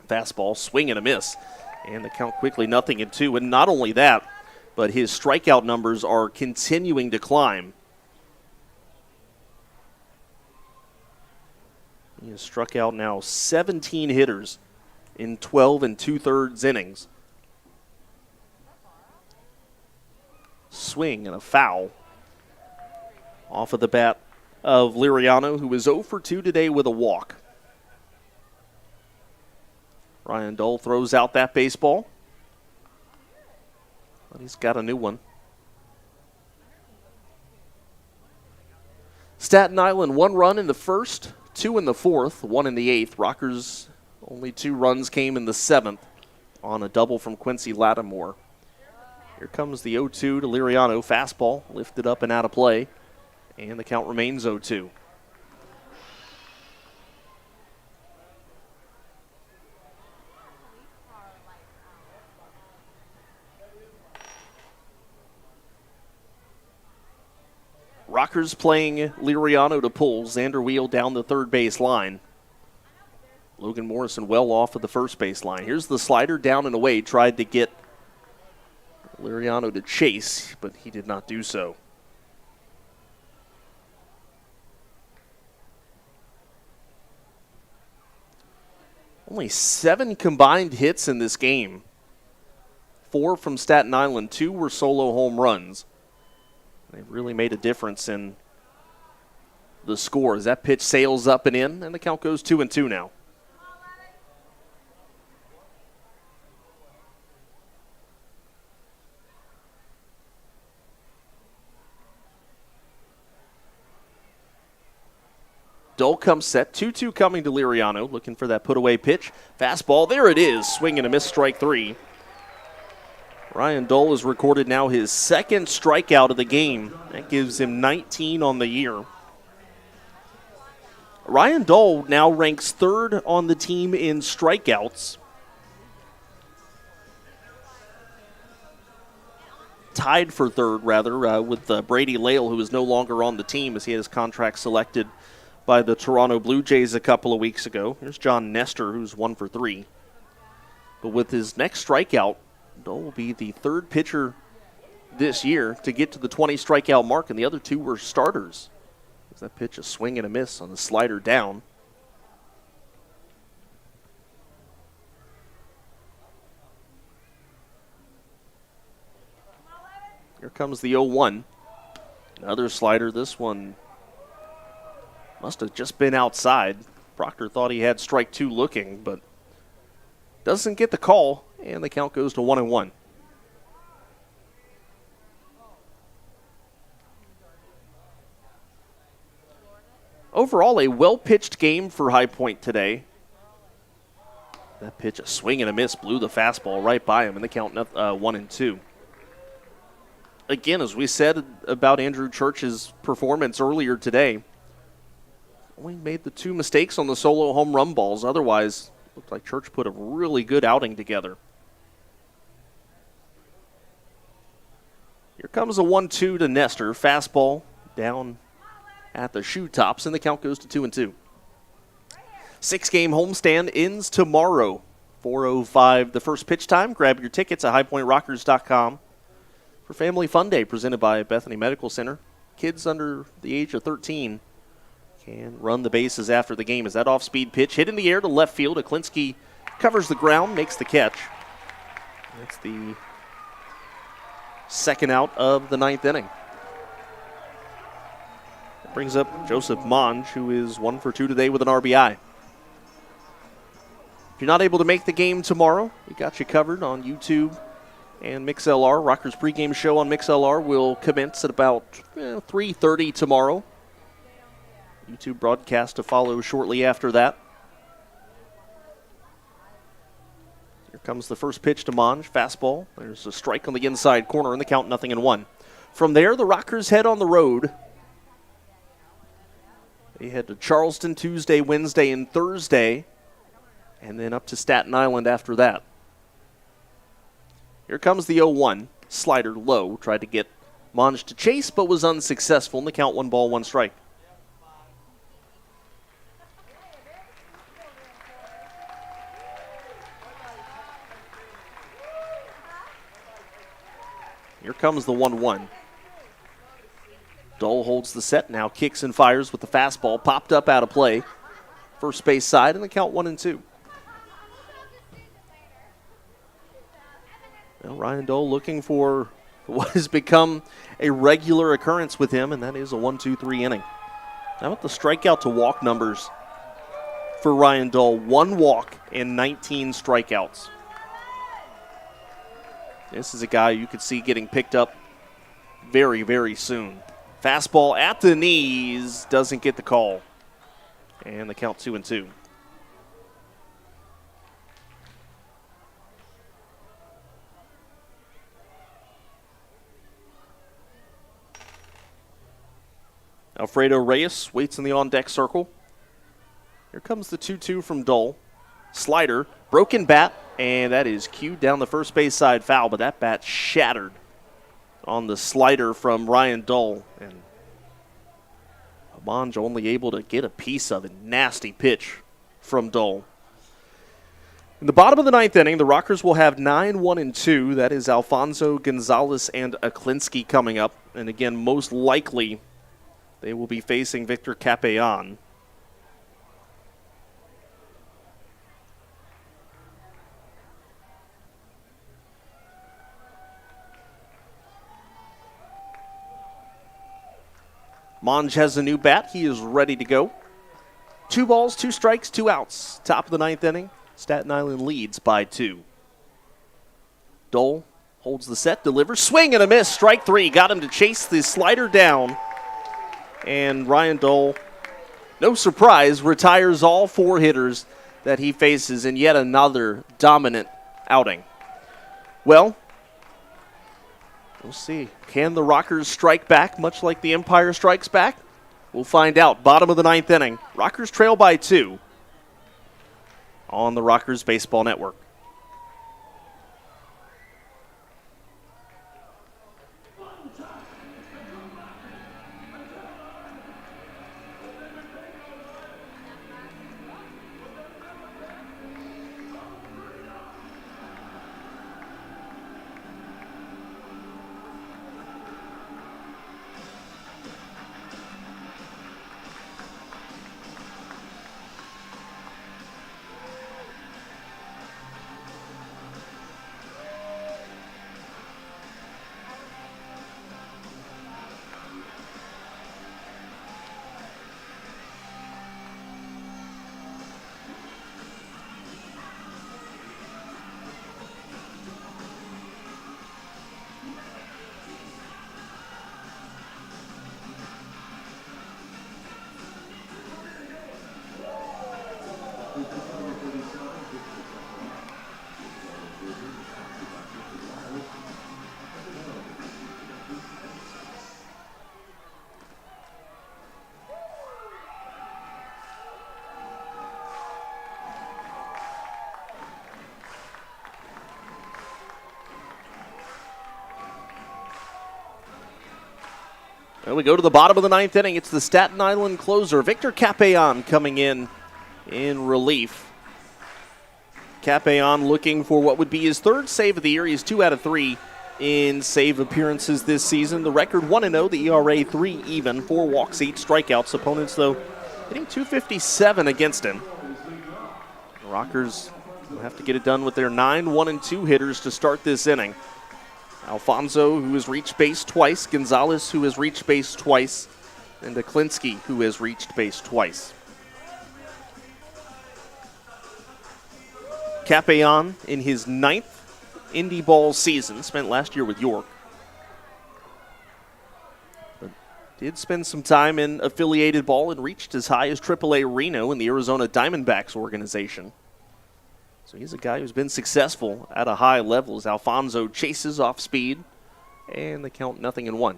Fastball, swing and a miss. And the count quickly 0-2. And not only that, but his strikeout numbers are continuing to climb. He has struck out now 17 hitters in 12 2/3 innings. Swing and a foul off of the bat of Liriano, who is 0 for 2 today with a walk. Ryan Dole throws out that baseball, but he's got a new one. Staten Island, 1 run in the first, 2 in the fourth, 1 in the eighth. Rockers, only 2 runs came in the seventh on a double from Quincy Lattimore. Here comes the 0-2 to Liriano. Fastball lifted up and out of play, and the count remains 0-2. Rockers playing Liriano to pull. Xander Wheel down the third base line. Logan Morrison well off of the first base line. Here's the slider down and away. Tried to get Liriano to chase, but he did not do so. Only 7 combined hits in this game. 4 from Staten Island, 2 were solo home runs. They've really made a difference in the score as that pitch sails up and in, and the count goes 2-2 now. Dole comes set, 2-2 coming to Liriano, looking for that put-away pitch. Fastball, there it is, swing and a miss, strike 3. Ryan Dole has recorded now his second strikeout of the game. That gives him 19 on the year. Ryan Dole now ranks third on the team in strikeouts. Tied for third, rather, with Brady Lale, who is no longer on the team as he had his contract selected by the Toronto Blue Jays a couple of weeks ago. Here's John Nestor, who's 1 for 3. But with his next strikeout, Dole will be the third pitcher this year to get to the 20 strikeout mark, and the other two were starters. As that pitch, a swing and a miss on the slider down. Here comes the 0-1. Another slider. This one must have just been outside. Proctor thought he had strike 2 looking, but doesn't get the call, and the count goes to 1-1. Overall, a well-pitched game for High Point today. That pitch, a swing and a miss, blew the fastball right by him, and the count 1-2. Again, as we said about Andrew Church's performance earlier today, only made the 2 mistakes on the solo home run balls. Otherwise, looked like Church put a really good outing together. Here comes a 1-2 to Nestor. Fastball down at the shoe tops, and the count goes to 2-2. 6-game homestand ends tomorrow. 4:05 the first pitch time. Grab your tickets at highpointrockers.com. For Family Fun Day presented by Bethany Medical Center. Kids under the age of 13 can run the bases after the game. As that off-speed pitch hit in the air to left field, Aklinski covers the ground, makes the catch. That's the second out of the 9th inning. That brings up Joseph Monge, who is 1 for 2 today with an RBI. If you're not able to make the game tomorrow, we got you covered on YouTube and MixLR. Rockers pregame show on MixLR will commence at about 3:30 tomorrow. YouTube broadcast to follow shortly after that. Here comes the first pitch to Monge. Fastball. There's a strike on the inside corner, and the count 0-1. From there, the Rockers head on the road. They head to Charleston Tuesday, Wednesday, and Thursday, and then up to Staten Island after that. Here comes the 0-1. Slider low. Tried to get Monge to chase, but was unsuccessful. In the count, 1-1 strike. Here comes the 1-1. Dole holds the set, now kicks and fires with the fastball. Popped up out of play. First base side, and the count 1-2. Well, Ryan Dole looking for what has become a regular occurrence with him, and that is a 1-2-3 inning. How about the strikeout to walk numbers for Ryan Dole? 1 walk and 19 strikeouts. This is a guy you could see getting picked up very, very soon. Fastball at the knees, doesn't get the call. And the count 2-2. Alfredo Reyes waits in the on-deck circle. Here comes the 2-2 from Dole. Slider, broken bat, and that is cued down the first base side foul, but that bat shattered on the slider from Ryan Dole. And Monge only able to get a piece of it. Nasty pitch from Dole. In the bottom of the 9th inning, the Rockers will have 9-1-2. That is Alfonso, Gonzalez, and Aklinski coming up. And again, most likely they will be facing Victor Capellan. Monge has a new bat. He is ready to go. 2 balls, 2 strikes, 2 outs. Top of the 9th inning. Staten Island leads by 2. Dole holds the set, delivers. Swing and a miss. Strike 3. Got him to chase the slider down. And Ryan Dole, no surprise, retires all 4 hitters that he faces in yet another dominant outing. Well, we'll see. Can the Rockers strike back much like the Empire strikes back? We'll find out. Bottom of the ninth inning. Rockers trail by 2 on the Rockers Baseball Network. Well, we go to the bottom of the ninth inning. It's the Staten Island closer, Victor Capellán, coming in relief. Capellán looking for what would be his 3rd save of the year. He's 2 out of 3 in save appearances this season. The record 1-0, the ERA 3 even, 4 walks, 8 strikeouts. Opponents, though, hitting .257 against him. The Rockers will have to get it done with their 9 1-2 hitters to start this inning. Alfonso, who has reached base twice, Gonzalez, who has reached base twice, and Aklinski, who has reached base twice. Capellán in his 9th Indy Ball season, spent last year with York. But did spend some time in affiliated ball and reached as high as AAA Reno in the Arizona Diamondbacks organization. So he's a guy who's been successful at a high level as Alfonso chases off speed, and the count 0-1.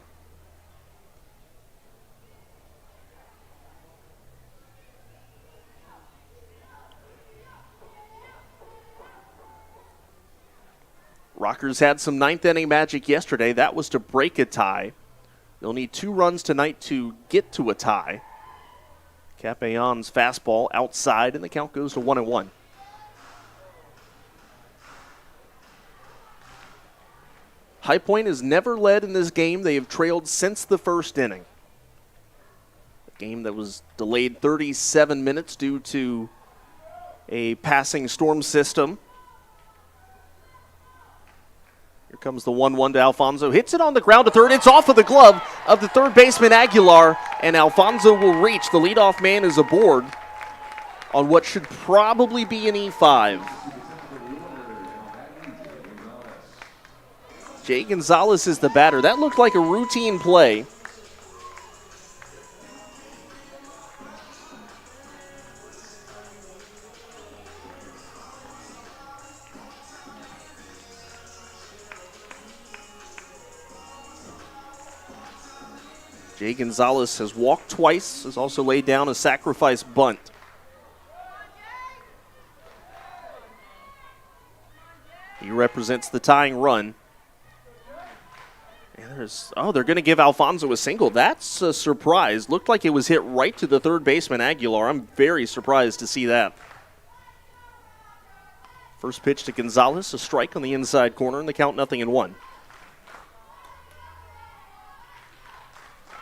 Rockers had some ninth inning magic yesterday. That was to break a tie. They'll need 2 runs tonight to get to a tie. Capellán's fastball outside, and the count goes to 1-1. High Point has never led in this game. They have trailed since the 1st inning. A game that was delayed 37 minutes due to a passing storm system. Here comes the 1-1 to Alfonso. Hits it on the ground to third. It's off of the glove of the third baseman Aguilar, and Alfonso will reach. The leadoff man is aboard on what should probably be an E5. Jay Gonzalez is the batter. That looked like a routine play. Jay Gonzalez has walked twice, has also laid down a sacrifice bunt. He represents the tying run. They're going to give Alfonso a single. That's a surprise. Looked like it was hit right to the third baseman, Aguilar. I'm very surprised to see that. First pitch to Gonzalez, a strike on the inside corner, and the count 0-1.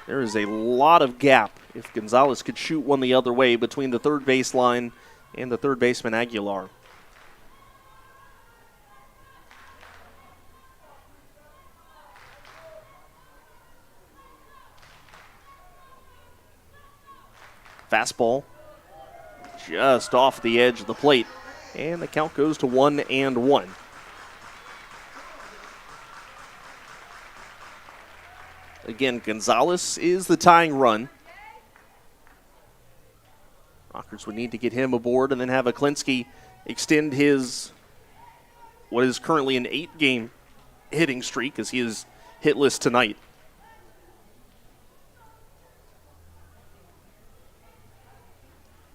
There is a lot of gap, if Gonzalez could shoot one the other way, between the third baseline and the third baseman, Aguilar. Fastball just off the edge of the plate, and the count goes to 1-1. Again, Gonzalez is the tying run. Rockers would need to get him aboard and then have Aklinski extend his what is currently an 8-game hitting streak, as he is hitless tonight.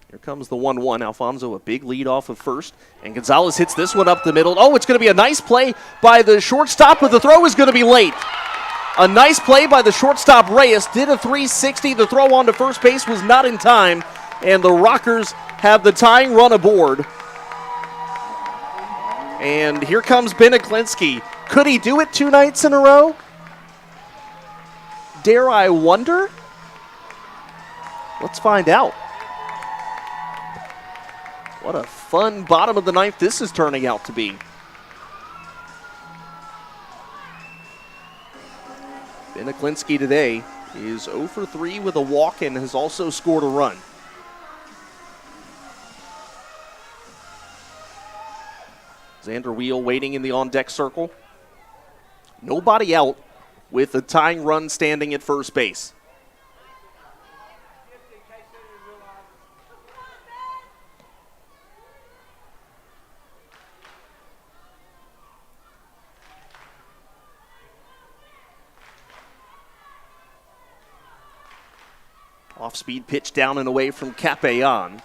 Here comes the 1-1. Alfonso, a big lead off of first. And Gonzalez hits this one up the middle. Oh, it's going to be a nice play by the shortstop, but the throw is going to be late. A nice play by the shortstop, Reyes. Did a 360. The throw on to first base was not in time. And the Rockers have the tying run aboard. And here comes Ben Aklinski. Could he do it 2 nights in a row? Dare I wonder? Let's find out. What a fun bottom of the ninth this is turning out to be. Ben Aklinski today is 0 for 3 with a walk and has also scored a run. Xander Wheel waiting in the on-deck circle. Nobody out with a tying run standing at first base. Off-speed pitch down and away from Capeon.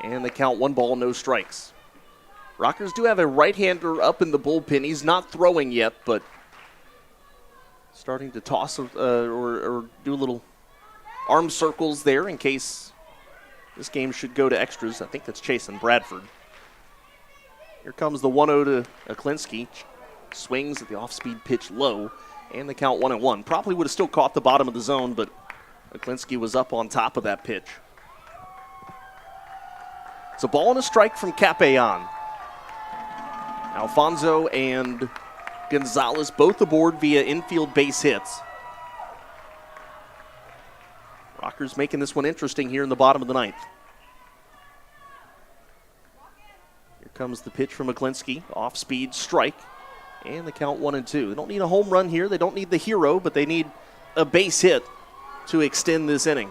And the count 1 ball, no strikes. Rockers do have a right-hander up in the bullpen. He's not throwing yet, but starting to toss or do a little arm circles there in case this game should go to extras. I think that's Chasen Bradford. Here comes the 1-0 to Aklinski. Swings at the off-speed pitch low. And the count 1-1. Probably would have still caught the bottom of the zone, but Aklinski was up on top of that pitch. It's a ball and a strike from Capeon. Alfonso and Gonzalez both aboard via infield base hits. Rockers making this one interesting here in the bottom of the ninth. Here comes the pitch from Aklinski. Off-speed strike. And the count 1-2. They don't need a home run here. They don't need the hero, but they need a base hit to extend this inning.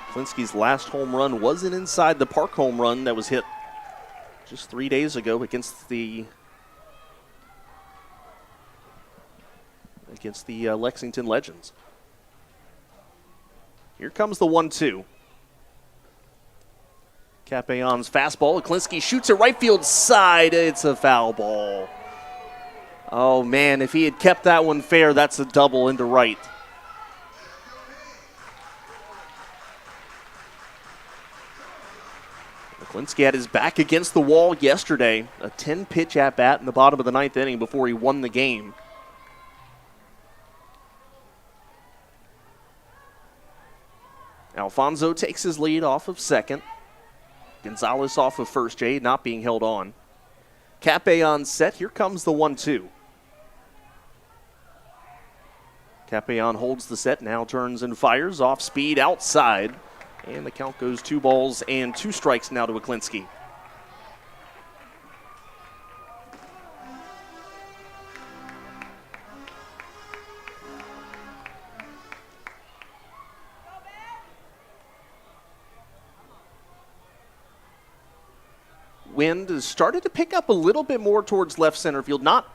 Aklinski's last home run was an inside the park home run that was hit just 3 days ago against the Lexington Legends. Here comes the 1-2. Capeon's fastball. Aklinski shoots it right field side. It's a foul ball. Oh, man, if he had kept that one fair, that's a double into right. Aklinski had his back against the wall yesterday. A 10-pitch at-bat in the bottom of the ninth inning before he won the game. Alfonso takes his lead off of second. Gonzalez off of first, Jay not being held on. Capeon set. Here comes the 1-2. Capeon holds the set, now turns and fires. Off speed outside. And the count goes 2 balls and 2 strikes now to Aklinski. Wind has started to pick up a little bit more towards left center field. Not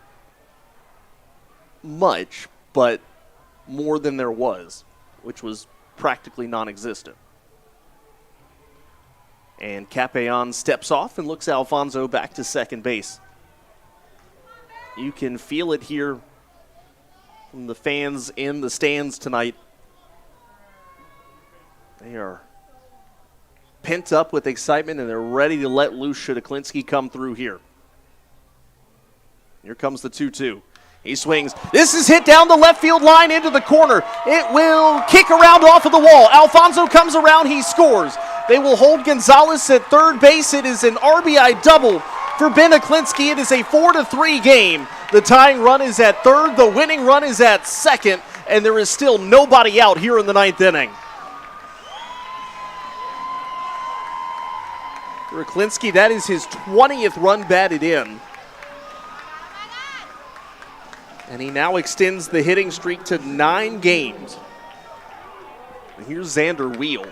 much, but more than there was, which was practically non-existent. And Capeon steps off and looks Alfonso back to second base. You can feel it here from the fans in the stands tonight. They are pent up with excitement, and they're ready to let loose should Aklinski come through here. Here comes the 2-2. He swings. This is hit down the left field line into the corner. It will kick around off of the wall. Alfonso comes around. He scores. They will hold Gonzalez at third base. It is an RBI double for Ben Aklinski. It is a 4-3 game. The tying run is at third. The winning run is at second. And there is still nobody out here in the ninth inning. For Aklinski, that is his 20th run batted in. And he now extends the hitting streak to 9 games. And here's Xander Wheel.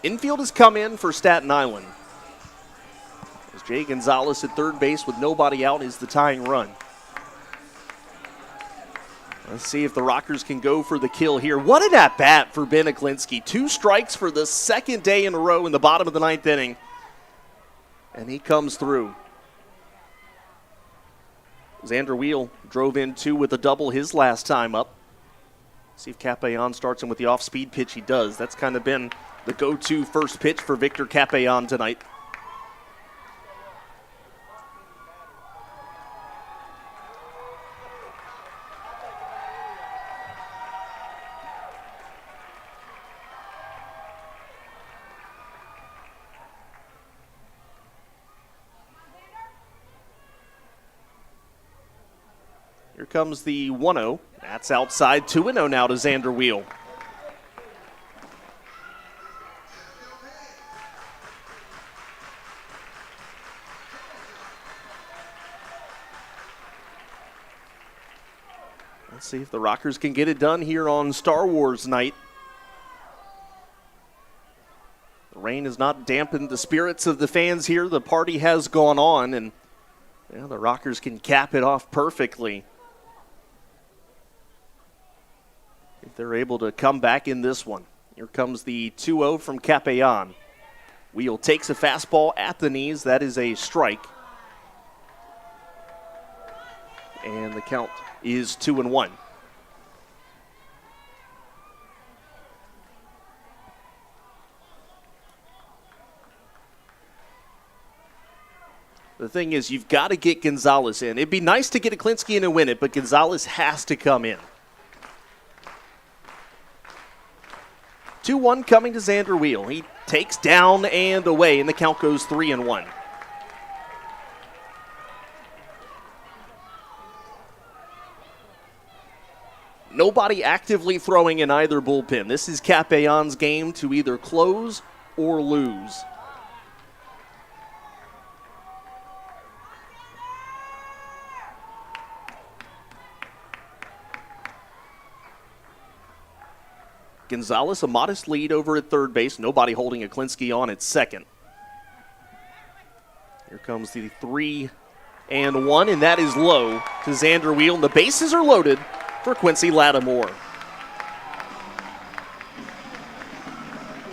Infield has come in for Staten Island. As Jay Gonzalez at third base with nobody out is the tying run. Let's see if the Rockers can go for the kill here. What an at-bat for Ben Aklinski. 2 strikes for the second day in a row in the bottom of the 9th inning. And he comes through. Xander Wheel drove in 2 with a double his last time up. See if Capeon starts him with the off-speed pitch. He does. That's kind of been the go-to first pitch for Victor Capeon tonight. Here comes the 1-0. That's outside. 2-0 now to Xander Wheel. Let's see if the Rockers can get it done here on Star Wars night. The rain has not dampened the spirits of the fans here. The party has gone on, and the Rockers can cap it off perfectly. If they're able to come back in this one. Here comes the 2-0 from Capeon. Wheel takes a fastball at the knees. That is a strike. And the count is 2-1. The thing is, you've got to get Gonzalez in. It'd be nice to get Aklinski in and win it, but Gonzalez has to come in. 2-1 coming to Xander Wheel. He takes down and away, and the count goes 3-1. Nobody actively throwing in either bullpen. This is Capeon's game to either close or lose. Gonzalez, a modest lead over at third base. Nobody holding Aklinski on at second. Here comes the 3-1, and that is low to Xander Wheel. And the bases are loaded for Quincy Lattimore.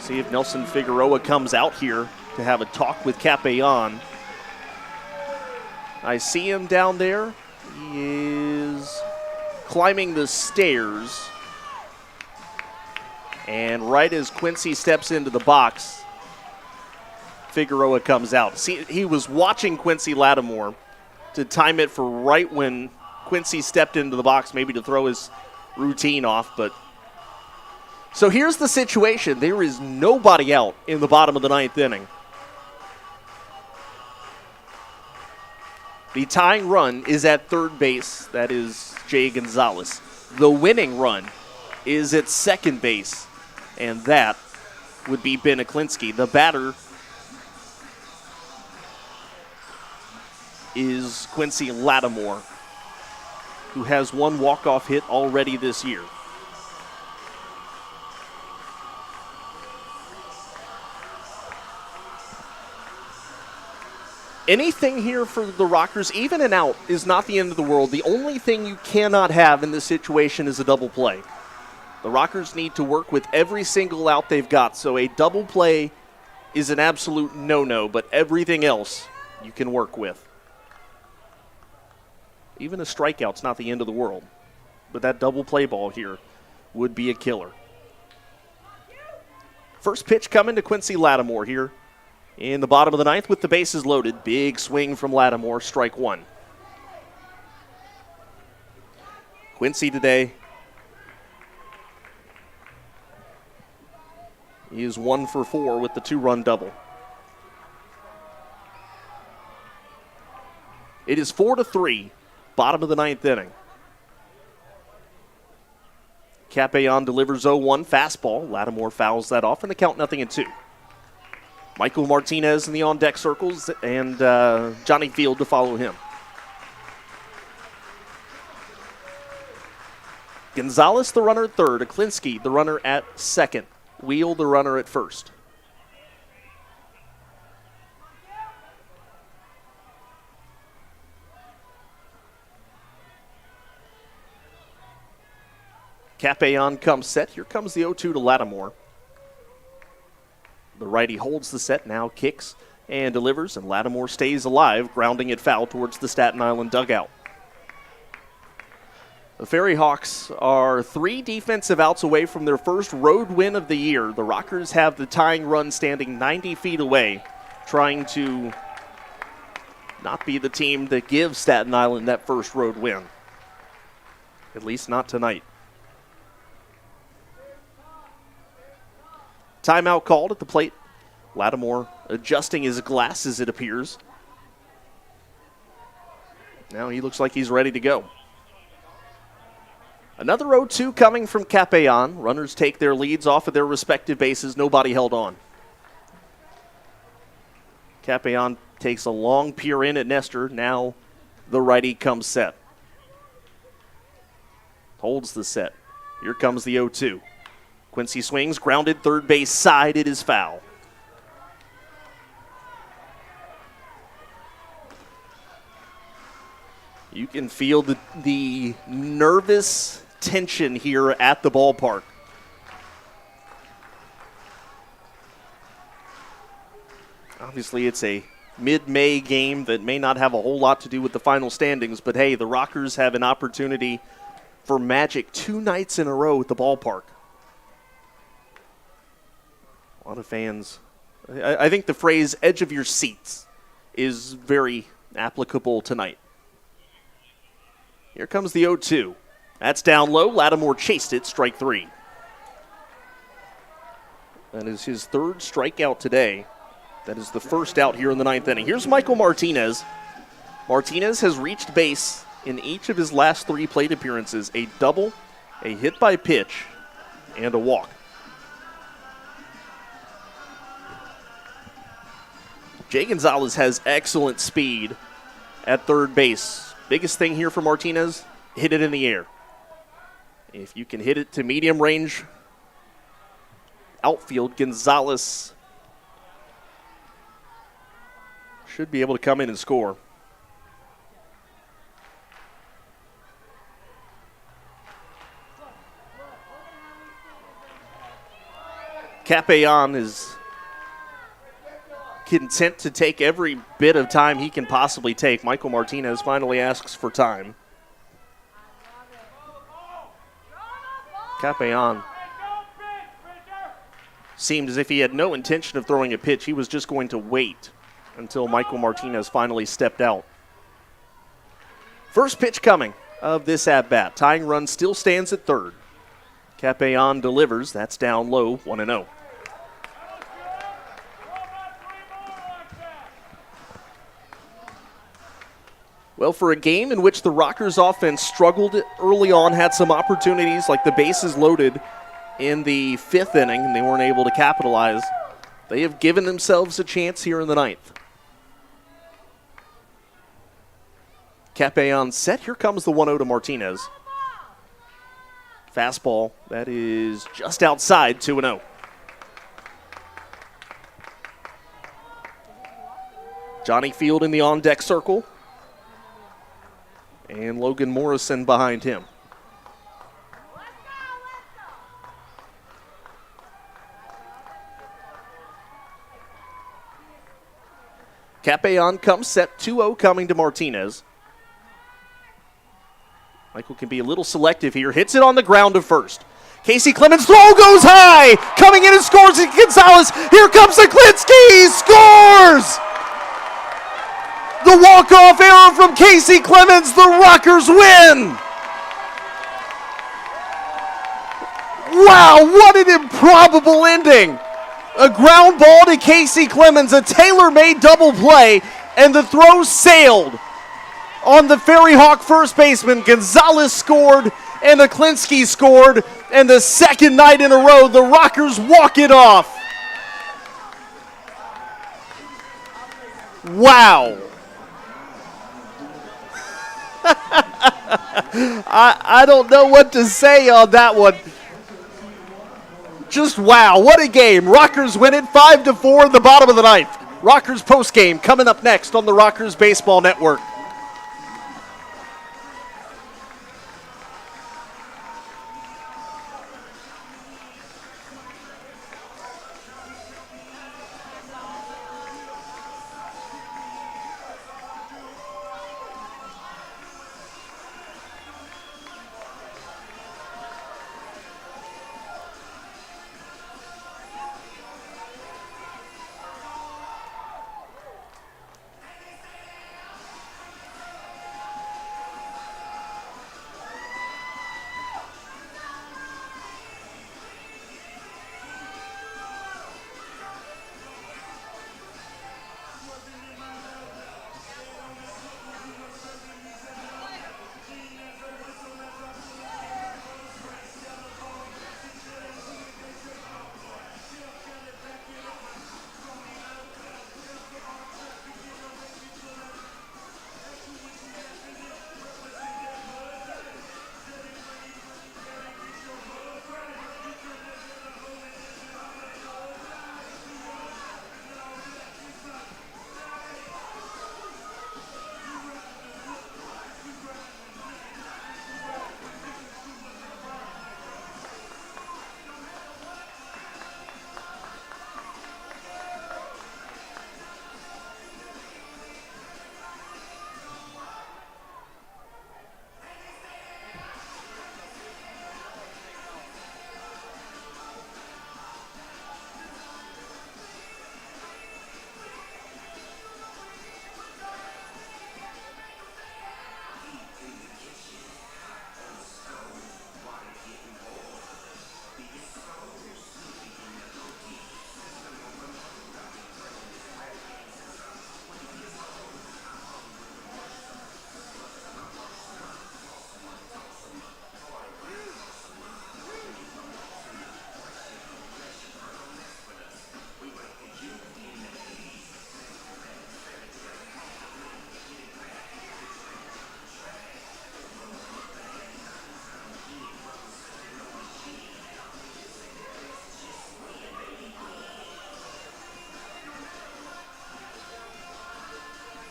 See if Nelson Figueroa comes out here to have a talk with Capeon. I see him down there. He is climbing the stairs. And right as Quincy steps into the box, Figueroa comes out. See, he was watching Quincy Lattimore to time it for right when Quincy stepped into the box, maybe to throw his routine off. But so here's the situation. There is nobody out in the bottom of the 9th inning. The tying run is at third base. That is Jay Gonzalez. The winning run is at second base, and that would be Ben Aklinski. The batter is Quincy Lattimore, who has 1 walk-off hit already this year. Anything here for the Rockers, even an out, is not the end of the world. The only thing you cannot have in this situation is a double play. The Rockers need to work with every single out they've got, so a double play is an absolute no-no, but everything else you can work with. Even a strikeout's not the end of the world, but that double play ball here would be a killer. First pitch coming to Quincy Lattimore here in the bottom of the 9th with the bases loaded. Big swing from Lattimore, strike 1. Quincy today, he is 1 for 4 with the 2-run double. It is 4-3, bottom of the 9th inning. Capeon delivers 0-1 fastball. Lattimore fouls that off, and the count 0-2. Michael Martinez in the on-deck circles, and Johnny Field to follow him. Gonzalez, the runner at third. Aklinski, the runner at second. Wheel, the runner at first. Capayon comes set. Here comes the 0-2 to Lattimore. The righty holds the set, now kicks and delivers, and Lattimore stays alive, grounding it foul towards the Staten Island dugout. The FerryHawks are 3 defensive outs away from their first road win of the year. The Rockers have the tying run standing 90 feet away, trying to not be the team that gives Staten Island that first road win. At least not tonight. Timeout called at the plate. Lattimore adjusting his glasses, it appears. Now he looks like he's ready to go. Another 0-2 coming from Capayon. Runners take their leads off of their respective bases. Nobody held on. Capayon takes a long peer in at Nestor. Now the righty comes set. Holds the set. Here comes the 0-2. Quincy swings, grounded third base side. It is foul. You can feel the nervous tension here at the ballpark. Obviously, it's a mid-May game that may not have a whole lot to do with the final standings, but hey, the Rockers have an opportunity for magic 2 nights in a row at the ballpark. A lot of fans. I think the phrase edge of your seats is very applicable tonight. Here comes the 0-2. That's down low. Lattimore chased it, strike 3. That is his 3rd strikeout today. That is the first out here in the 9th inning. Here's Michael Martinez. Martinez has reached base in each of his last 3 plate appearances. A double, a hit by pitch, and a walk. Jay Gonzalez has excellent speed at third base. Biggest thing here for Martinez, hit it in the air. If you can hit it to medium range outfield, Gonzalez should be able to come in and score. Capayon is content to take every bit of time he can possibly take. Michael Martinez finally asks for time. Capayon seemed as if he had no intention of throwing a pitch. He was just going to wait until Michael Martinez finally stepped out. First pitch coming of this at-bat. Tying run still stands at third. Capayon delivers. That's down low, 1-0. Well, for a game in which the Rockers offense struggled early on, had some opportunities like the bases loaded in the 5th inning, and they weren't able to capitalize, they have given themselves a chance here in the 9th. Capayon set. Here comes the 1-0 to Martinez. Fastball, that is just outside, 2-0. Johnny Field in the on-deck circle. And Logan Morrison behind him. Capayon comes set, 2-0 coming to Martinez. Michael can be a little selective here. Hits it on the ground to first. Casey Clemens' throw goes high. Coming in and scores. Gonzalez. Here comes Zaklinski. Scores! The walk-off error from Casey Clemens. The Rockers win. Wow, what an improbable ending. A ground ball to Casey Clemens, a tailor-made double play, and the throw sailed on the FerryHawk first baseman. Gonzalez scored, and Zaklinski scored, and the second night in a row, the Rockers walk it off. Wow. I don't know what to say on that one. Just wow, what a game. Rockers win it 5-4 in the bottom of the 9th. Rockers postgame coming up next on the Rockers Baseball Network.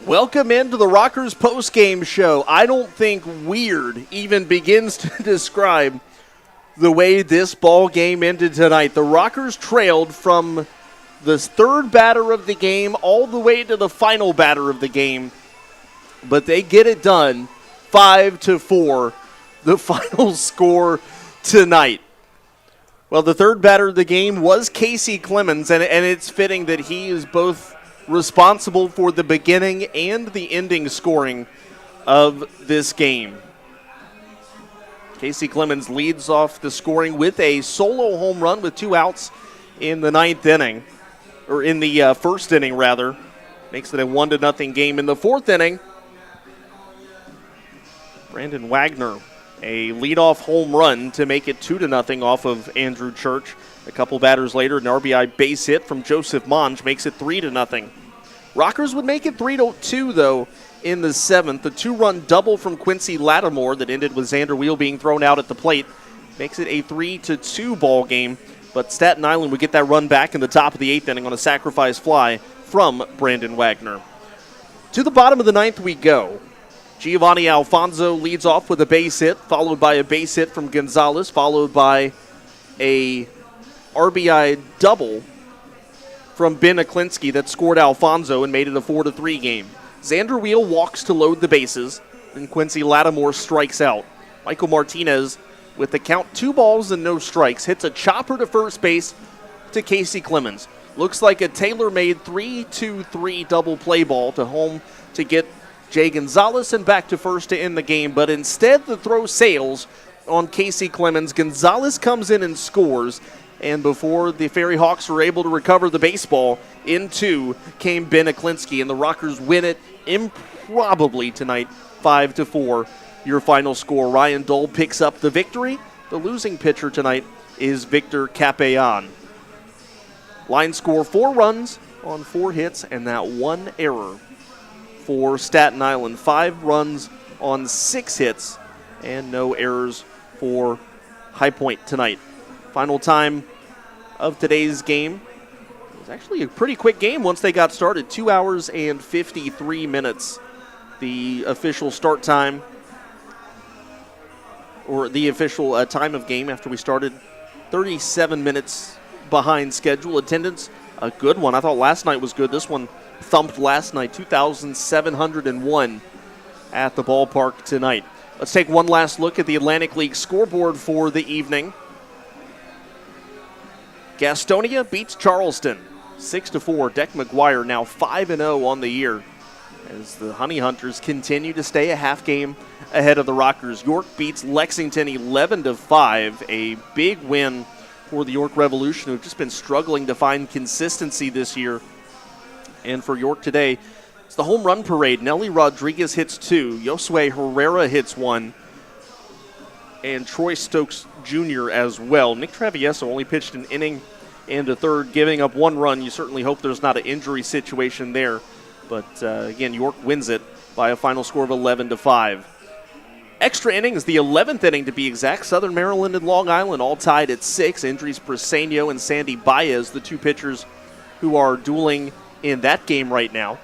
Welcome into the Rockers postgame show. I don't think weird even begins to describe the way this ball game ended tonight. The Rockers trailed from the third batter of the game all the way to the final batter of the game, but they get it done 5-4, the final score tonight. Well, the third batter of the game was Casey Clemens, and it's fitting that he is both responsible for the beginning and the ending scoring of this game. Casey Clemens leads off the scoring with a solo home run with 2 outs in the ninth inning, or in the first inning, rather. Makes it a 1-0 game. In the fourth inning, Brandon Wagner, a leadoff home run to make it 2-0 off of Andrew Church. A couple batters later, an RBI base hit from Joseph Monge makes it 3-0. Rockers would make it 3-2, though, in the seventh. The 2-run double from Quincy Lattimore that ended with Xander Wheel being thrown out at the plate makes it a 3-2 ball game. But Staten Island would get that run back in the top of the eighth inning on a sacrifice fly from Brandon Wagner. To the bottom of the ninth we go. Giovanni Alfonso leads off with a base hit, followed by a base hit from Gonzalez, followed by a RBI double from Ben Aklinski that scored Alfonso and made it a 4-3 game. Xander Wheel walks to load the bases, and Quincy Lattimore strikes out. Michael Martinez, with the count 2 balls and no strikes, hits a chopper to first base to Casey Clemens. Looks like a tailor-made 3-2-3 double play ball to home to get Jay Gonzalez and back to first to end the game, but instead the throw sails on Casey Clemens. Gonzalez comes in and scores, and before the FerryHawks were able to recover the baseball, in 2 came Ben Aklinski, and the Rockers win it improbably tonight, 5-4. Your final score. Ryan Dole picks up the victory. The losing pitcher tonight is Victor Capean. Line score: 4 runs on 4 hits and that 1 error for Staten Island. 5 runs on 6 hits and no errors for High Point tonight. Final time of today's game. It was actually a pretty quick game once they got started. 2 hours and 53 minutes. The official start time, or the official time of game after we started, 37 minutes behind schedule. Attendance, a good one. I thought last night was good. This one thumped last night. 2,701 at the ballpark tonight. Let's take one last look at the Atlantic League scoreboard for the evening. Gastonia beats Charleston 6-4. Deck McGuire now 5-0 on the year as the Honey Hunters continue to stay a half game ahead of the Rockers. York beats Lexington 11-5. A big win for the York Revolution, who've just been struggling to find consistency this year. And for York today, it's the home run parade. Nelly Rodriguez hits 2. Josue Herrera hits 1. And Troy Stokes Jr. as well. Nick Travieso only pitched an inning and a third, giving up 1 run. You certainly hope there's not an injury situation there. But again, York wins it by a final score of 11-5. Extra innings, the 11th inning to be exact. Southern Maryland and Long Island all tied at 6. Injuries: Preseño and Sandy Baez, the 2 pitchers who are dueling in that game right now.